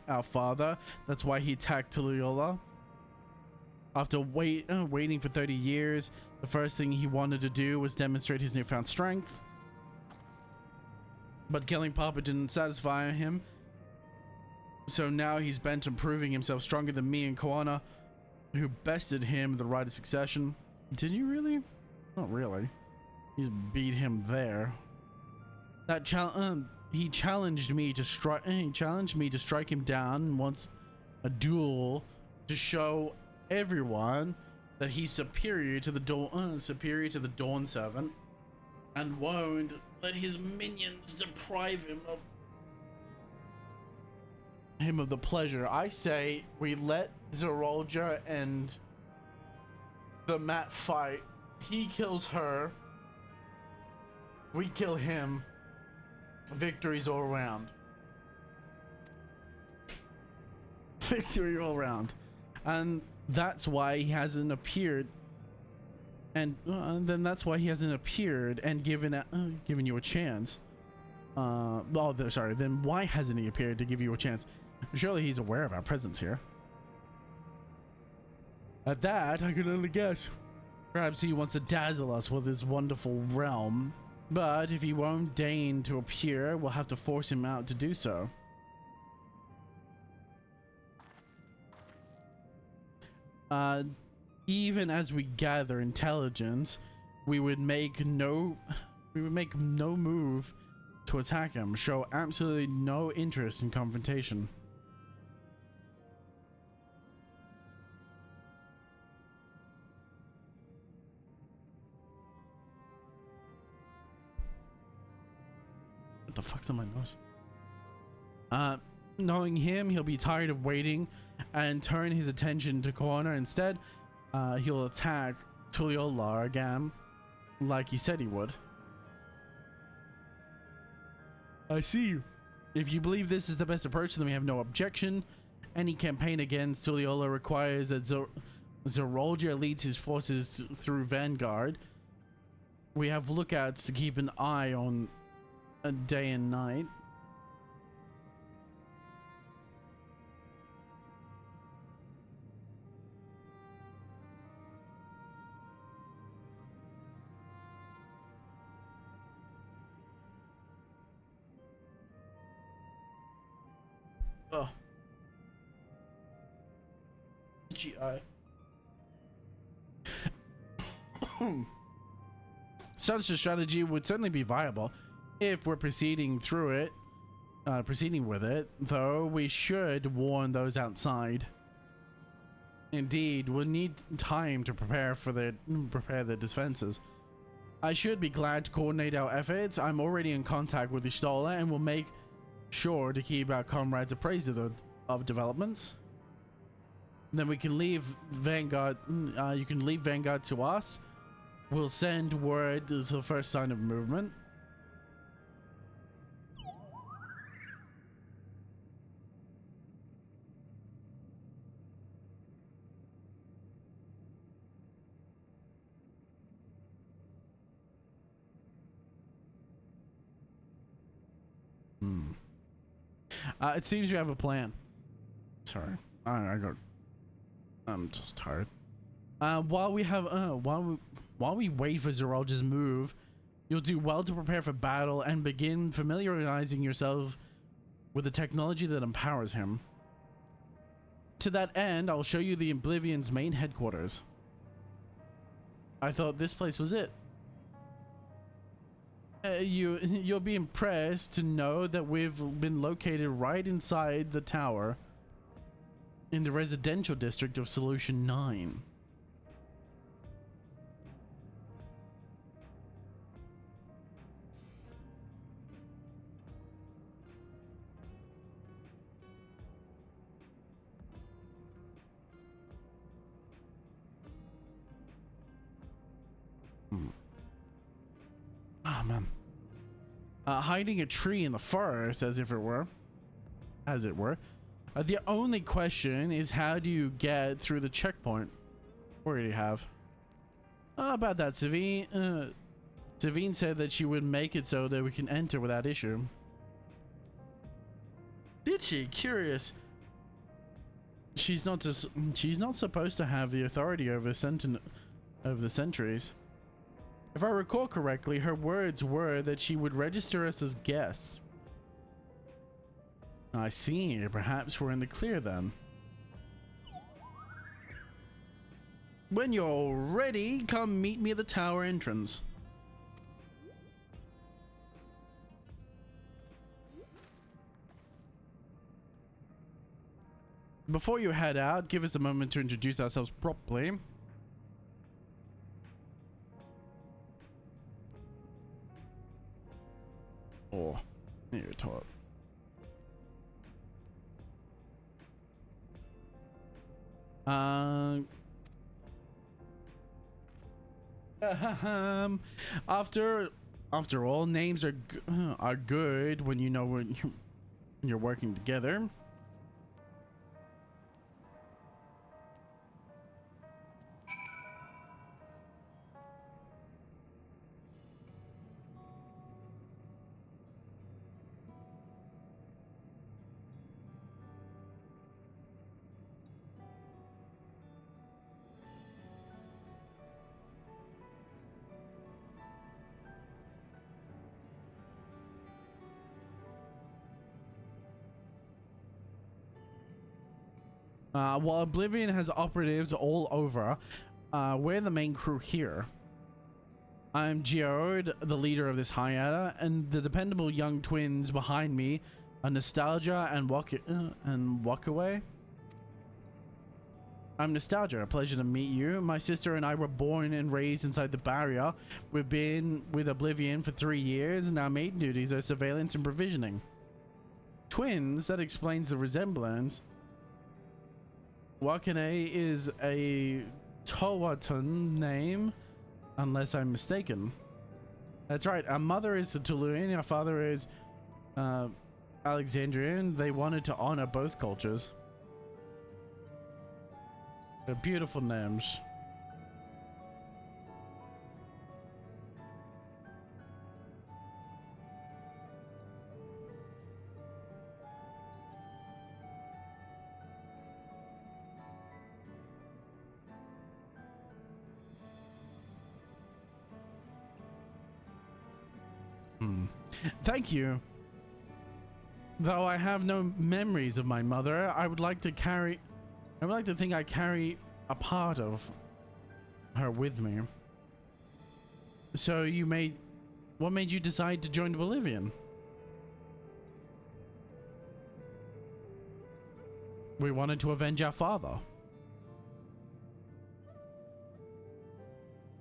Speaker 3: our father. That's why he attacked Tuliyola. After waiting for 30 years, the first thing he wanted to do was demonstrate his newfound strength. But killing Papa didn't satisfy him. So now he's bent on proving himself stronger than me and Koana, who bested him in the right of succession. Did you really? Not really. He's beat him there. That he challenged me to strike. He challenged me to strike him down and wants a duel to show everyone that he's superior to the Dawn Servant, and won't let his minions deprive him of the pleasure. I say we let Zorolja and the Mat fight. He kills her. We kill him. Victories all around. Victory all around. And that's why he hasn't appeared. And then that's why he hasn't appeared and given you a chance. Sorry. Then why hasn't he appeared to give you a chance? Surely he's aware of our presence here. At that, I can only guess. Perhaps he wants to dazzle us with his wonderful realm. But if he won't deign to appear, we'll have to force him out to do so. Even as we gather intelligence, we would make no move to attack him, show absolutely no interest in confrontation. What the fuck's on my nose? Knowing him, he'll be tired of waiting and turn his attention to corner. Instead, he'll attack Tuliola again, like he said he would. I see you. If you believe this is the best approach, then we have no objection. Any campaign against Tuliola requires that Zorolja leads his forces through Vanguard. We have lookouts to keep an eye on day and night. Oh. GI. Such a strategy would certainly be viable if we're proceeding with it, though we should warn those outside. Indeed, we'll need time to prepare the defenses. I should be glad to coordinate our efforts. I'm already in contact with the Stoller and will make sure to keep our comrades appraised of developments. Then we can leave Vanguard. You can leave Vanguard to us. We'll send word to the first sign of movement. It seems you have a plan. Sorry, I'm just tired. While we wait for Zeralja's move, you'll do well to prepare for battle and begin familiarizing yourself with the technology that empowers him. To that end, I'll show you the Oblivion's main headquarters. I thought this place was it. You'll be impressed to know that we've been located right inside the tower in the residential district of Solution 9. Oh man. Hiding a tree in the forest as it were. The only question is, how do you get through the checkpoint? What do you have? About that, Sphene. Sphene said that she would make it so that we can enter without issue. Did she? Curious. She's not supposed to have the authority over the sentries. If I recall correctly, her words were that she would register us as guests. I see. Perhaps we're in the clear then. When you're ready, come meet me at the tower entrance. Before you head out, give us a moment to introduce ourselves properly. Oh, you're taught. After all, names are good when you know when you're working together. While Oblivion has operatives all over, we're the main crew here. I'm Geode, the leader of this hiatus, and the dependable young twins behind me are Nostalgia and Walkaway. I'm Nostalgia, a pleasure to meet you. My sister and I were born and raised inside the barrier. We've been with Oblivion for 3 years, and our main duties are surveillance and provisioning. Twins, that explains the resemblance. Wakane is a Tawatan name, unless I'm mistaken. That's right, our mother is a Tuluan, our father is Alexandrian. They wanted to honor both cultures. They're beautiful names. Thank you. Though I have no memories of my mother, I would like to think I carry a part of her with me. So what made you decide to join Bolivian? We wanted to avenge our father.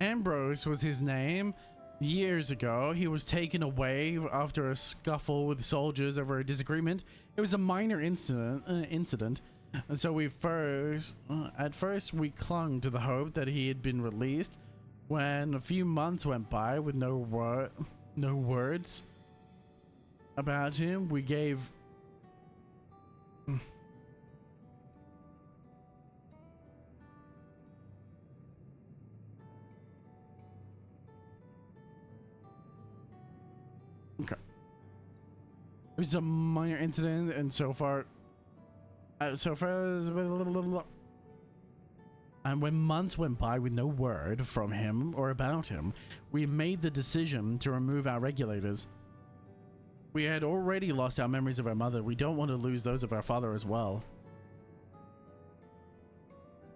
Speaker 3: Ambrose was his name. Years ago, he was taken away after a scuffle with soldiers over a disagreement. It was a minor incident, and so at first we clung to the hope that he had been released. When a few months went by with no words about him, we gave okay. It was a minor incident, and so far and when months went by with no word from him or about him, we made the decision to remove our regulators. We had already lost our memories of our mother. We don't want to lose those of our father as well.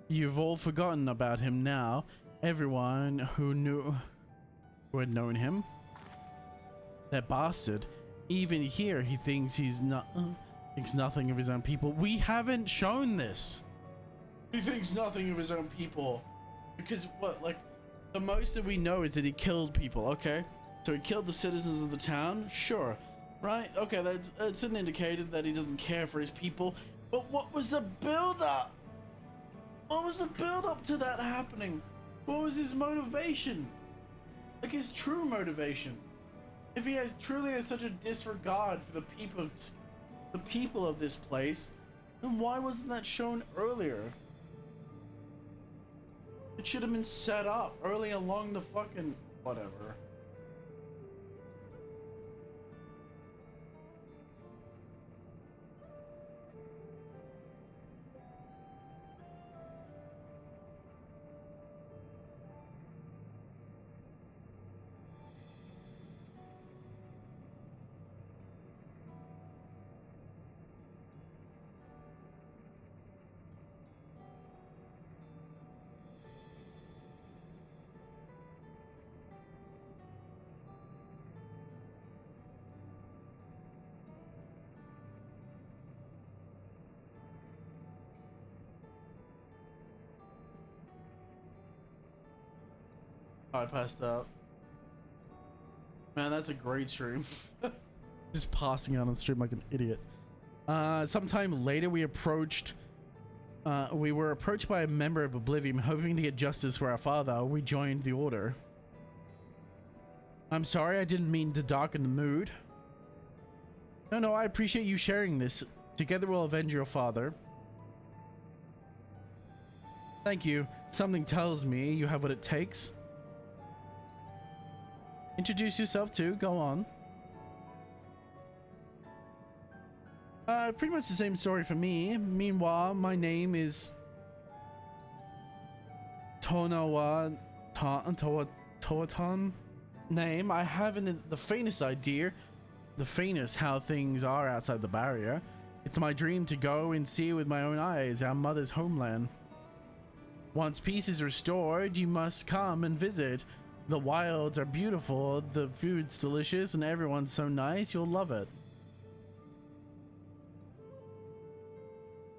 Speaker 3: You've all forgotten about him now. Everyone who had known him. That bastard. Even here, he thinks thinks nothing of his own people. We haven't shown this. He thinks nothing of his own people. Because what, like, the most that we know is that he killed people, okay? So he killed the citizens of the town, sure. Right? Okay, that's an indicator that he doesn't care for his people. But what was the build-up? What was the build-up to that happening? What was his motivation? Like, his true motivation? If he truly has such a disregard for the people of this place, then why wasn't that shown earlier? It should have been set up early along the fucking whatever. I passed out. Man, that's a great stream. Just passing out on the stream like an idiot. Sometime later, we were approached by a member of Oblivion hoping to get justice for our father. We joined the order. I'm sorry, I didn't mean to darken the mood. No, I appreciate you sharing this. Together we'll avenge your father. Thank you. Something tells me you have what it takes. Introduce yourself too, go on. Pretty much the same story for me. Meanwhile, my name is Tonawa Toatan. Name, I haven't the faintest idea, how things are outside the barrier. It's my dream to go and see with my own eyes our mother's homeland. Once peace is restored, you must come and visit. The wilds are beautiful, the food's delicious, and everyone's so nice, you'll love it.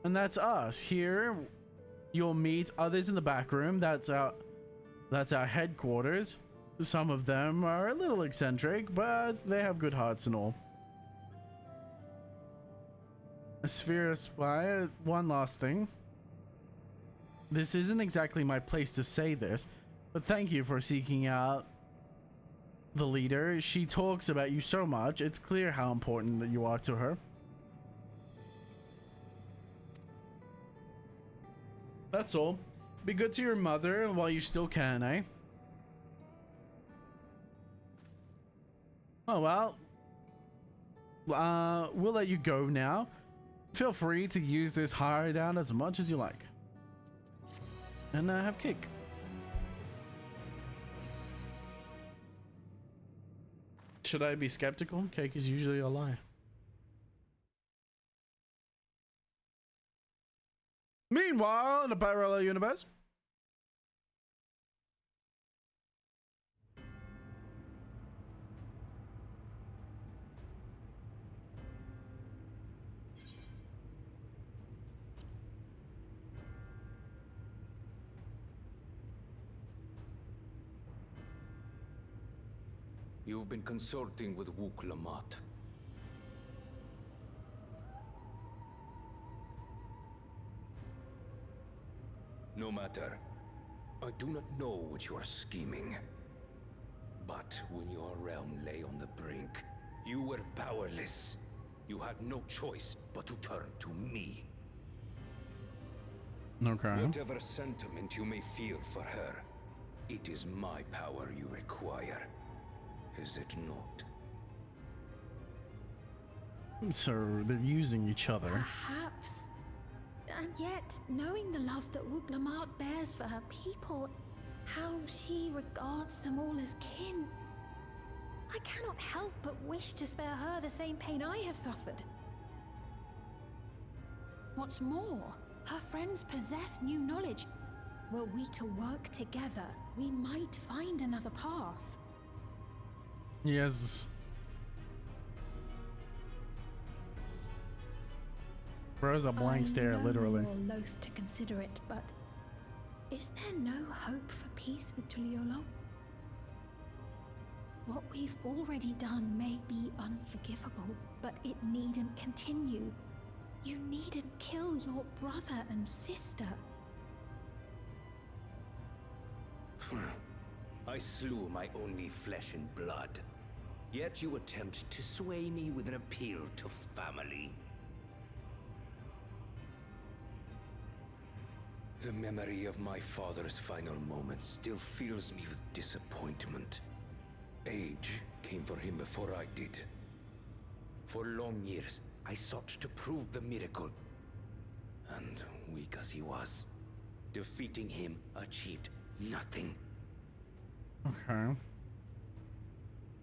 Speaker 3: And that's us. Here, you'll meet others in the back room. That's our headquarters. Some of them are a little eccentric, but they have good hearts and all. A sphere spire. One last thing. This isn't exactly my place to say this, but thank you for seeking out the leader. She talks about you so much. It's clear how important that you are to her. That's all. Be good to your mother while you still can, eh? Oh, well. We'll let you go now. Feel free to use this hideout as much as you like. And have cake. Should I be skeptical? Cake is usually a lie. in a parallel universe.
Speaker 1: You've been consulting with Wook Lamont. No matter. I do not know what you are scheming. But when your realm lay on the brink, you were powerless. You had no choice but to turn to me.
Speaker 3: Okay.
Speaker 1: Whatever sentiment you may feel for her, it is my power you require. Is it not?
Speaker 3: So they're using each other.
Speaker 4: Perhaps. And yet, knowing the love that Wook Lamont bears for her people, how she regards them all as kin, I cannot help but wish to spare her the same pain I have suffered. What's more, her friends possess new knowledge. Were we to work together, we might find another path.
Speaker 3: Yes. Throws a blank stare, literally.
Speaker 4: I'm loath to consider it, but is there no hope for peace with Tuliolo? What we've already done may be unforgivable, but it needn't continue. You needn't kill your brother and sister.
Speaker 1: I slew my only flesh and blood. Yet you attempt to sway me with an appeal to family. The memory of my father's final moments still fills me with disappointment. Age came for him before I did. For long years, I sought to prove the miracle. And weak as he was, defeating him achieved nothing.
Speaker 3: Okay.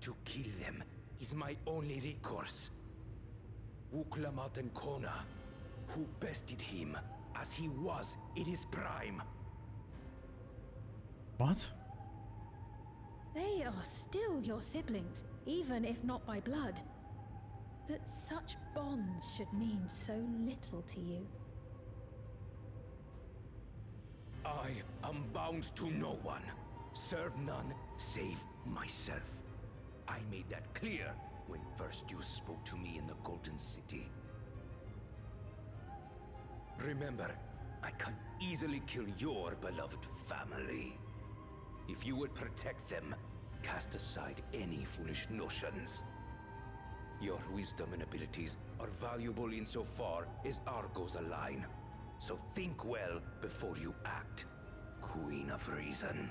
Speaker 1: To kill them is my only recourse. Wook Lamont and Kona, who bested him as he was in his prime.
Speaker 3: What?
Speaker 4: They are still your siblings, even if not by blood. That such bonds should mean so little to you.
Speaker 1: I am bound to no one. Serve none save myself. I made that clear when first you spoke to me in the Golden City. Remember, I can easily kill your beloved family. If you would protect them, cast aside any foolish notions. Your wisdom and abilities are valuable insofar as our goals align. So think well before you act, Queen of Reason.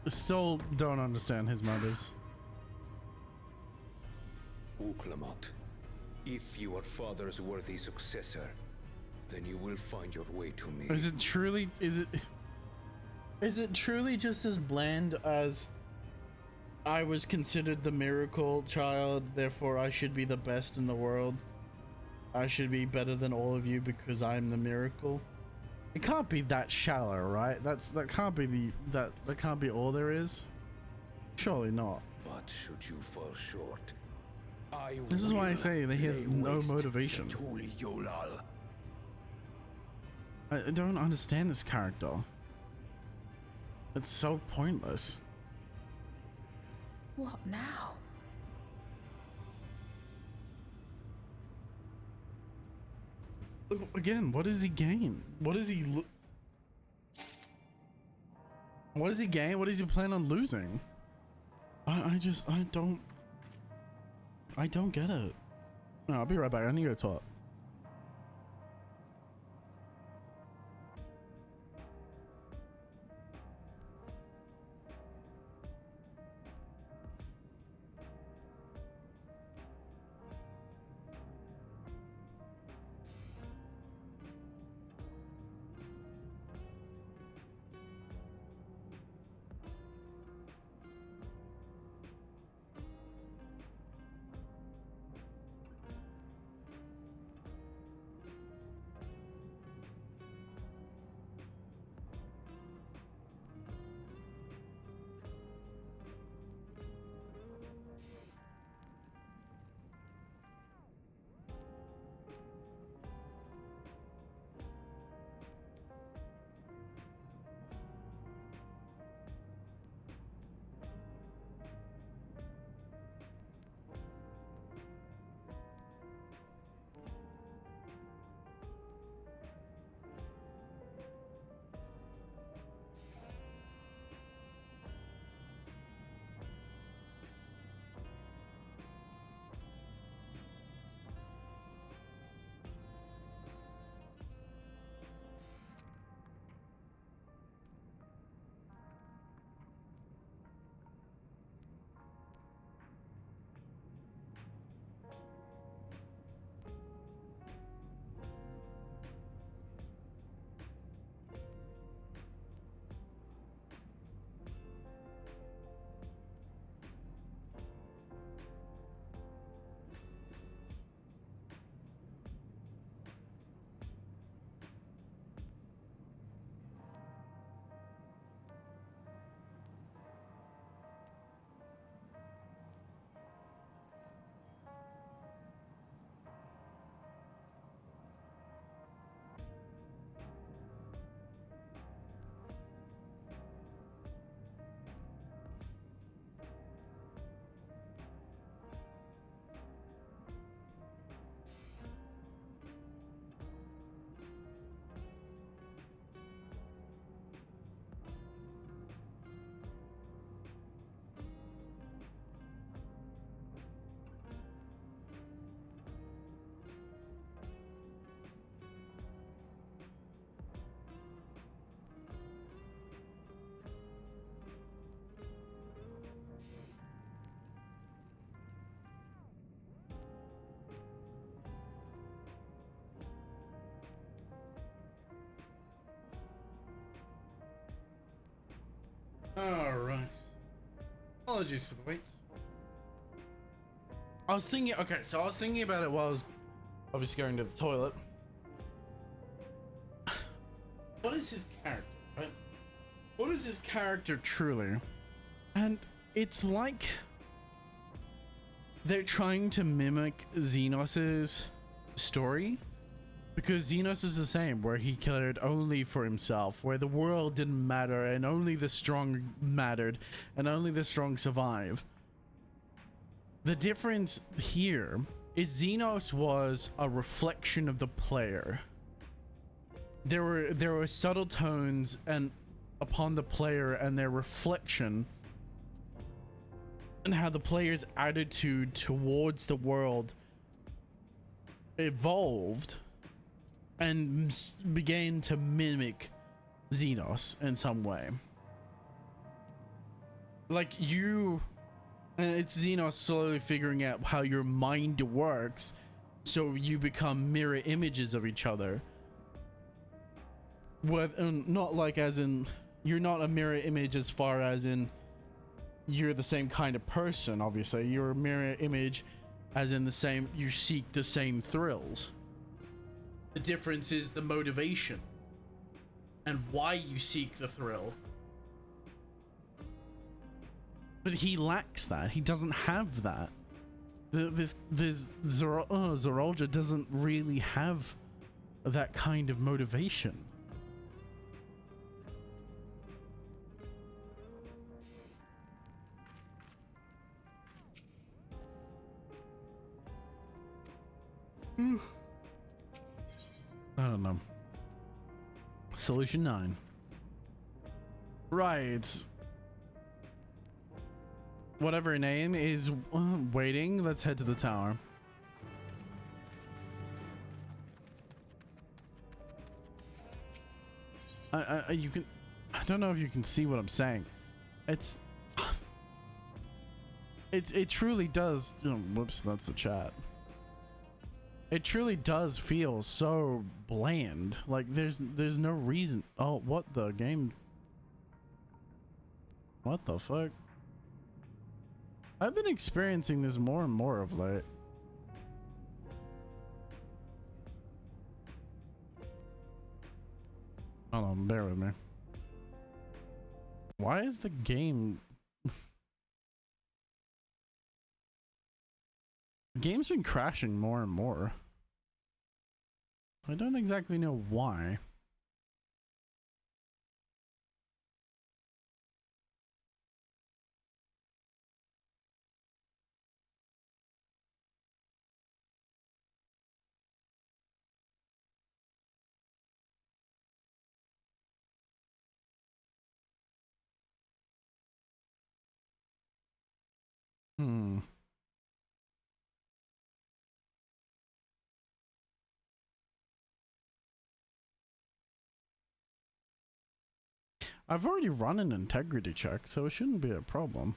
Speaker 3: Still don't understand his motives.
Speaker 1: Wook Lamont, if you are father's worthy successor, then you will find your way to me.
Speaker 3: Is it truly just as bland as I was considered the miracle child, therefore I should be the best in the world? I should be better than all of you because I'm the miracle? It can't be that shallow, right? That can't be that can't be all there is. Surely not.
Speaker 1: But should you fall short,
Speaker 3: this is why I say that he has no motivation. I don't understand this character. It's so pointless.
Speaker 4: What now?
Speaker 3: Again, what does he gain? What does he What does he gain? What does he plan on losing? I don't get it. No, I'll be right back. I need to go talk. Alright. Apologies for the wait. I was thinking, okay, so I was thinking about it while I was obviously going to the toilet. What is his character, right? What is his character truly? And it's like they're trying to mimic Xenos's story, because Xenos is the same, where he cared only for himself, where the world didn't matter and only the strong mattered and only the strong survive. The difference here is Xenos was a reflection of the player. There were subtle tones and upon the player and their reflection, and how the player's attitude towards the world evolved and began to mimic Xenos in some way. Like you, and it's Xenos slowly figuring out how your mind works, so you become mirror images of each other. With, not like as in, you're not a mirror image as far as in you're the same kind of person, obviously. You're a mirror image as in the same, you seek the same thrills. The difference is the motivation and why you seek the thrill. But he lacks that. He doesn't have that. Zerolja doesn't really have that kind of motivation. I don't know. Solution 9. Right. Whatever her name is waiting. Let's head to the tower. You can. I don't know if you can see what I'm saying. It truly does. Oh, whoops, that's the chat. It truly does feel so bland. Like there's no reason. Oh, what the game? What the fuck? I've been experiencing this more and more of late. Hold on, bear with me. Why is the game... The game's been crashing more and more. I don't exactly know why. I've already run an integrity check, so it shouldn't be a problem.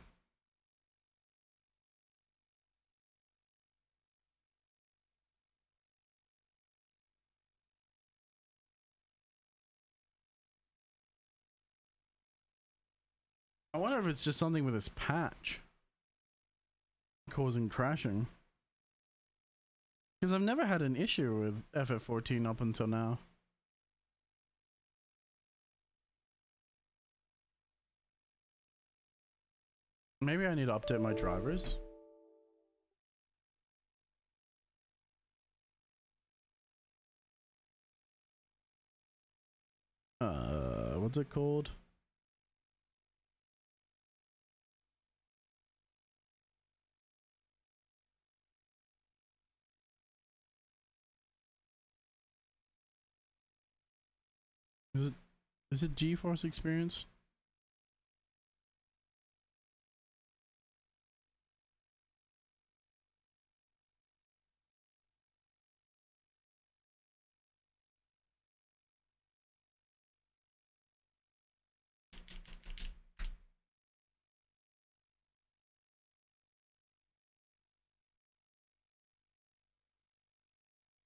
Speaker 3: I wonder if it's just something with this patch causing crashing. Because I've never had an issue with FF14 up until now. Maybe I need to update my drivers. What's it called? Is it GeForce Experience?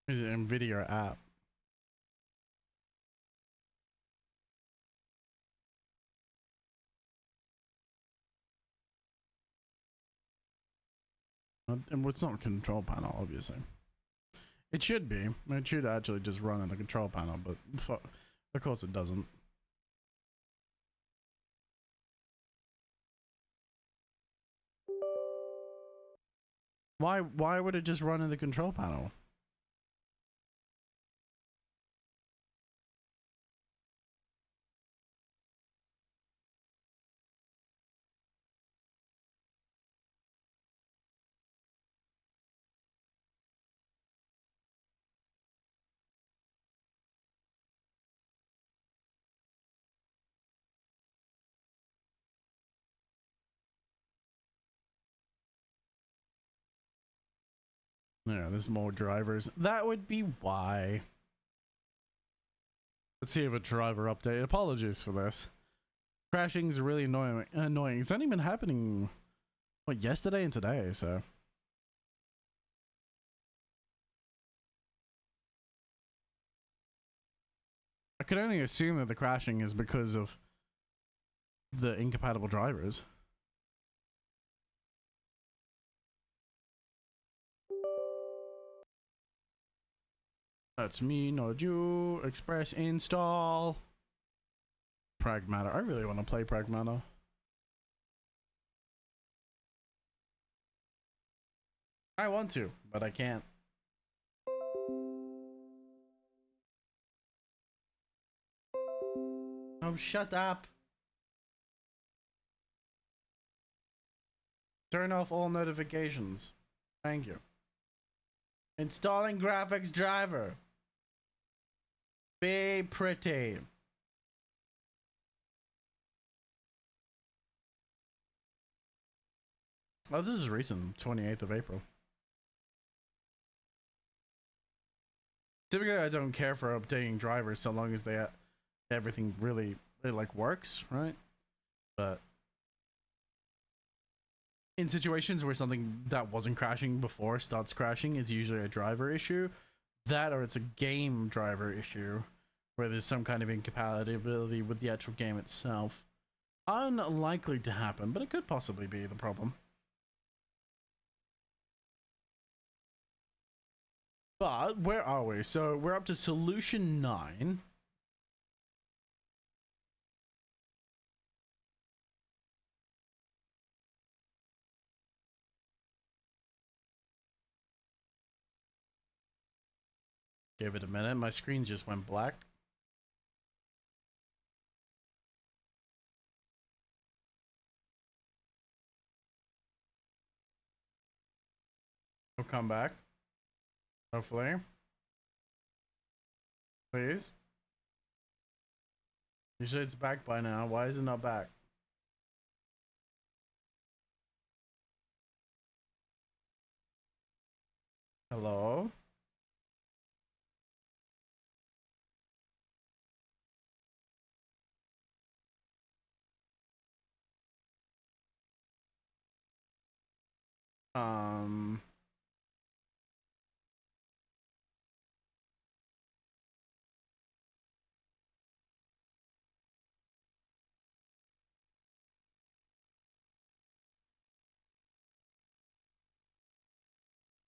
Speaker 3: Is it NVIDIA app? And it's not a control panel, obviously. It should be. It should actually just run in the control panel, but of course it doesn't. Why would it just run in the control panel? Yeah, there's more drivers. That would be why. Let's see if a driver update. Apologies for this. Crashing's really annoying. It's only been happening, what, yesterday and today, so. I could only assume that the crashing is because of the incompatible drivers. That's me, not you. Express install. Pragmata. I really want to play Pragmata. I want to, but I can't. Oh, shut up. Turn off all notifications. Thank you. Installing graphics driver. Be pretty. Oh, this is recent. 28th of April. Typically, I don't care for updating drivers so long as everything really like works, right? But in situations where something that wasn't crashing before starts crashing, it's usually a driver issue. That or it's a game driver issue where there's some kind of incompatibility with the actual game itself. Unlikely to happen, but it could possibly be the problem. But where are we? So we're up to solution 9. Give it a minute. My screen just went black. We'll come back. Hopefully. Please. Usually it's back by now. Why is it not back? Hello?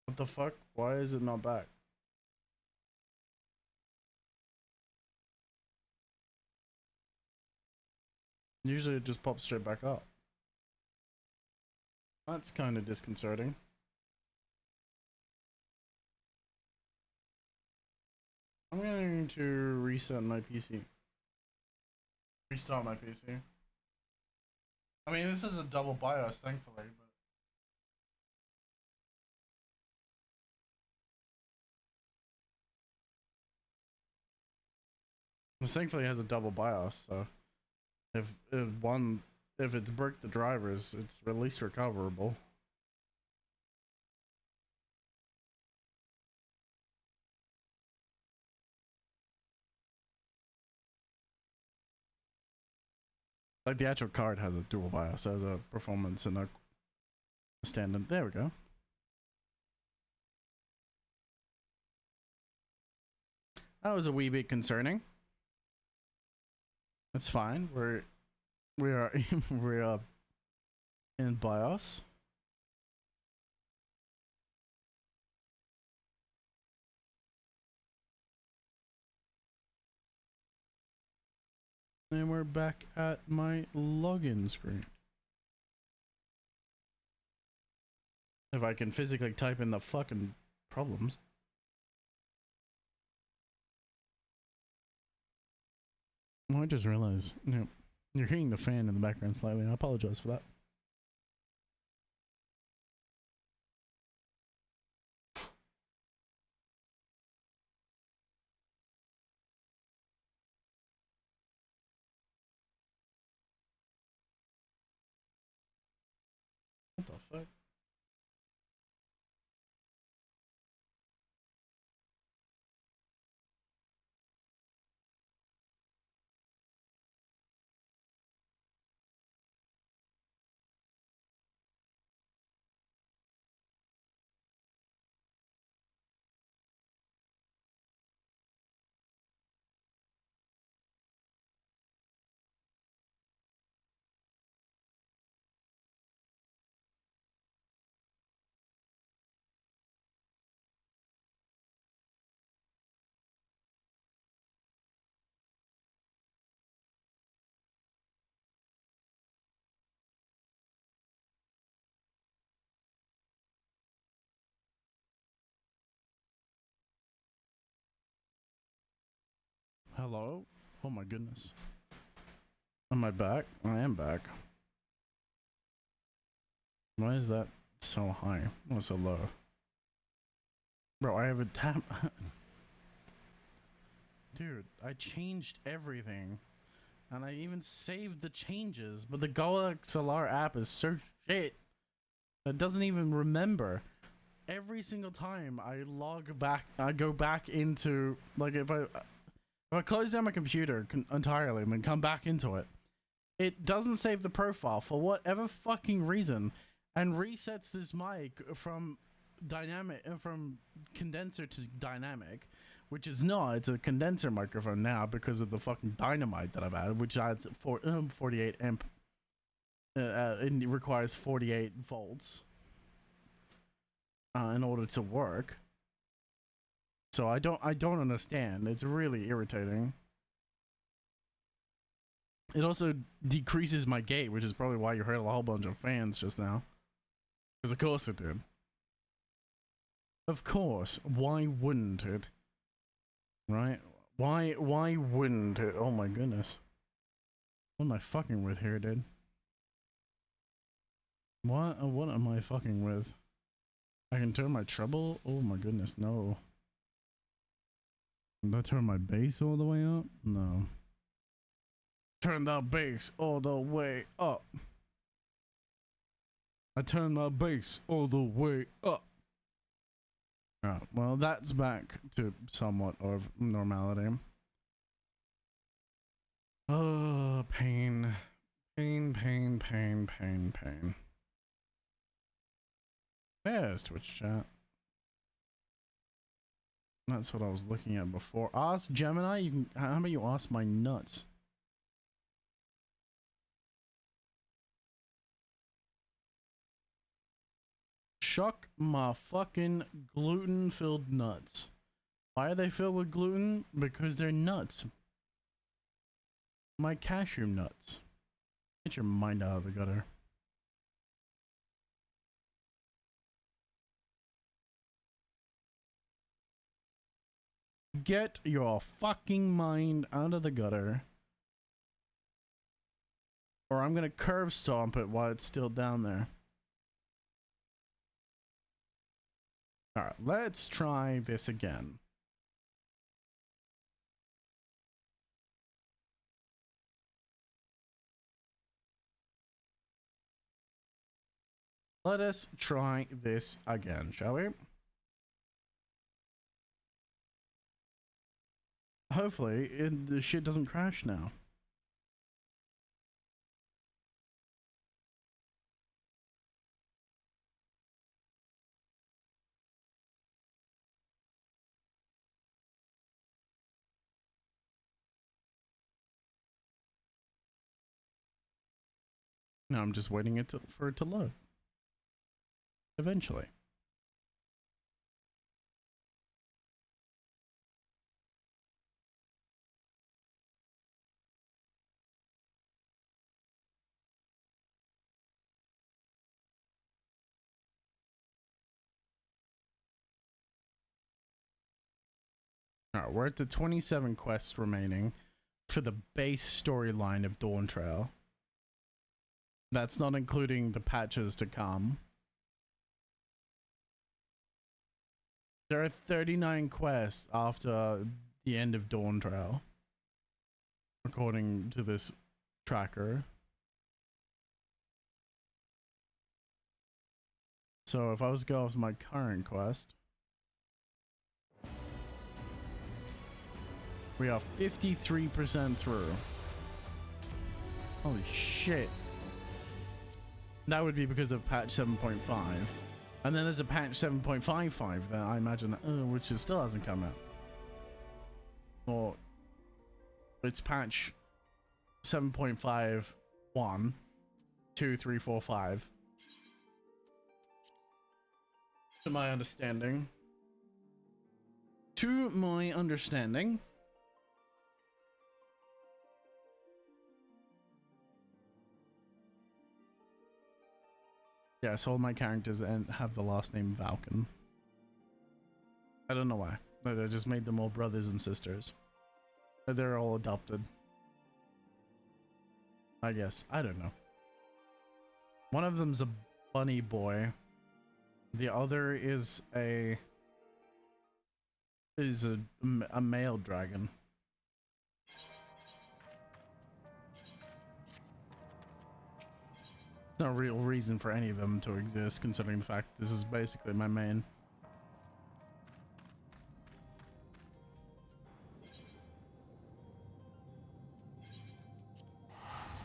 Speaker 3: What the fuck? Why is it not back? Usually it just pops straight back up. That's kind of disconcerting. I'm going to reset my PC. Restart my PC. I mean, this is a double BIOS, thankfully, but... This thankfully has a double BIOS, so... If it's bricked the drivers, it's at least recoverable. Like the actual card has a dual BIOS as a performance and a standard. There we go. That was a wee bit concerning. That's fine. We are in BIOS. And we're back at my login screen. If I can physically type in the fucking problems. Well, I just realized, you're hearing the fan in the background slightly. I apologize for that. What the fuck? Hello? Oh my goodness. Am I back? I am back. Why is that so high? Oh, so low. Bro, I have a tab. Dude, I changed everything. And I even saved the changes. But the GoXLR app is so shit. It doesn't even remember. Every single time I log back, I go back into, like, if I close down my computer entirely and then come back into it, it doesn't save the profile for whatever fucking reason and resets this mic from condenser to dynamic, which is not. It's a condenser microphone now because of the fucking dynamite that I've added, which adds 48 amp. It requires 48 volts in order to work. So I don't understand. It's really irritating. It also decreases my gate, which is probably why you heard a whole bunch of fans just now. Because of course it did. Of course. Why wouldn't it? Right? Why wouldn't it? Oh my goodness. What am I fucking with here, dude? What am I fucking with? I can turn my treble? Oh my goodness, no. Did I turn my bass all the way up? No. Turn that bass all the way up. I turned my bass all the way up. Alright, well that's back to somewhat of normality. Oh, pain. Pain, pain, pain, pain, pain. There's Twitch chat. That's what I was looking at before. Ask Gemini, you can, how about you ask my nuts? Shuck my fucking gluten-filled nuts. Why are they filled with gluten? Because they're nuts. My cashew nuts. Get your mind out of the gutter. Get your fucking mind out of the gutter. Or I'm gonna curve stomp it while it's still down there. Alright, let's try this again. Let us try this again, shall we? Hopefully, the shit doesn't crash now. No, I'm just waiting for it to load. Eventually. Alright, we're at the 27 quests remaining for the base storyline of Dawntrail. That's not including the patches to come. There are 39 quests after the end of Dawntrail, according to this tracker. So if I was to go off my current quest, we are 53% through. Holy shit. That would be because of patch 7.5. And then there's a patch 7.55 that I imagine, which still hasn't come out. Or it's patch 7.51, 2, 3, 4, 5. To my understanding. To my understanding. Yes, all my characters have the last name Valken. I don't know why, but I just made them all brothers and sisters. They're all adopted. I guess. I don't know. One of them's a bunny boy. The other is a male dragon. No real reason for any of them to exist, considering the fact this is basically my main.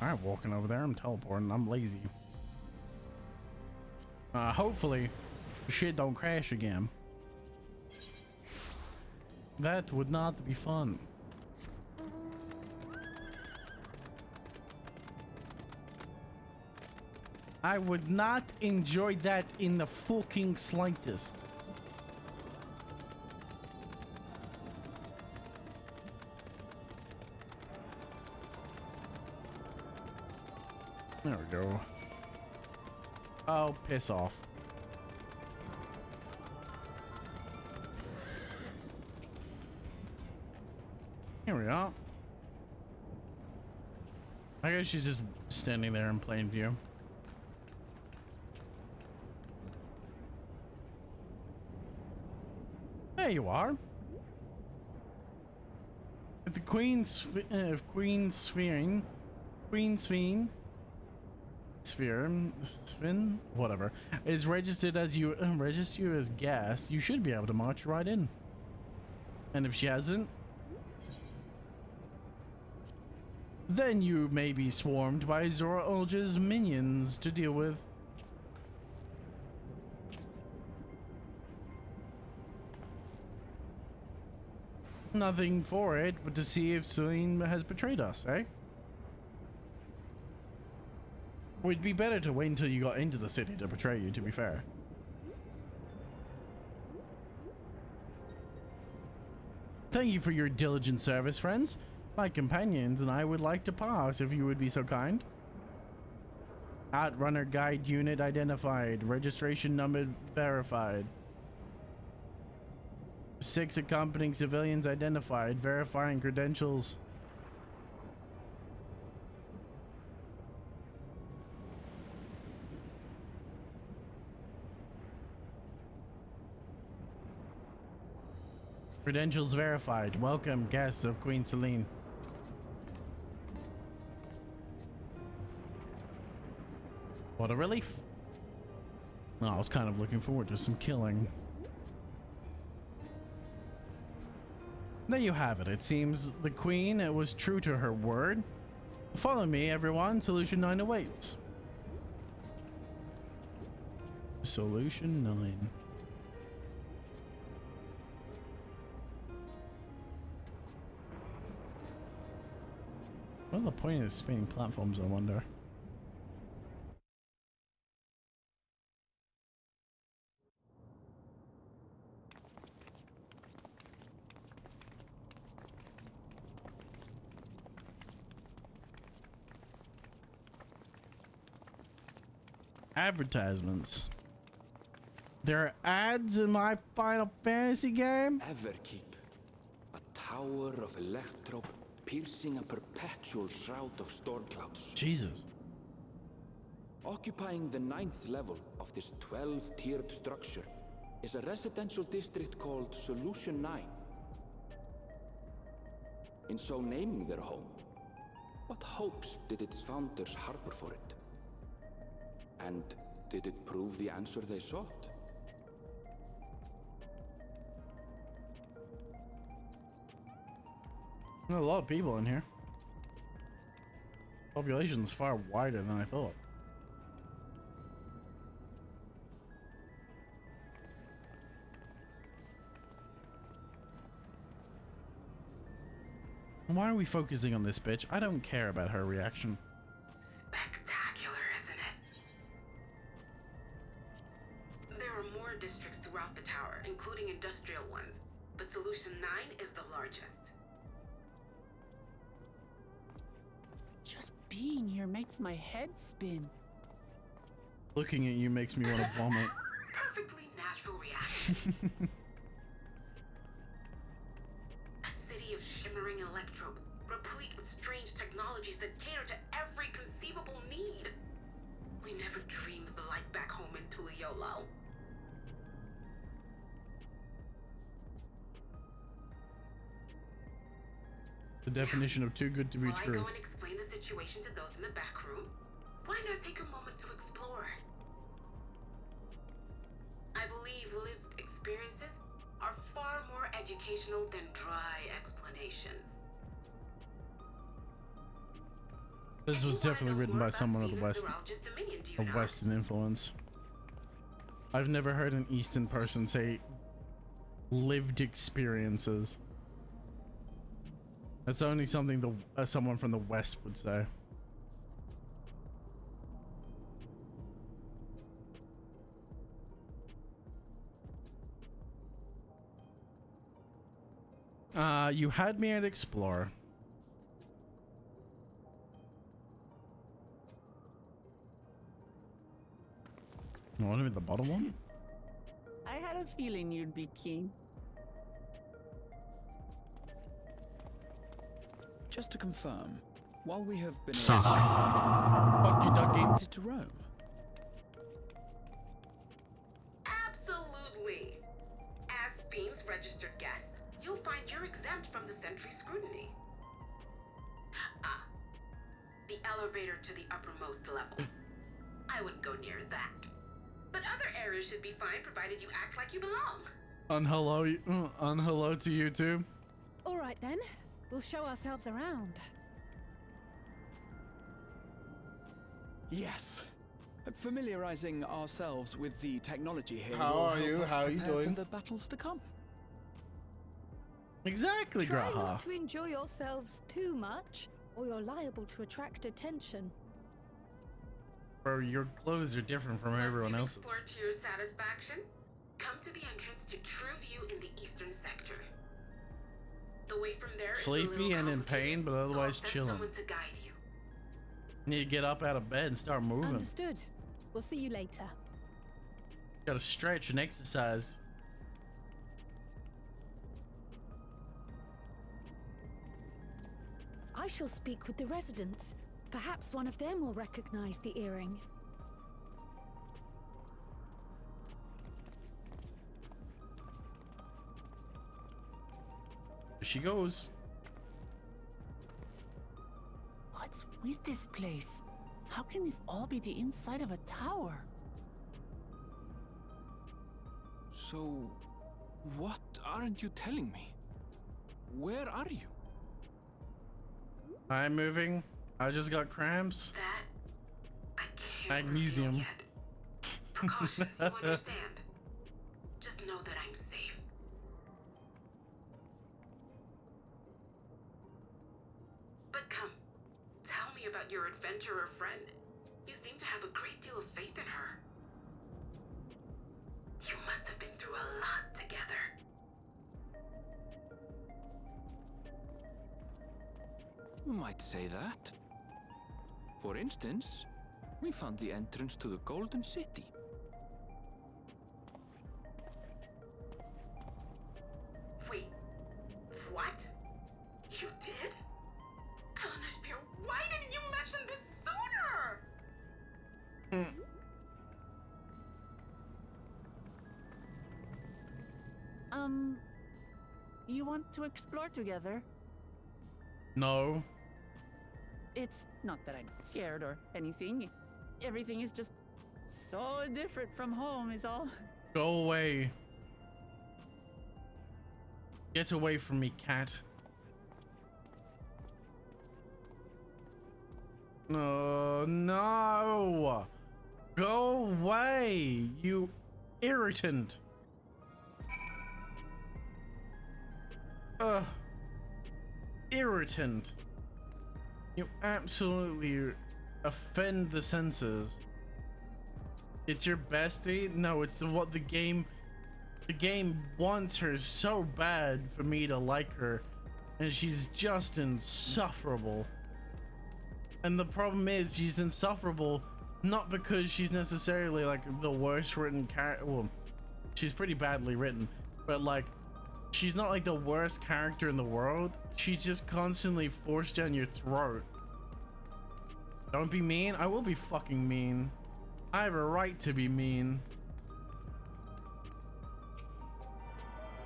Speaker 3: Alright, walking over there, I'm teleporting, I'm lazy. Hopefully, shit don't crash again. That would not be fun. I would not enjoy that in the fucking slightest. There we go. Oh, piss off. Here we are. I guess she's just standing there in plain view. There you are. The Queen Sphene, whatever, is registered as you register you as guest. You should be able to march right in. And if she hasn't, then you may be swarmed by Zora Ulge's minions to deal with. Nothing for it but to see if Sphene has betrayed us, eh? It'd be better to wait until you got into the city to betray you, to be fair. Thank you for your diligent service, friends. My companions and I would like to pass, if you would be so kind. Outrunner guide unit identified. Registration number verified. 6 accompanying civilians identified. Verifying credentials. Credentials verified. Welcome, guests of Queen Sphene. What a relief. Oh, I was kind of looking forward to some killing. There you have it. It seems the Queen was true to her word. Follow me, everyone. Solution 9 awaits. Solution 9. What are the point of the spinning platforms, I wonder? Advertisements. There are ads in my Final Fantasy game?
Speaker 15: Ever keep a shower of electrobe piercing a perpetual shroud of storm clouds.
Speaker 3: Jesus.
Speaker 15: Occupying the 9th level of this 12-tiered structure is a residential district called Solution 9. In so naming their home, what hopes did its founders harbor for it? And did it prove the answer they sought?
Speaker 3: There's a lot of people in here. Population's far wider than I thought. Why are we focusing on this bitch? I don't care about her reaction.
Speaker 16: Spectacular, isn't it? There are more districts throughout the tower, including industrial ones, but Solution 9 is the largest.
Speaker 11: Just being here makes my head spin.
Speaker 3: Looking at you makes me want to vomit.
Speaker 16: Perfectly natural reaction. A city of shimmering electrobe, replete with strange technologies that cater to every conceivable need. We never dreamed of the light back home in Tuliolo.
Speaker 3: The definition of too good to be
Speaker 16: While
Speaker 3: true.
Speaker 16: I go and explain the situation to those in the back room, why not take a moment to explore? I believe lived experiences are far more educational than dry explanations.
Speaker 3: This was definitely written by someone of the West, of Western influence. I've never heard an Eastern person say lived experiences. That's only something someone from the West would say. You had me at Explore. You want to be the bottom one?
Speaker 11: I had a feeling you'd be keen.
Speaker 14: Just to confirm, while we have been
Speaker 3: Fuck you, ducky.
Speaker 14: to Rome.
Speaker 16: Absolutely. As Sphene's registered guest, you'll find you're exempt from the sentry scrutiny. Ah, the elevator to the uppermost level. I wouldn't go near that. But other areas should be fine provided you act like you belong.
Speaker 3: Unhello to you too.
Speaker 12: All right then, we'll show ourselves around.
Speaker 14: Yes. Familiarizing ourselves with the technology here.
Speaker 3: How
Speaker 14: will
Speaker 3: are
Speaker 14: help
Speaker 3: you?
Speaker 14: us
Speaker 3: How are you
Speaker 14: prepare
Speaker 3: doing?
Speaker 14: For the battles to come.
Speaker 3: Exactly,
Speaker 12: Try
Speaker 3: Graha.
Speaker 12: not to enjoy yourselves too much, or you're liable to attract attention.
Speaker 3: Bro, your clothes are different from everyone else's.
Speaker 16: Explore to your satisfaction. Come to the entrance to True View in the eastern sector. The way from there is
Speaker 3: Sleepy and in pain, but otherwise chilling.
Speaker 16: someone to guide you.
Speaker 3: Need to get up out of bed and start moving.
Speaker 12: Understood. We'll see you later.
Speaker 3: Gotta stretch and exercise.
Speaker 12: I shall speak with the residents. Perhaps one of them will recognize the earring.
Speaker 3: Here she goes.
Speaker 11: What's with this place? How can this all be the inside of a tower?
Speaker 15: So, what aren't you telling me? Where are you?
Speaker 3: I'm moving. I just got cramps.
Speaker 16: That I can't
Speaker 3: Magnesium.
Speaker 16: reveal yet. Precautions, you understand? Just know that I'm safe. But come, tell me about your adventurer friend. You seem to have a great deal of faith in her. You must have been through a lot together.
Speaker 15: You might say that. For instance, we found the entrance to the Golden City.
Speaker 16: Wait, what?
Speaker 11: You want to explore together?
Speaker 3: No.
Speaker 11: It's not that I'm scared or anything. Everything is just so different from home is all.
Speaker 3: Go away. Get away from me, cat. No, no. Go away, you irritant. Irritant. You absolutely offend the senses. It's your bestie? No, it's what the game wants her so bad for me to like her, and she's just insufferable. And the problem is she's insufferable not because she's necessarily like the worst written character. Well, she's pretty badly written, but like she's not like the worst character in the world. She's just constantly forced down your throat. Don't be mean. I will be fucking mean. I have a right to be mean.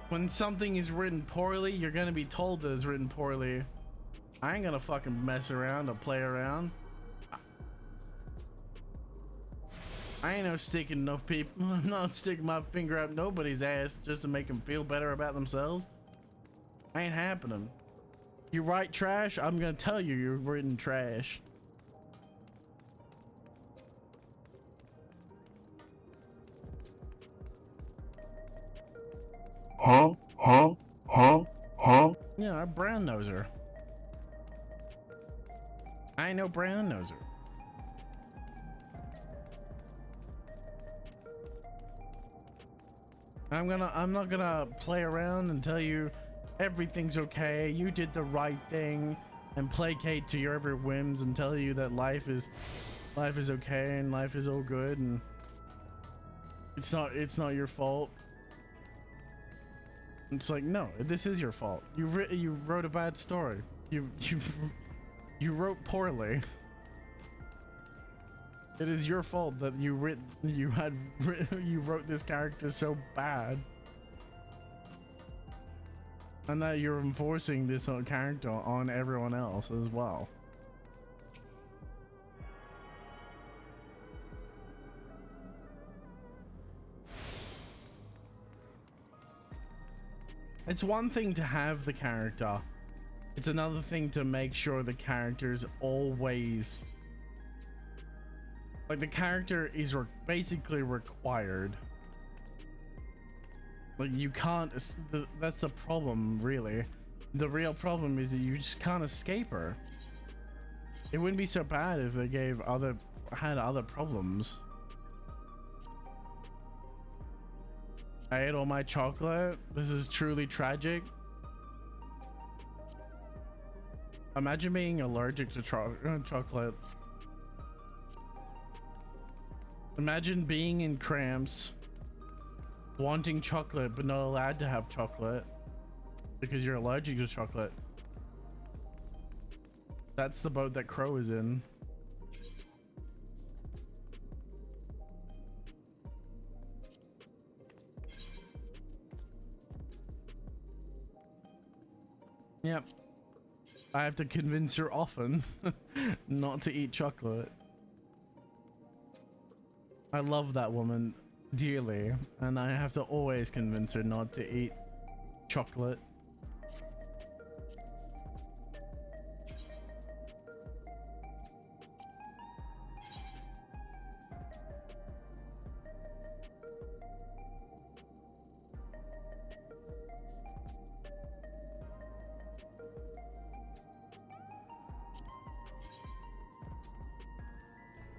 Speaker 3: When something is written poorly, you're gonna be told that it's written poorly. I ain't gonna fucking mess around or play around. I ain't no sticking enough people. I'm not sticking my finger up nobody's ass just to make them feel better about themselves. Ain't happening. You write trash, I'm gonna tell you you're written trash.
Speaker 1: Huh?
Speaker 3: Yeah, I brown noser. I ain't no brown noser. I'm not gonna play around and tell you everything's okay, you did the right thing, and placate to your every whims and tell you that life is okay and life is all good and it's not your fault. It's like, no, this is your fault. You wrote a bad story. You wrote poorly. It is your fault that you wrote this character so bad, and that you're enforcing this character on everyone else as well. It's one thing to have the character. It's another thing to make sure the character's always... Like, the character is basically required. Like, you can't... That's the problem, really. The real problem is that you just can't escape her. It wouldn't be so bad if they had other problems. I ate all my chocolate. This is truly tragic. Imagine being allergic to chocolate. Imagine being in cramps, wanting chocolate but not allowed to have chocolate because you're allergic to chocolate. That's the boat that Crow is in. Yep. I have to convince her often not to eat chocolate. I love that woman dearly, and I have to always convince her not to eat chocolate.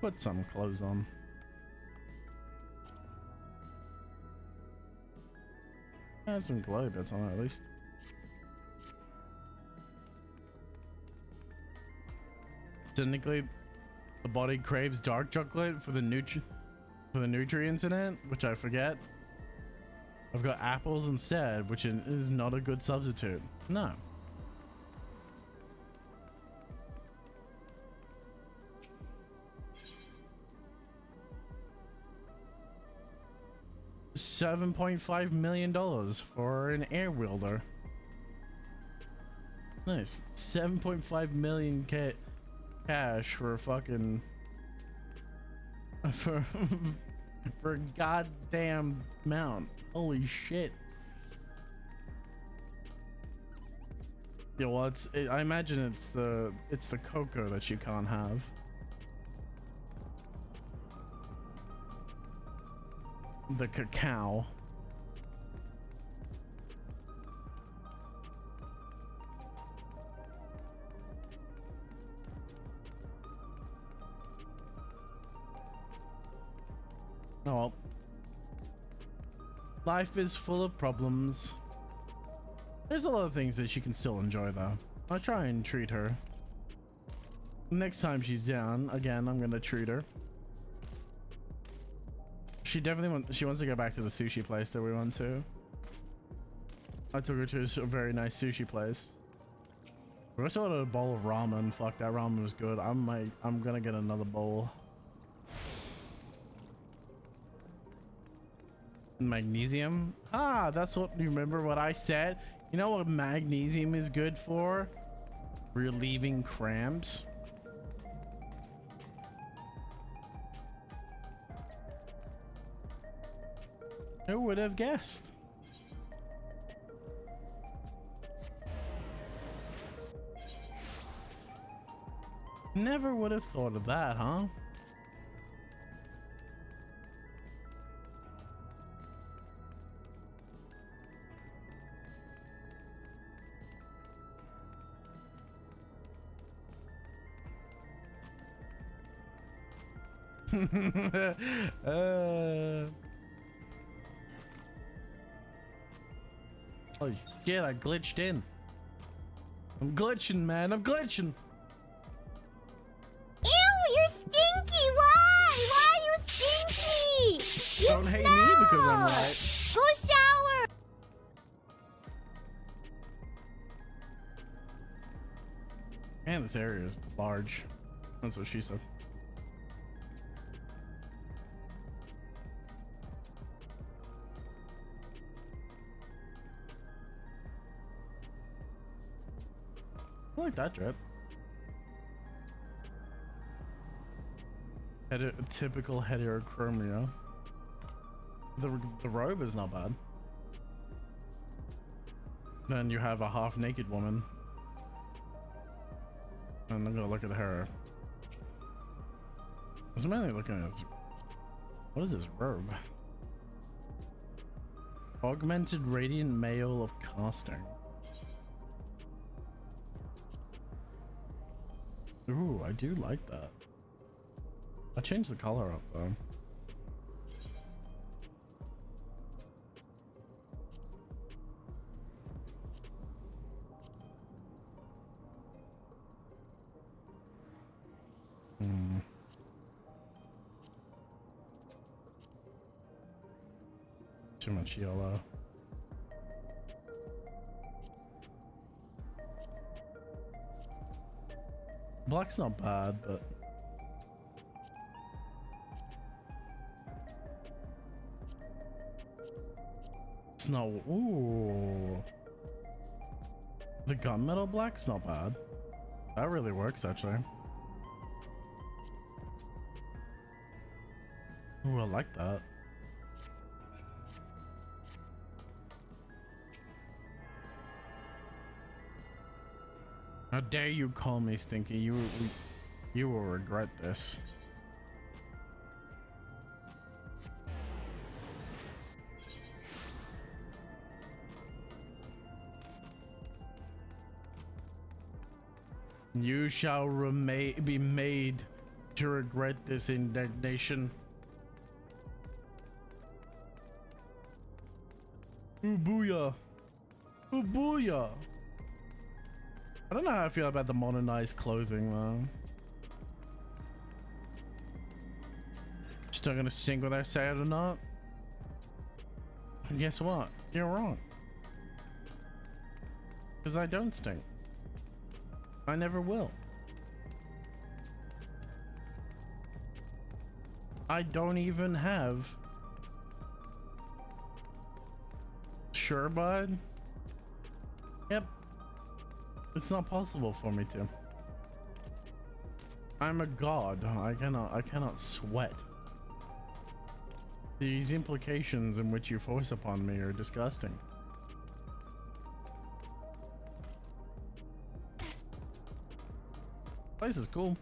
Speaker 3: Put some clothes on. Has some glow bits on it at least. Technically, the body craves dark chocolate for the nutrients in it, which I forget. I've got apples instead, which is not a good substitute. No. $7.5 million for an air wielder. Nice. 7.5 million cash for a fucking for a goddamn mount. Holy shit. Yeah, well, I imagine it's the cocoa that you can't have. The cacao. Oh well. Life is full of problems. There's a lot of things that she can still enjoy though. I'll try and treat her. Next time she's down, again, I'm gonna treat her. She definitely wants to go back to the sushi place that we went to. I took her to a very nice sushi place. We also ordered a bowl of ramen. Fuck, that ramen was good. I'm gonna get another bowl. Magnesium? Ah, that's what you remember what I said. You know what magnesium is good for? Relieving cramps. Who would have guessed? Never would have thought of that, huh? Oh shit, I glitched in. I'm glitching, man. I'm glitching.
Speaker 13: Ew, you're stinky. Why? Why are you stinky? You
Speaker 3: Don't hate me because I'm right.
Speaker 13: Go shower.
Speaker 3: Man, this area is large. That's what she said. I like that drip. Typical heterochromia. The robe is not bad. Then you have a half naked woman. And I'm gonna look at her. I was mainly looking at this. What is this robe? Augmented radiant mail of casting. Ooh, I do like that. I changed the color up though. Too much yellow. Black's not bad, but it's not. Ooh, the gunmetal black's not bad. That really works actually. Ooh, I like that. How dare you call me stinky? You will regret this. You shall be made to regret this indignation. Ooh, booyah. Ooh, booyah. I don't know how I feel about the modernized clothing though. Still gonna sing whether I say it or not. And guess what? You're wrong. Because I don't stink. I never will. I don't even have sure, bud? Yep. It's not possible for me to. I'm a god. I cannot sweat. These implications in which you force upon me are disgusting. Place is cool.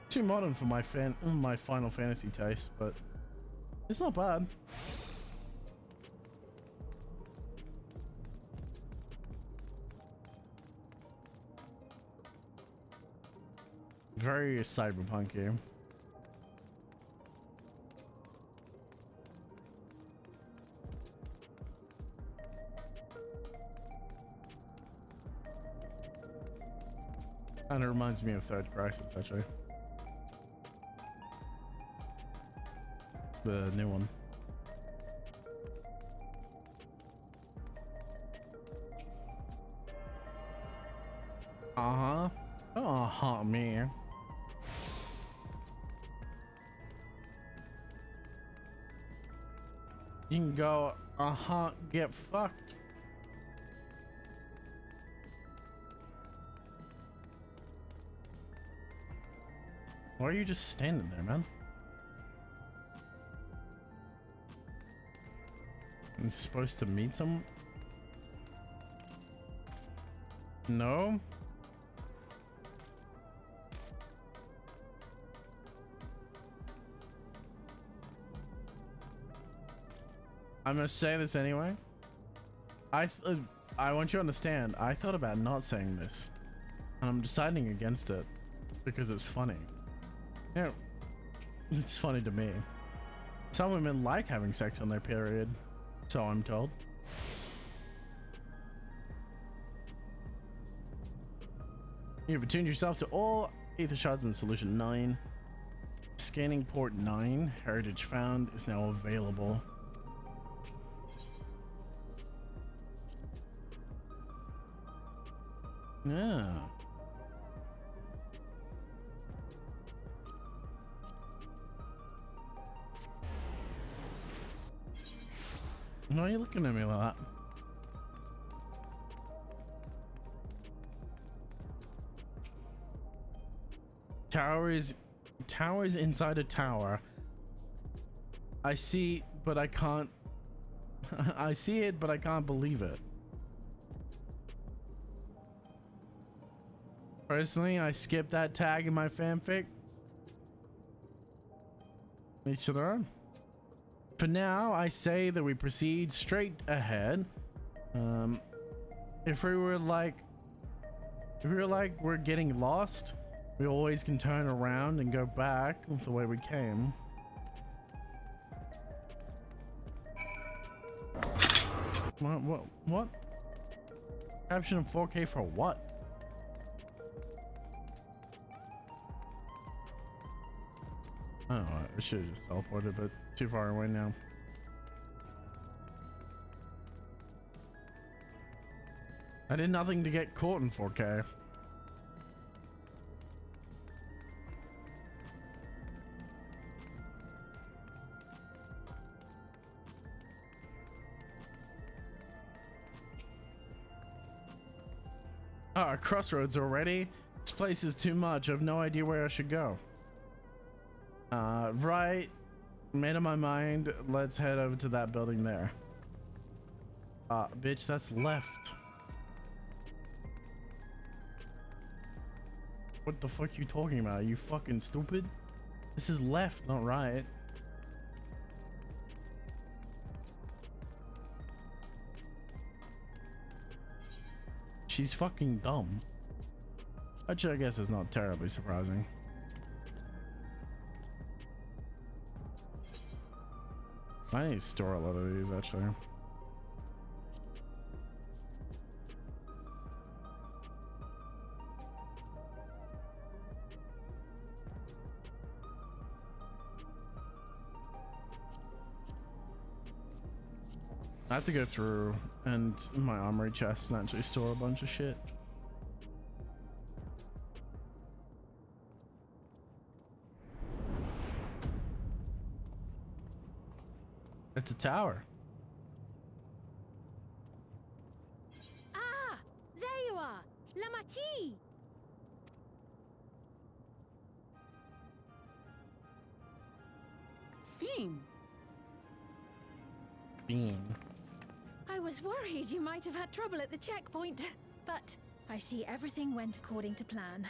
Speaker 3: Too modern for my Final Fantasy taste, but it's not bad. Very cyberpunky. And it reminds me of Third Crisis, actually. The new one. Uh-huh. Uh-huh, me. You can go, uh-huh, get fucked. Why are you just standing there, man? I'm supposed to meet some? No? I'm gonna say this anyway. I want you to understand, I thought about not saying this. And I'm deciding against it because it's funny. Yeah, it's funny to me. Some women like having sex on their period, so I'm told. You've attuned yourself to all ether shards in solution 9. Scanning port 9, heritage found, is now available. Yeah. Why are you looking at me like that? Towers inside a tower. I see, but I can't. I see it, but I can't believe it. Personally, I skipped that tag in my fanfic. Each to their own. For now, I say that we proceed straight ahead. If we were like we're getting lost, we always can turn around and go back the way we came. What? Caption in 4K for what? I don't know, I should have just teleported, but too far away now. I did nothing to get caught in 4K. Ah, crossroads already? This place is too much. I have no idea where I should go. Right. Made up my mind. Let's head over to that building there. Bitch, that's left. What the fuck you talking about? Are you fucking stupid? This is left, not right. She's fucking dumb. Which I guess is not terribly surprising. I need to store a lot of these, actually. I have to go through and my armory chest and actually store a bunch of shit. It's a tower.
Speaker 11: Sphene.
Speaker 3: Bean.
Speaker 4: I was worried you might have had trouble at the checkpoint, but I see everything went according to plan.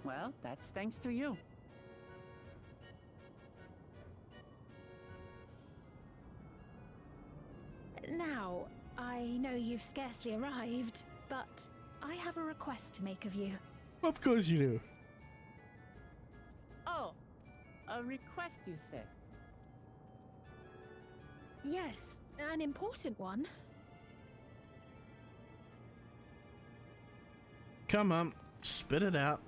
Speaker 11: Well, that's thanks to you.
Speaker 4: Now, I know you've scarcely arrived, but I have a request to make of you.
Speaker 3: Of course you do.
Speaker 11: Oh, a request, you say?
Speaker 4: Yes, an important one.
Speaker 3: Come on, spit it out.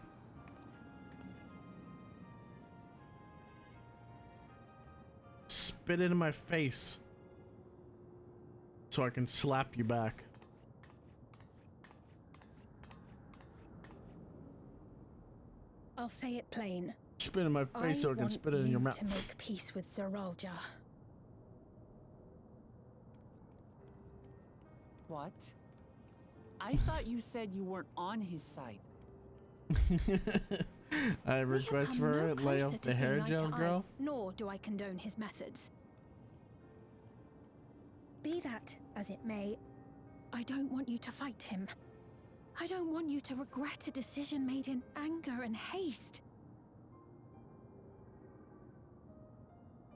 Speaker 3: Spit it in my face so I can slap you back.
Speaker 4: I'll say it plain.
Speaker 3: Spit in my face so I can spit it in your mouth.
Speaker 4: To make peace with Zeralja.
Speaker 11: What? I thought you said you weren't on his side.
Speaker 3: I request for her, lay off the hair gel, girl.
Speaker 4: Nor do I condone his methods. Be that as it may, I don't want you to fight him. I don't want you to regret a decision made in anger and haste.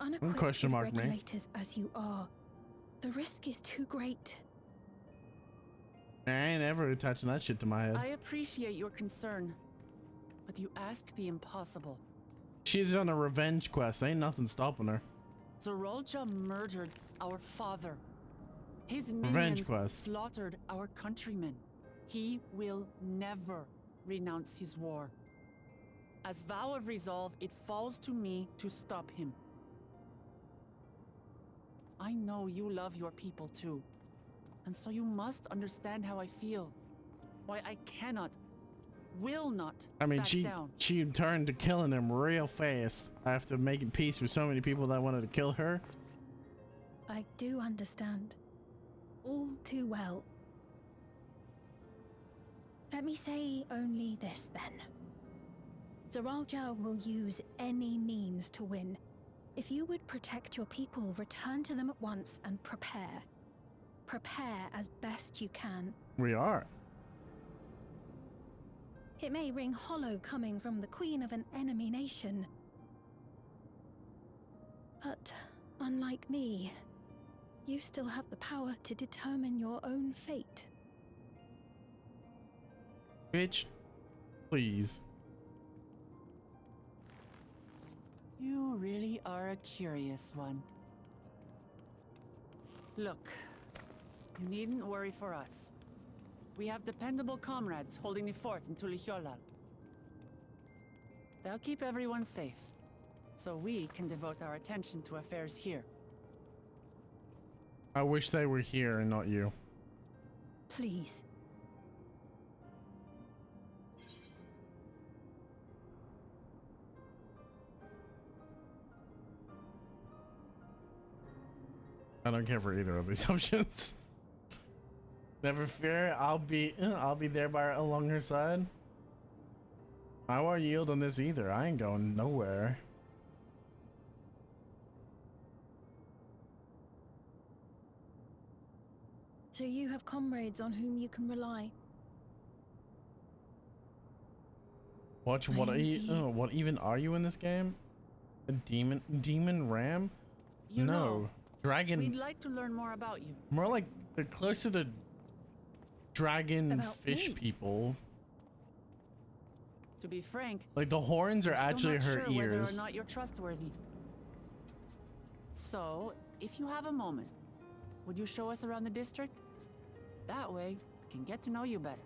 Speaker 4: Unequipped with regulators as you are, the risk is too great.
Speaker 3: I ain't ever touching that shit to my head.
Speaker 11: I appreciate your concern, but you ask the impossible.
Speaker 3: She's on a revenge quest. Ain't nothing stopping her.
Speaker 11: Zeralja murdered our father. His
Speaker 3: Revenge
Speaker 11: minions
Speaker 3: quest.
Speaker 11: slaughtered our countrymen. He will never renounce his war. As vow of resolve, it falls to me to stop him. I know you love your people too, and so you must understand how I feel. Why I cannot, will not back down.
Speaker 3: she turned to killing him real fast after making peace with so many people that wanted to kill her.
Speaker 4: I do understand. All too well. Let me say only this then. Zeralja will use any means to win. If you would protect your people, return to them at once and prepare. Prepare as best you can.
Speaker 3: We are.
Speaker 4: It may ring hollow coming from the queen of an enemy nation. But unlike me, you still have the power to determine your own fate.
Speaker 3: Bitch, please.
Speaker 11: You really are a curious one. Look, you needn't worry for us. We have dependable comrades holding the fort in Tulihyolal. They'll keep everyone safe, so we can devote our attention to affairs here.
Speaker 3: I wish they were here and not you.
Speaker 4: Please.
Speaker 3: I don't care for either of these options. Never fear, I'll be there along her side. I won't yield on this either. I ain't going nowhere.
Speaker 4: So you have comrades on whom you can rely.
Speaker 3: What even are you in this game? A demon ram?
Speaker 11: You know,
Speaker 3: dragon.
Speaker 11: We'd like to learn more about you.
Speaker 3: More like they're closer to dragon
Speaker 11: About
Speaker 3: fish
Speaker 11: me.
Speaker 3: people.
Speaker 11: To be frank,
Speaker 3: Like the horns are
Speaker 11: I'm still
Speaker 3: actually
Speaker 11: not
Speaker 3: her
Speaker 11: sure whether
Speaker 3: ears.
Speaker 11: or not you're trustworthy. So, if you have a moment, would you show us around the district? That way, we can get to know you better.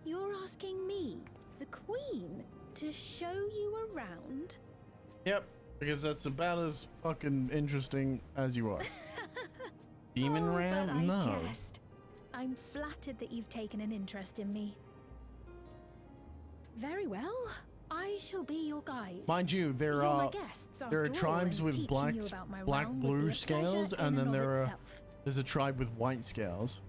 Speaker 4: You're asking me, the Queen, to show you around?
Speaker 3: Yep, because that's about as fucking interesting as you are. Demon ram?
Speaker 4: But I
Speaker 3: No.
Speaker 4: jest. I'm flattered that you've taken an interest in me. Very well. I shall be your guide.
Speaker 3: Mind you, there
Speaker 4: You're
Speaker 3: are
Speaker 4: my guests,
Speaker 3: there are
Speaker 4: after all,
Speaker 3: tribes
Speaker 4: and
Speaker 3: with
Speaker 4: teaching you about my
Speaker 3: black
Speaker 4: realm would be
Speaker 3: blue
Speaker 4: a pleasure
Speaker 3: scales,
Speaker 4: in
Speaker 3: and then
Speaker 4: of
Speaker 3: there are
Speaker 4: itself.
Speaker 3: there's a tribe with white scales.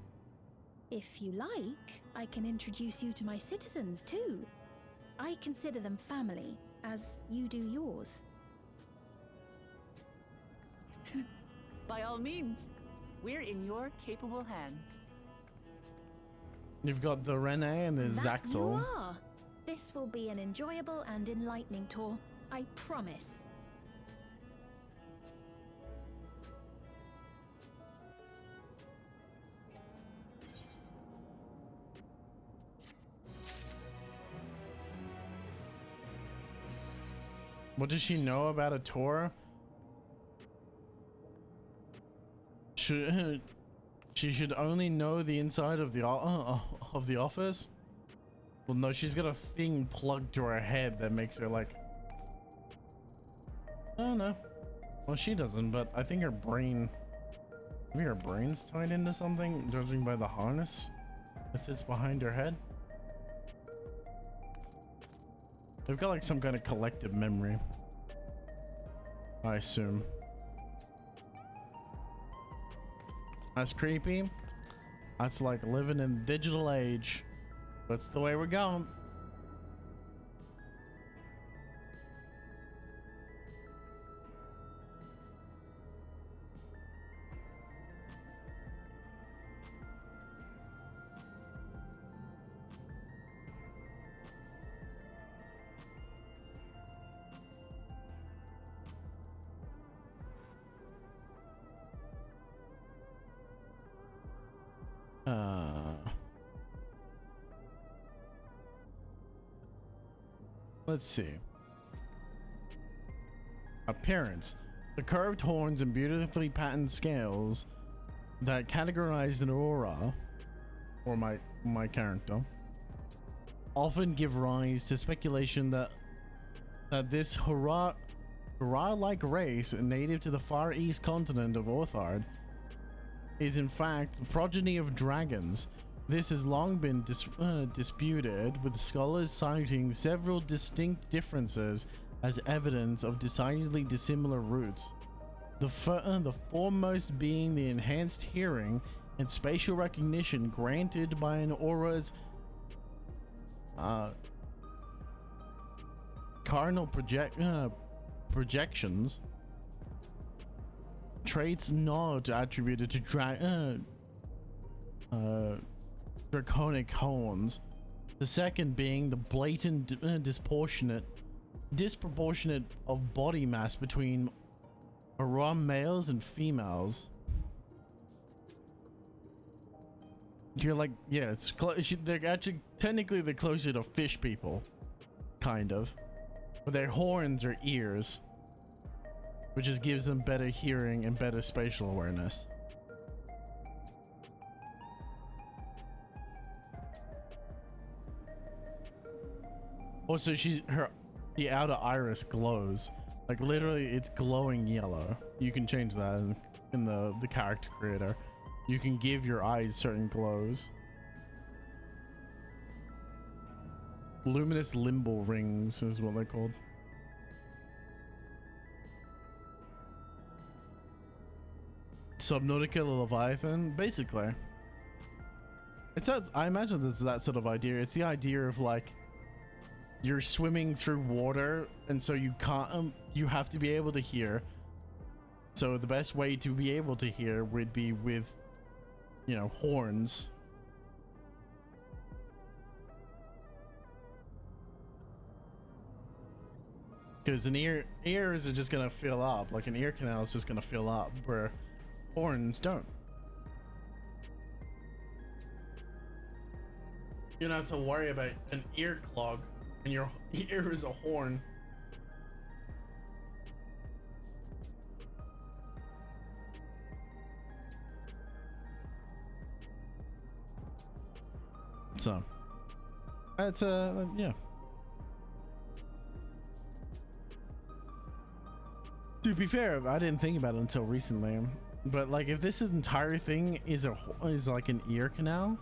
Speaker 4: If you like, I can introduce you to my citizens too. I consider them family, as you do yours.
Speaker 11: By all means, we're in your capable hands.
Speaker 3: You've got the Renee and the
Speaker 4: That
Speaker 3: Zaxel.
Speaker 4: you are. This will be an enjoyable and enlightening tour, I promise.
Speaker 3: What does she know about a tour? She should only know the inside of the office. Well, no, she's got a thing plugged to her head that makes her like. Oh no. Well, she doesn't, but I think her brain. Maybe her brain's tied into something, judging by the harness that sits behind her head. They've got like some kind of collective memory, I assume. That's creepy. That's like living in the digital age. That's the way we're going. Let's see. Appearance. The curved horns and beautifully patterned scales that categorize an aura, or my character, often give rise to speculation that this hurrah-like race native to the far east continent of Orthard is in fact the progeny of dragons. This has long been disputed, with scholars citing several distinct differences as evidence of decidedly dissimilar roots. The foremost being the enhanced hearing and spatial recognition granted by an aura's cardinal projections, traits not attributed to draconic horns. The second being the blatant disproportionate of body mass between aura males and females. You're like, yeah, they're actually technically they're closer to fish people, kind of, but their horns are ears, which just gives them better hearing and better spatial awareness. Also, the outer iris glows. Like literally, it's glowing yellow. You can change that in the character creator. You can give your eyes certain glows. Luminous limbal rings is what they're called. Subnautica Leviathan, basically. I imagine it's that sort of idea. It's the idea of like, you're swimming through water, and so you can't, you have to be able to hear. So the best way to be able to hear would be with, you know, horns. Because ears are just gonna fill up, like an ear canal is just gonna fill up, where horns don't. You don't have to worry about an ear clog. And your ear is a horn. So that's yeah. To be fair, I didn't think about it until recently, but like if this entire thing is like an ear canal,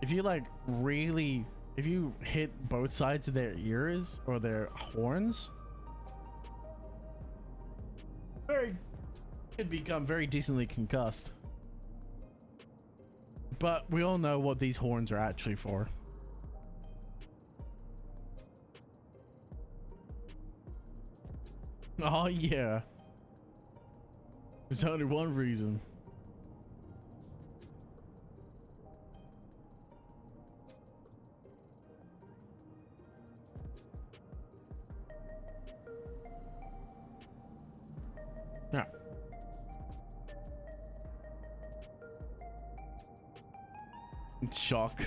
Speaker 3: if you like really, if you hit both sides of their ears or their horns, could become very decently concussed. But we all know what these horns are actually for. Oh yeah. There's only one reason. Yeah. Shock.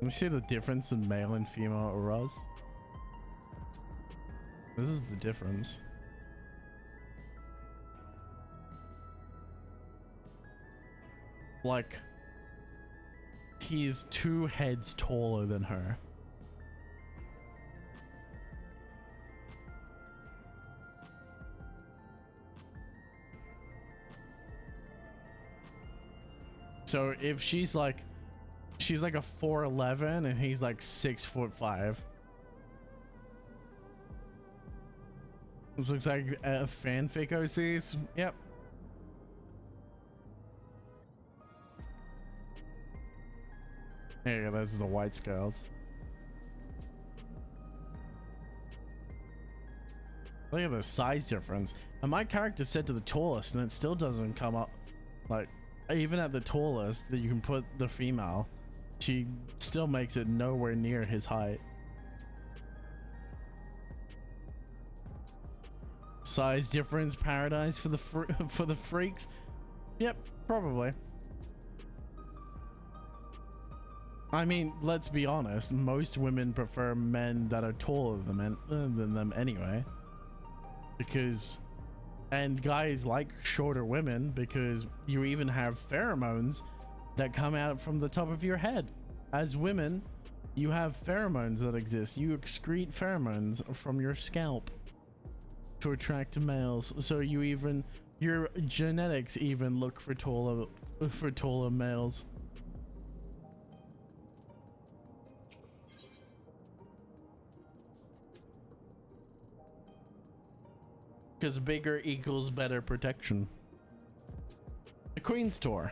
Speaker 3: You see the difference in male and female auras? This is the difference. Like, he's 2 heads taller than her. So if she's like a 4'11" and he's like 6'5". This looks like a fanfic OCs. Yep. There you go, those are the white scales. Look at the size difference. And my character's set to the tallest and it still doesn't come up. Like, even at the tallest that you can put the female, she still makes it nowhere near his height. Size difference paradise for the for the freaks. Yep, probably. I mean, let's be honest, most women prefer men that are taller than them anyway. Because, and guys like shorter women because you even have pheromones that come out from the top of your head. As women, you have pheromones that exist. You excrete pheromones from your scalp to attract males. So you even, your genetics even look for taller males. Because bigger equals better protection. The Queen's Tour.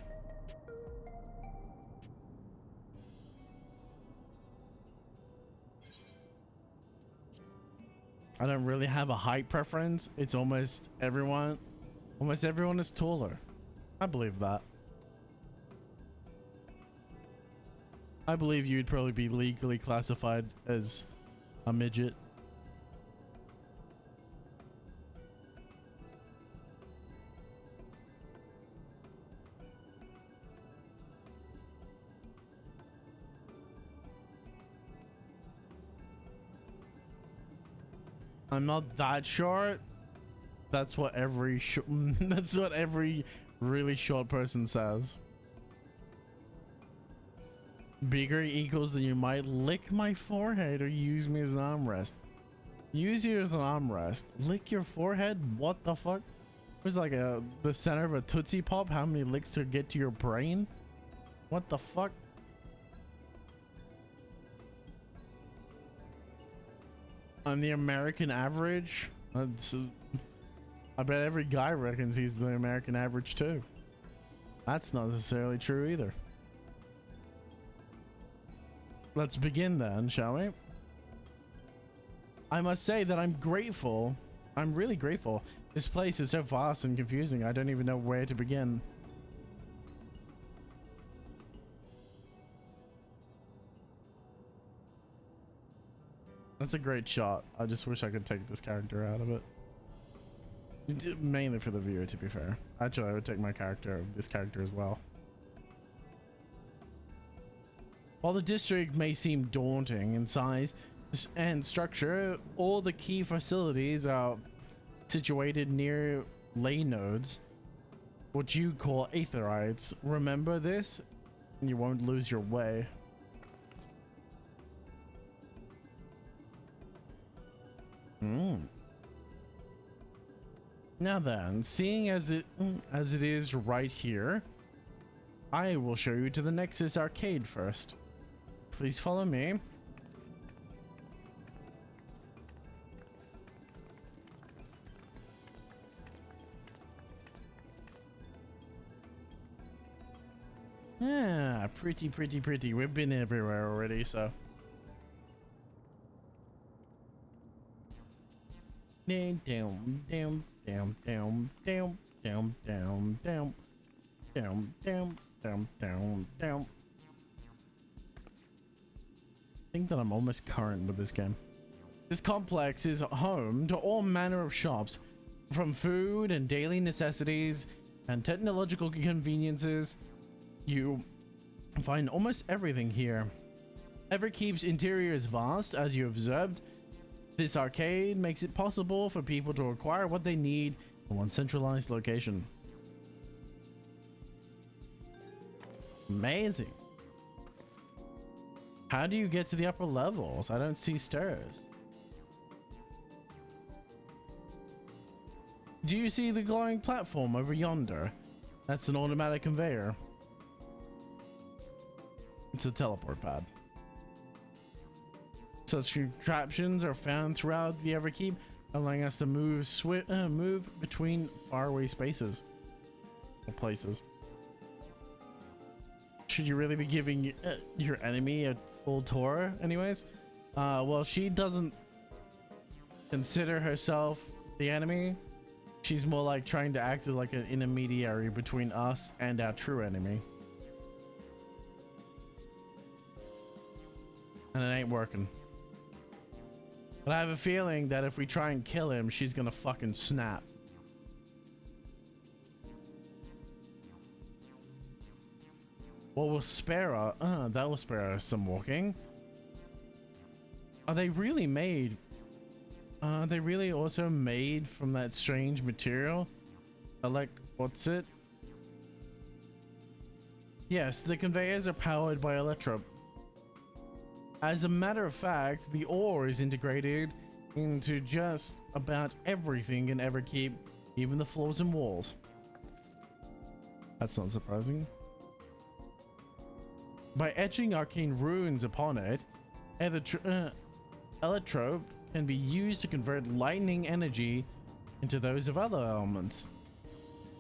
Speaker 3: I don't really have a height preference. It's almost everyone is taller. I believe that. I believe you'd probably be legally classified as a midget. I'm not that short. That's what every that's what every really short person says. Bigger equals that you might lick my forehead or use me as an armrest. Use you as an armrest. Lick your forehead? What the fuck? It was like the center of a Tootsie Pop. How many licks to get to your brain? What the fuck? I'm the American average. I bet every guy reckons he's the American average too. That's not necessarily true either. Let's begin then, shall we? I must say that I'm grateful. I'm really grateful. This place is so vast and confusing. I don't even know where to begin. That's a great shot. I just wish I could take this character out of it. Mainly for the viewer, to be fair. Actually, I would take my character, this character as well. While the district may seem daunting in size and structure, all the key facilities are situated near ley nodes, what you call aetherites. Remember this, and you won't lose your way. Now then, seeing as it is right here, I will show you to the Nexus arcade first. Please follow me. Yeah, pretty. We've been everywhere already, so. Down. I think that I'm almost current with this game. This complex is home to all manner of shops, from food and daily necessities and technological conveniences. You find almost everything here. Everkeep's interior is vast, as you observed. This arcade makes it possible for people to acquire what they need in one centralized location. Amazing. How do you get to the upper levels? I don't see stairs. Do you see the glowing platform over yonder? That's an automatic conveyor. It's a teleport pad. Such contraptions are found throughout the Everkeep, allowing us to move between faraway spaces or places. Should you really be giving your enemy a full tour anyways? Well, she doesn't consider herself the enemy. She's more like trying to act as like an intermediary between us and our true enemy. And it ain't working. But I have a feeling that if we try and kill him, she's gonna fucking snap. Well, we'll spare her. That will spare us some walking. Are they really made? Are they really also made from that strange material? Like, what's it? Yes, the conveyors are powered by electro. As a matter of fact, the ore is integrated into just about everything in Everkeep, even the floors and walls. That's not surprising. By etching arcane runes upon it, electro can be used to convert lightning energy into those of other elements.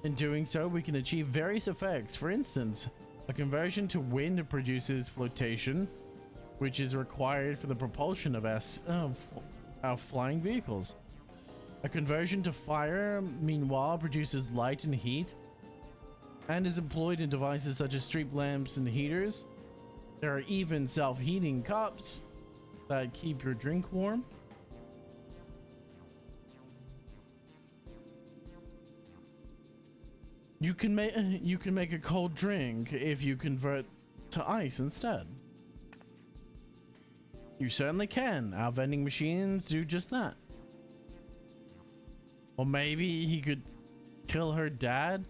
Speaker 3: In doing so, we can achieve various effects. For instance, a conversion to wind produces flotation, which is required for the propulsion of our flying vehicles. A conversion to fire, meanwhile, produces light and heat, and is employed in devices such as street lamps and heaters. There are even self-heating cups that keep your drink warm. You can make a cold drink if you convert to ice instead. You certainly can. Our vending machines do just that. Or maybe he could kill her dad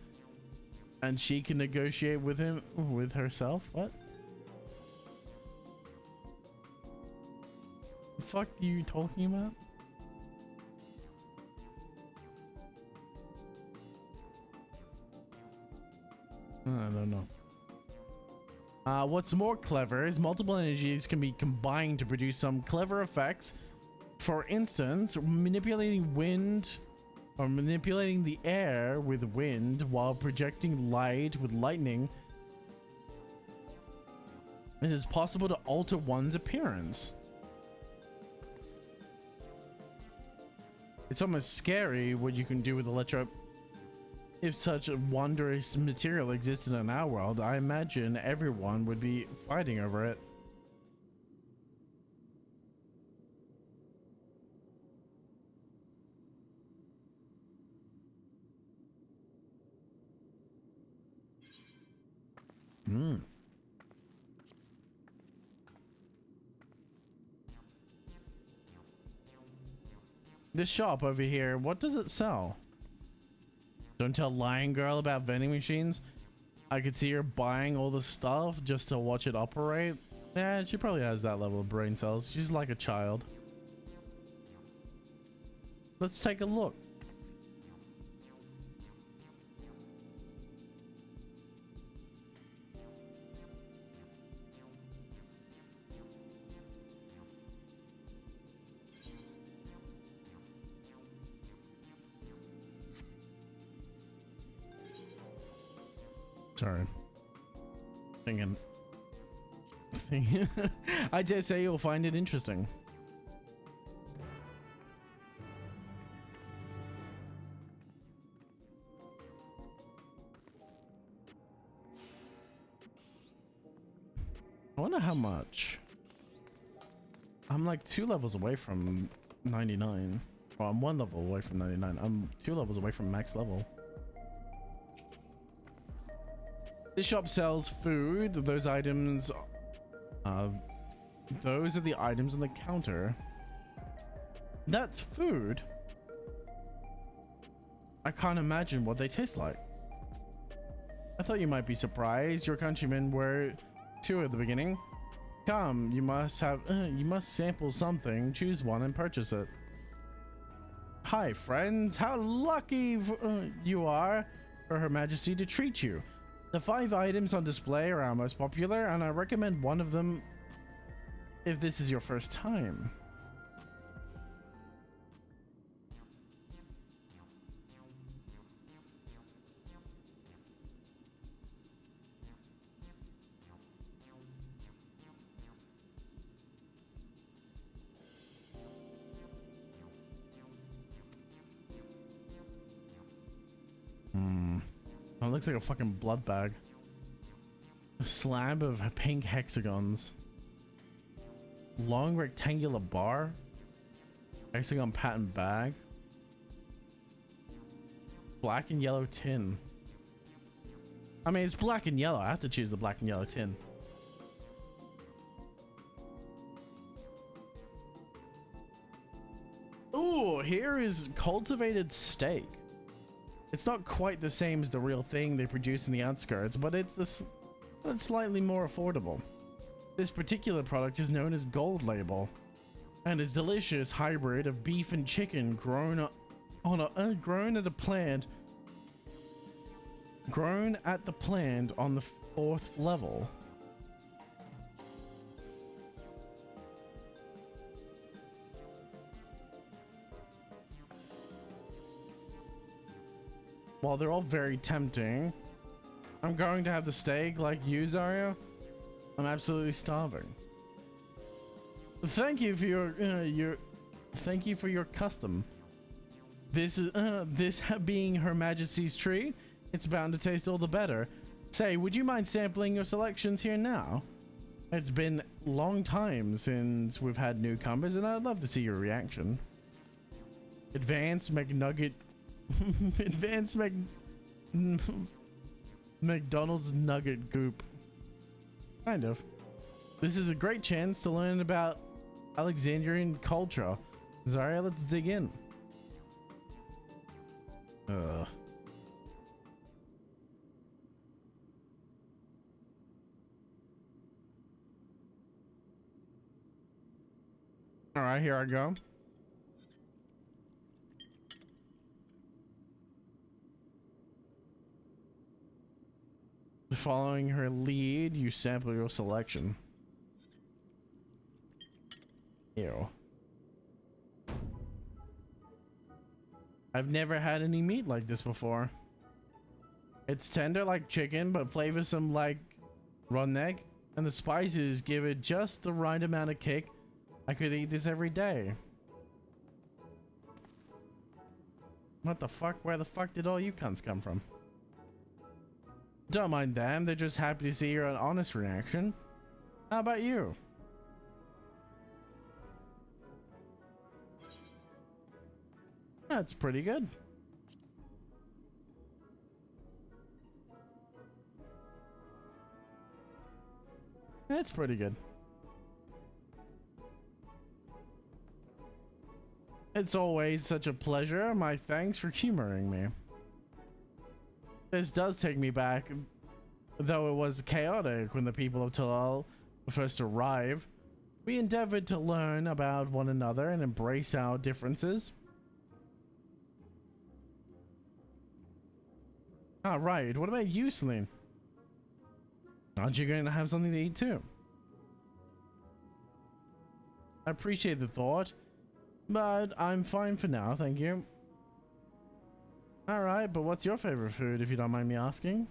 Speaker 3: and she can negotiate with him, with herself. What? The fuck are you talking about? I don't know. What's more clever is multiple energies can be combined to produce some clever effects. For instance, manipulating wind or manipulating the air with wind while projecting light with lightning. It is possible to alter one's appearance. It's almost scary what you can do with electro. If such a wondrous material existed in our world, I imagine everyone would be fighting over it. This shop over here, what does it sell? Don't tell Lion Girl about vending machines. I could see her buying all the stuff just to watch it operate. Yeah, she probably has that level of brain cells. She's like a child. Let's take a look. Sorry. Thinking. I dare say you'll find it interesting. I wonder how much. I'm like 2 levels away from 99. Well, I'm 1 level away from 99. I'm 2 levels away from max level. This shop sells food. Those items, those are the items on the counter. That's food. I can't imagine what they taste like. I thought you might be surprised. Your countrymen were too at the beginning. Come, you must sample something. Choose one and purchase it. Hi, friends. How lucky you are for Her Majesty to treat you. The 5 items on display are our most popular, and I recommend one of them if this is your first time. Oh, it looks like a fucking blood bag. A slab of pink hexagons. Long rectangular bar. Hexagon pattern bag. Black and yellow tin. I mean, it's black and yellow. I have to choose the black and yellow tin. Ooh, here is cultivated steak. It's not quite the same as the real thing they produce in the outskirts, but it's slightly more affordable. This particular product is known as Gold Label, and is delicious hybrid of beef and chicken grown at the plant on the 4th level. While they're all very tempting, I'm going to have the steak like you, Zarya. I'm absolutely starving. Thank you for your custom. This being Her Majesty's treat, it's bound to taste all the better. Say, would you mind sampling your selections here now? It's been a long time since we've had newcomers, and I'd love to see your reaction. Advanced McNugget. Advanced McDonald's nugget goop. Kind of. This is a great chance to learn about Alexandrian culture. Zarya, let's dig in. Alright, here I go. Following her lead, you sample your selection. Ew. I've never had any meat like this before. It's tender like chicken, but flavorsome like roughneck, and the spices give it just the right amount of kick. I could eat this every day. What the fuck? Where the fuck did all you cunts come from? Don't mind them, they're just happy to see your honest reaction. How about you? That's pretty good. That's pretty good. It's always such a pleasure. My thanks for humoring me. This does take me back, though it was chaotic when the people of Talal first arrived. We endeavored to learn about one another and embrace our differences. Ah, right. What about you, Celine? Aren't you going to have something to eat too? I appreciate the thought, but I'm fine for now, thank you. Alright, but what's your favorite food, if you don't mind me asking?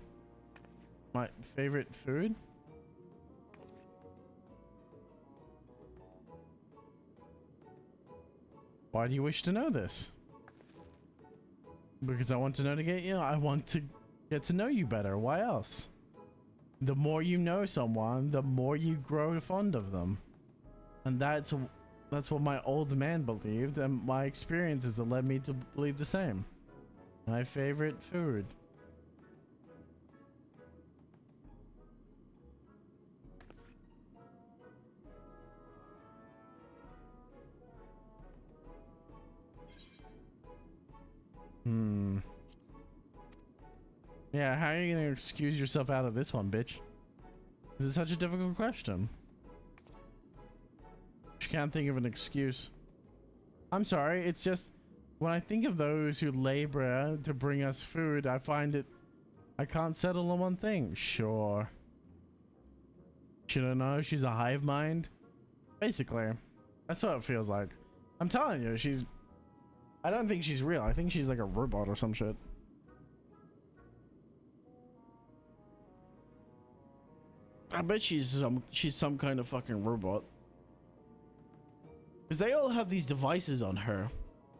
Speaker 3: My favorite food? Why do you wish to know this? Because I want to know to get you. I want to get to know you better. Why else? The more you know someone, the more you grow fond of them. And that's what my old man believed, and my experiences have led me to believe the same. My favorite food. Yeah, how are you gonna excuse yourself out of this one, bitch? This is such a difficult question. She can't think of an excuse. I'm sorry, it's just when I think of those who labor to bring us food, I find it I can't settle on one thing. Sure. She don't know she's a hive mind. Basically, that's what it feels like. I'm telling you, I don't think she's real. I think she's like a robot or some shit. I bet she's some kind of fucking robot. Because they all have these devices on her.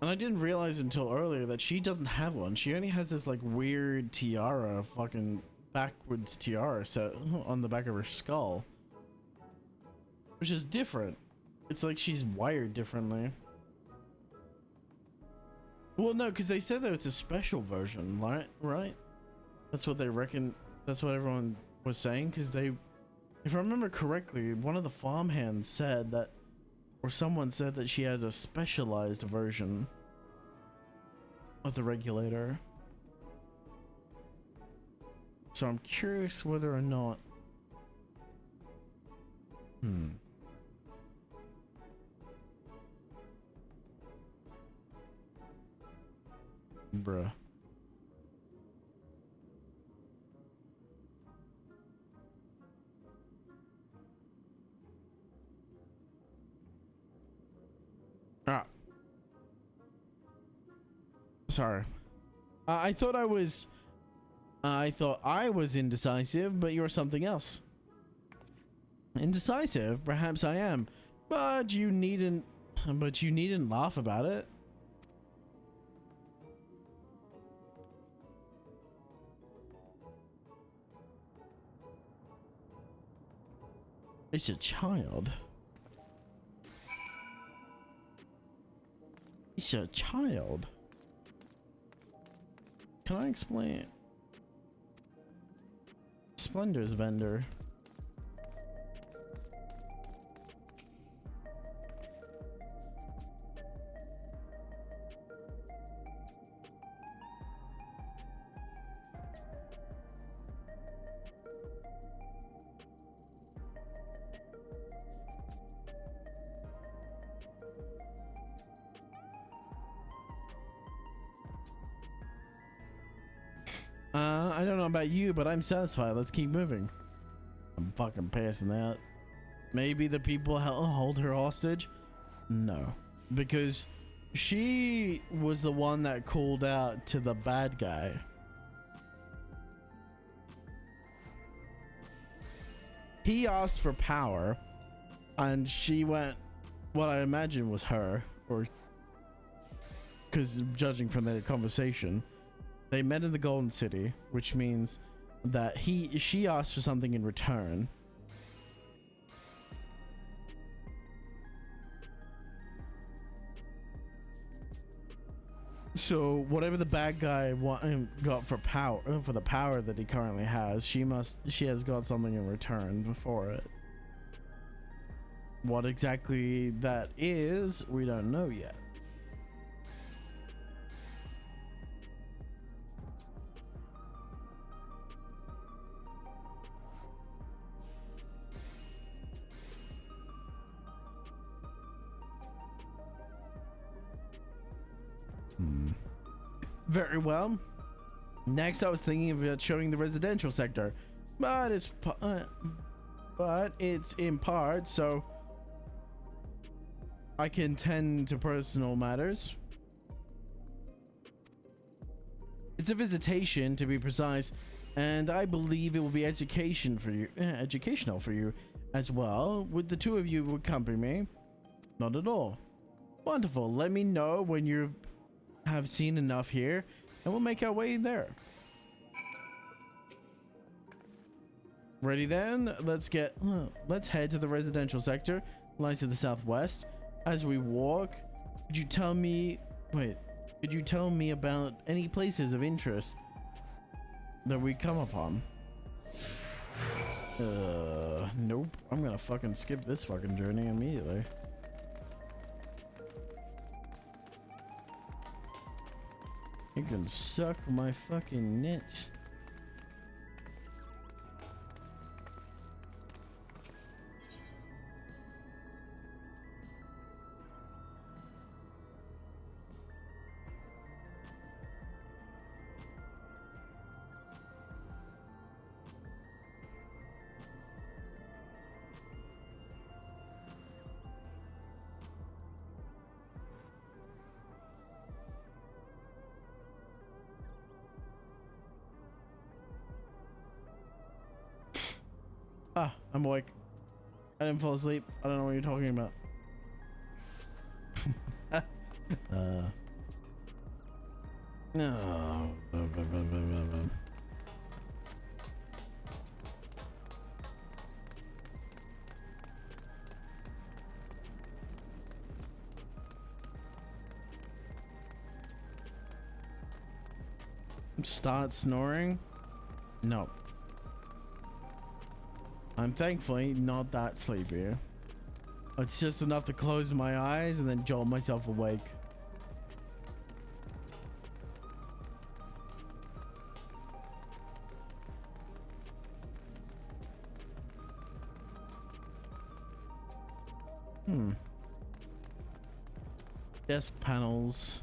Speaker 3: And I didn't realize until earlier that she doesn't have one. She only has this like weird tiara, fucking backwards tiara set on the back of her skull. Which is different. It's like she's wired differently. Well, no, because they said that it's a special version, right? That's what they reckon. That's what everyone was saying. Because if I remember correctly, one of the farmhands said that, or someone said that she had a specialized version of the regulator. So I'm curious whether or not. Bruh. Sorry. I thought I was indecisive, but you're something else. Indecisive? Perhaps I am. But you needn't laugh about it. It's a child. It's a child. Can I explain? Splendor's vendor. I don't know about you, but I'm satisfied. Let's keep moving. I'm fucking passing out. Maybe the people hold her hostage? No. Because she was the one that called out to the bad guy. He asked for power, and she went, what I imagine was her, or because judging from their conversation, they met in the Golden City, which means that she asked for something in return. So whatever the bad guy got for the power that he currently has, she has got something in return for it. What exactly that is, we don't know yet. Very well. Next, I was thinking about showing the residential sector, but it's in part, so I can tend to personal matters. It's a visitation, to be precise, and I believe it will be educational for you as well. Would the two of you accompany me? Not at all. Wonderful. Let me know when you have seen enough here, and we'll make our way there. Ready then? Let's head to the residential sector, lies to the southwest. As we walk, could you tell me about any places of interest that we come upon? Nope. I'm gonna fucking skip this fucking journey immediately. You can suck my fucking nits. Ah, I'm awake. I didn't fall asleep. I don't know what you're talking about. No. Start snoring? No. I'm thankfully not that sleepy. It's just enough to close my eyes and then jolt myself awake. Desk panels.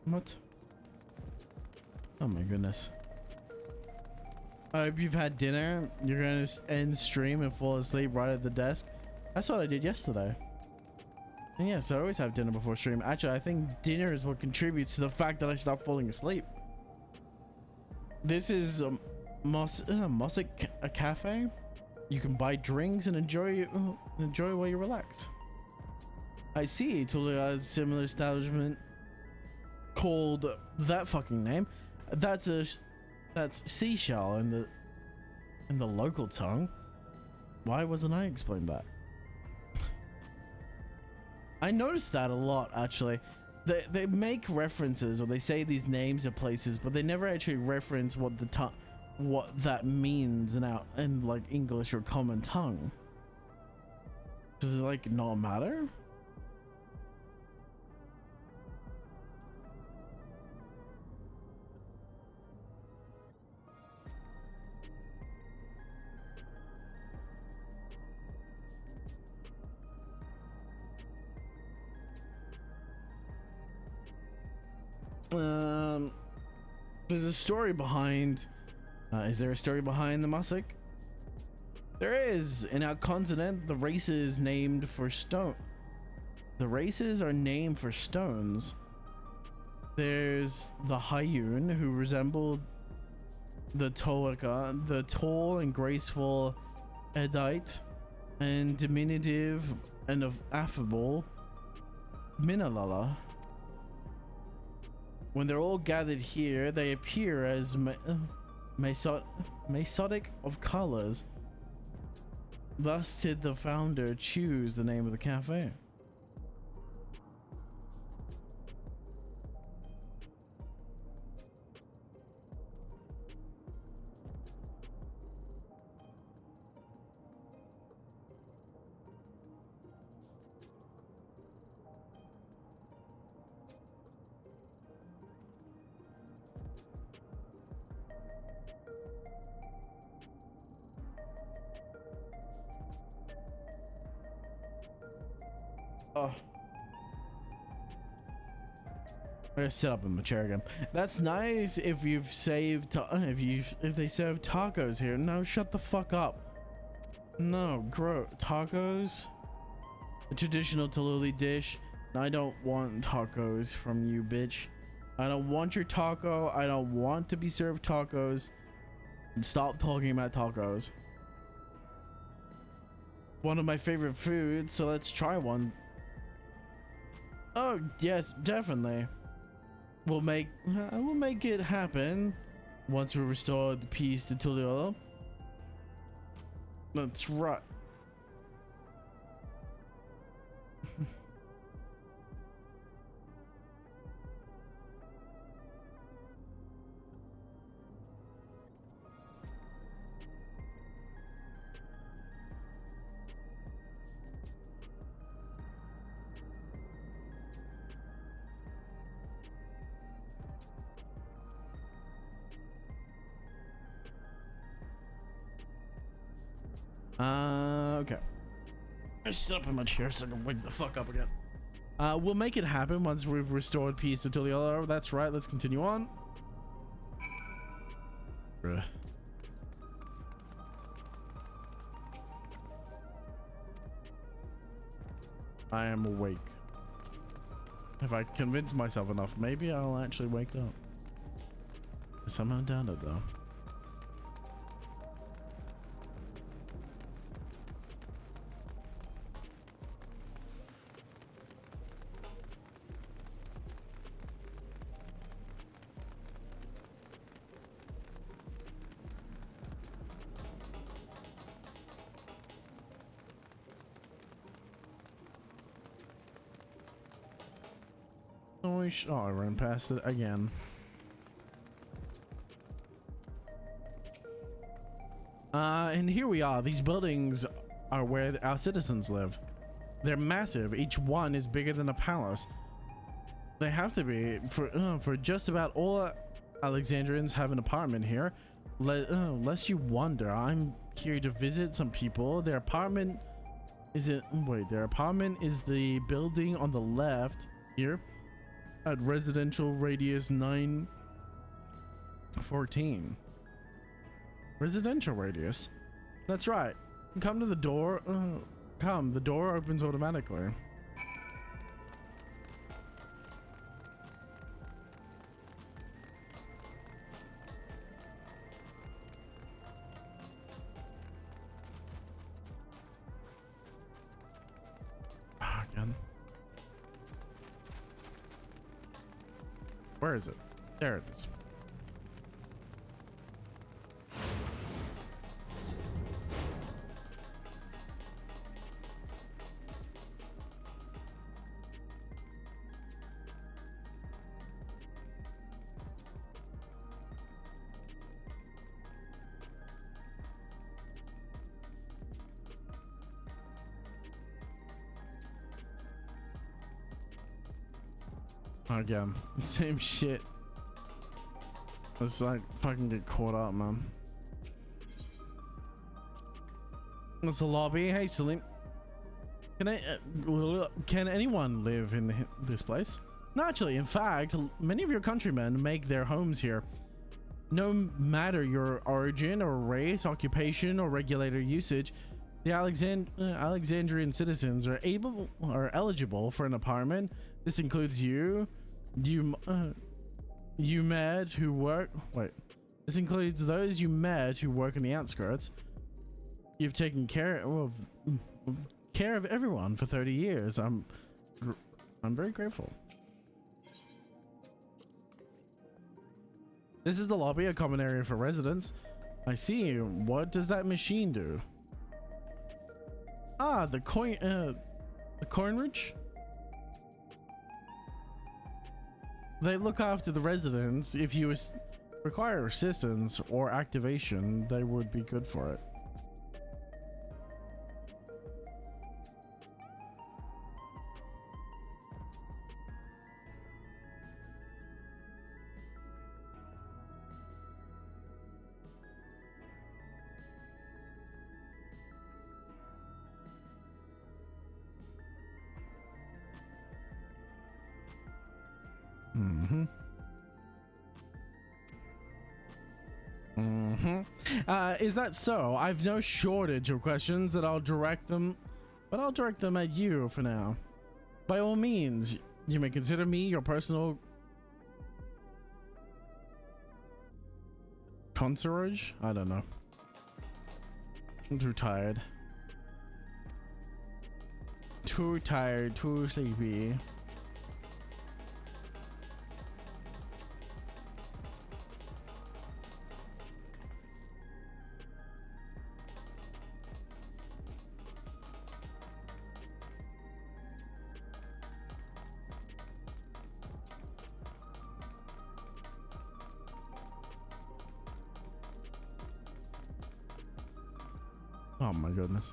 Speaker 3: What? Oh my goodness. I hope you've had dinner. You're gonna end stream and fall asleep right at the desk. That's what I did yesterday. And yes, I always have dinner before stream. Actually, I think dinner is what contributes to the fact that I stop falling asleep. This is a cafe. You can buy drinks and enjoy while you relax. I see. Totally has a similar establishment called that fucking name. That's seashell in the local tongue. Why wasn't I explained that? I noticed that a lot actually. They make references or they say these names of places, but they never actually reference what that means in like English or common tongue. Does it like not matter? There's a story behind. Is there a story behind the Musik? There is. In our continent, the races named for stone. The races are named for stones. There's the Hayun, who resemble the Toaka, the tall and graceful Edite, and diminutive and of affable Minalala. When they're all gathered here, they appear as mesodic of colors. Thus did the founder choose the name of the cafe. Oh, I'm gonna sit up in my chair again. That's nice if you've saved if they serve tacos here. No, shut the fuck up. No, tacos? A traditional Tallulah dish. I don't want tacos from you, bitch. I don't want your taco. I don't want to be served tacos. Stop talking about tacos. One of my favorite foods, so let's try one. Oh, yes, definitely. We'll make it happen once we restore the peace to Tallulah. That's right. Okay. I sit up in my chair so I can wake the fuck up again. We'll make it happen once we've restored peace to Tallulah. That's right. Let's continue on. Bruh. I am awake. If I convince myself enough, maybe I'll actually wake up. I somehow doubt it though. Oh, I ran past it again. And here we are. These buildings are where our citizens live. They're massive. Each one is bigger than a palace. They have to be. For just about all Alexandrians have an apartment here. Lest you wonder, I'm here to visit some people. Their apartment is their apartment is the building on the left here. At residential radius 914. Residential radius. That's right. Come to the door. Come. The door opens automatically. Again. Where is it? There it is. Again, same shit. Let's like fucking get caught up, man. It's the lobby. Hey, Salim. Can anyone live in this place? Naturally, in fact, many of your countrymen make their homes here. No matter your origin or race, occupation, or regulator usage, the Alexandrian citizens are eligible for an apartment. This includes you met who work. Wait, this includes those you met who work in the outskirts. You've taken care of everyone for 30 years. I'm very grateful. This is the lobby, a common area for residents. I see. What does that machine do? Ah, the coinage. They look after the residents. If you require assistance or activation, they would be good for it. Is that so? I've no shortage of questions that I'll direct them at you for now. By all means, you may consider me your personal concierge? I don't know. I'm too tired. Too tired, too sleepy. Oh my goodness.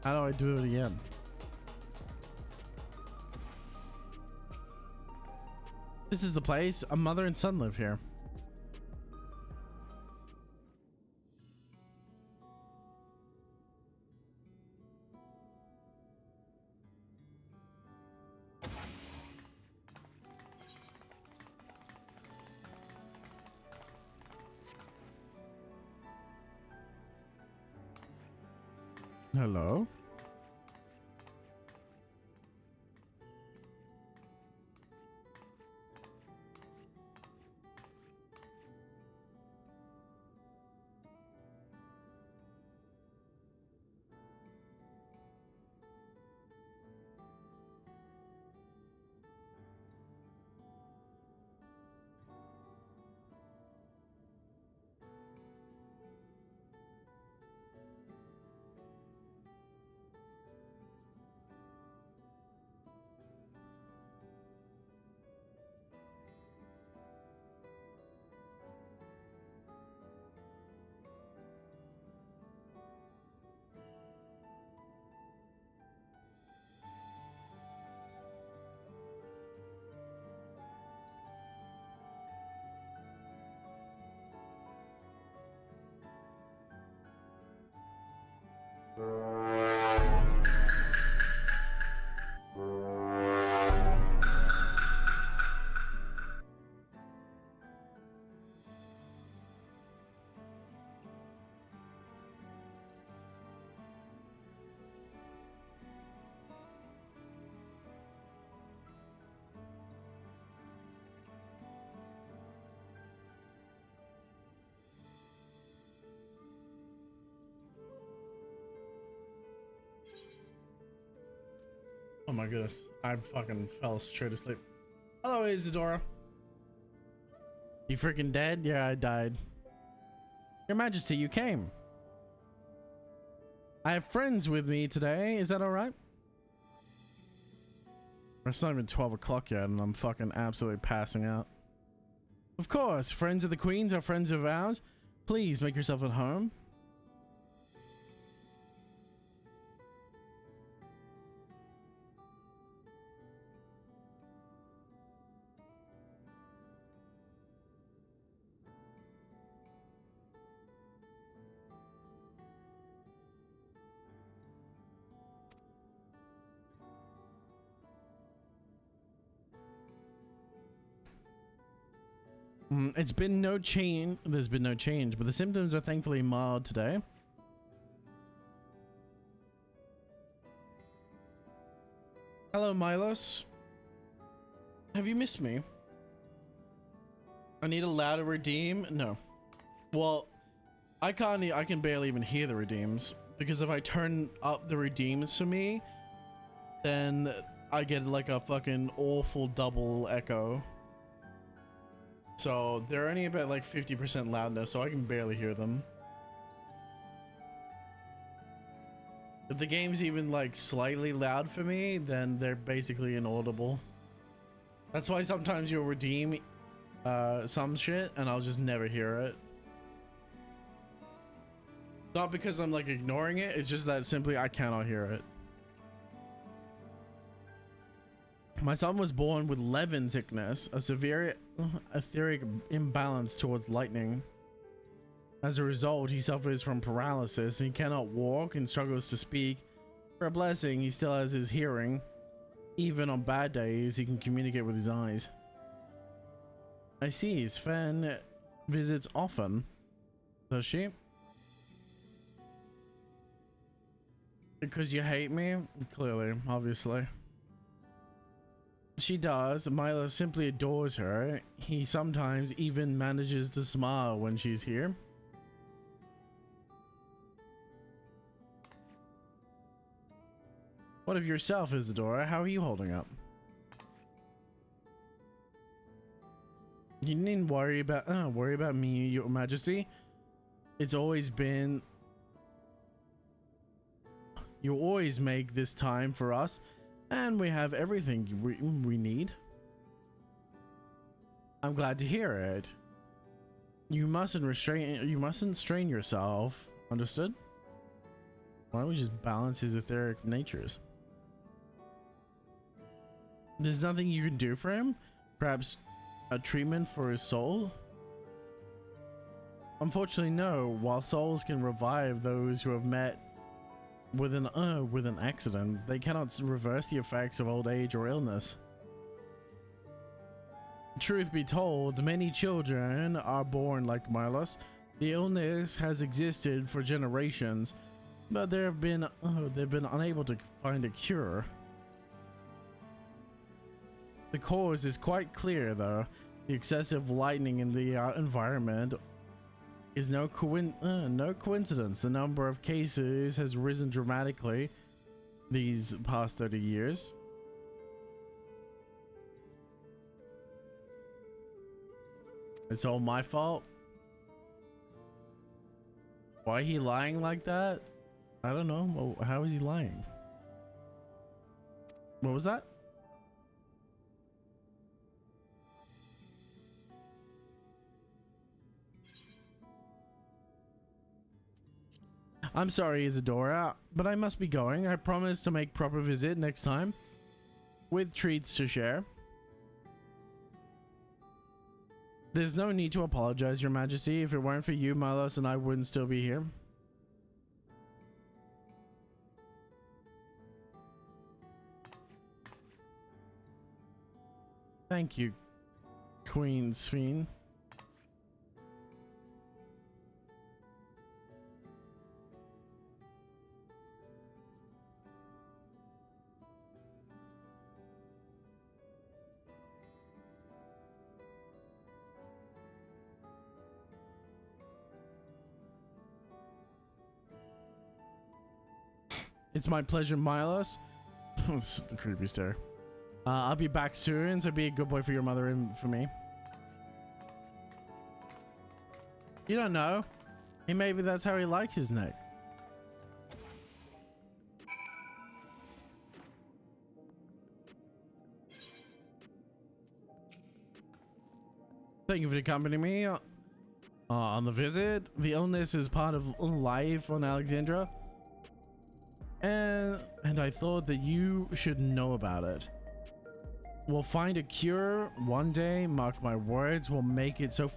Speaker 3: How do I do it again? This is the place. A mother and son live here. Hello? Oh my goodness, I fucking fell straight asleep. Hello, Isadora. You freaking dead? Yeah, I died. Your Majesty, you came. I have friends with me today. Is that all right? It's not even 12 o'clock yet, and I'm fucking absolutely passing out. Of course, friends of the Queens are friends of ours. Please make yourself at home. It's been no change. There's been no change, but the symptoms are thankfully mild today. Hello, Milos. Have you missed me? I need a louder redeem. No. Well, I can barely even hear the redeems, because if I turn up the redeems for me, then I get like a fucking awful double echo. So they're only about like 50% loudness, so I can barely hear them. If the game's even like slightly loud for me, then they're basically inaudible. That's why sometimes you'll redeem some shit and I'll just never hear it. Not because I'm like ignoring it, it's just that simply I cannot hear it. My son was born with Levin sickness, a severe etheric imbalance towards lightning. As a result, he suffers from paralysis. He cannot walk and struggles to speak. For a blessing, he still has his hearing. Even on bad days, he can communicate with his eyes. I see. Sphene visits often. Does she? Because you hate me? Clearly, obviously. She does. Milo simply adores her. He sometimes even manages to smile when she's here. What of yourself, Isadora? How are you holding up? You needn't worry about me, Your Majesty. It's always been... You always make this time for us, and we have everything we need. I'm glad to hear it. You mustn't strain yourself. Understood? Why don't we just balance his etheric natures? There's nothing you can do for him? Perhaps a treatment for his soul? Unfortunately, no. While souls can revive those who have met with an accident, they cannot reverse the effects of old age or illness. Truth be told, many children are born like Milos. The illness has existed for generations, but they've been unable to find a cure. The cause is quite clear, though. The excessive lightning in the environment is no coincidence. The number of cases has risen dramatically these past 30 years. It's all my fault. Why he lying like that? I don't know. How is he lying? What was that? I'm sorry, Isadora, but I must be going. I promise to make proper visit next time, with treats to share. There's no need to apologize, Your Majesty. If it weren't for you, Milos and I wouldn't still be here. Thank you, Queen Sphene. It's my pleasure, Milos. This is the creepy stare. I'll be back soon, so be a good boy for your mother and for me. You don't know. Maybe that's how he likes his neck. Thank you for accompanying me on the visit. The illness is part of life on Alexandra. And I thought that you should know about it. We'll find a cure one day, mark my words. We'll make it so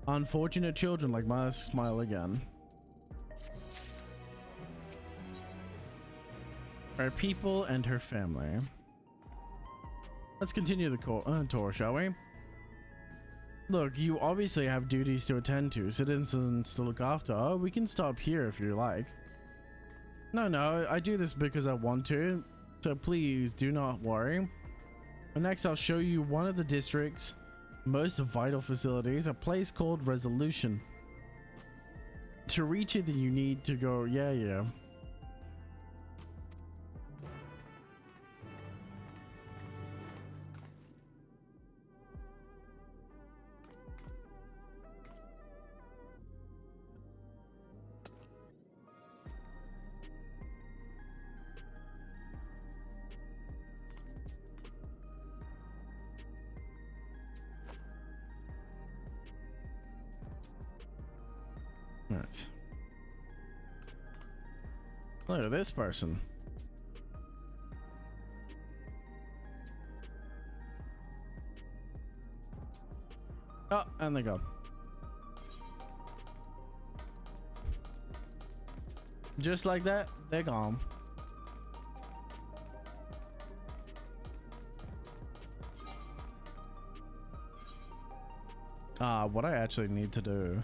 Speaker 3: unfortunate children like mine smile again. Her people and her family. Let's continue the tour, shall we? Look, you obviously have duties to attend to, citizens to look after. Oh, we can stop here if you like. No, I do this because I want to, so please do not worry. Next, I'll show you one of the district's most vital facilities, a place called Resolution. To reach it, you need to go, yeah. Right. Look at this person. Oh, and they go. Just like that, they're gone. What I actually need to do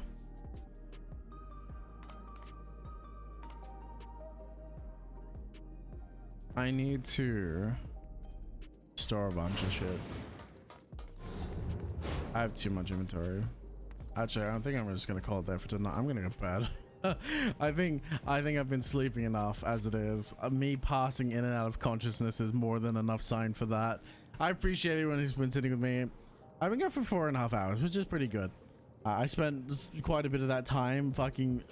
Speaker 3: I need to store a bunch of shit. I have too much inventory. Actually, I think I'm just gonna call it there for tonight. I'm gonna go to bed. I think I've been sleeping enough as it is. Me passing in and out of consciousness is more than enough sign for that. I appreciate everyone who's been sitting with me. I've been going for 4.5 hours, which is pretty good. I spent quite a bit of that time fucking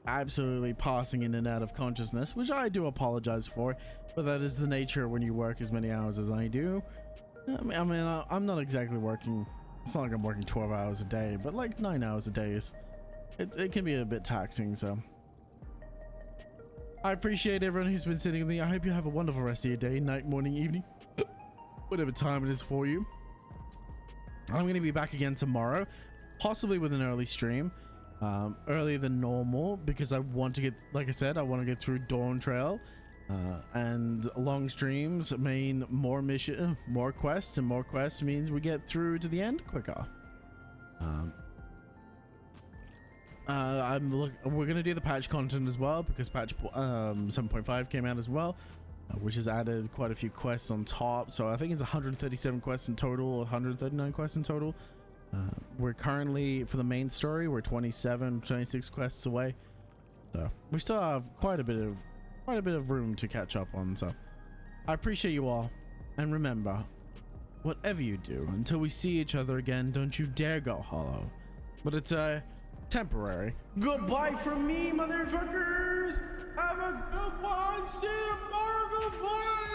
Speaker 3: absolutely passing in and out of consciousness, which I do apologize for, but that is the nature when you work as many hours as I do. I mean, I'm not exactly working. It's not like I'm working 12 hours a day, but like 9 hours a day is, it can be a bit taxing. So I appreciate everyone who's been sitting with me. I hope you have a wonderful rest of your day, night, morning, evening, whatever time it is for you. I'm going to be back again tomorrow, possibly with an early stream, earlier than normal, because I want to get, like I said, I want to get through Dawntrail, and long streams mean more mission, more quests, and more quests means we get through to the end quicker. We're gonna do the patch content as well, because patch 7.5 came out as well, which has added quite a few quests on top. So I think it's 137 quests in total, 139 quests in total. We're currently, for the main story, we're 26 quests away, so we still have quite a bit of room to catch up on. So I appreciate you all, and remember, whatever you do, until we see each other again, don't you dare go hollow. But it's temporary. Goodbye from me, motherfuckers. Have a good one. See you tomorrow. Goodbye.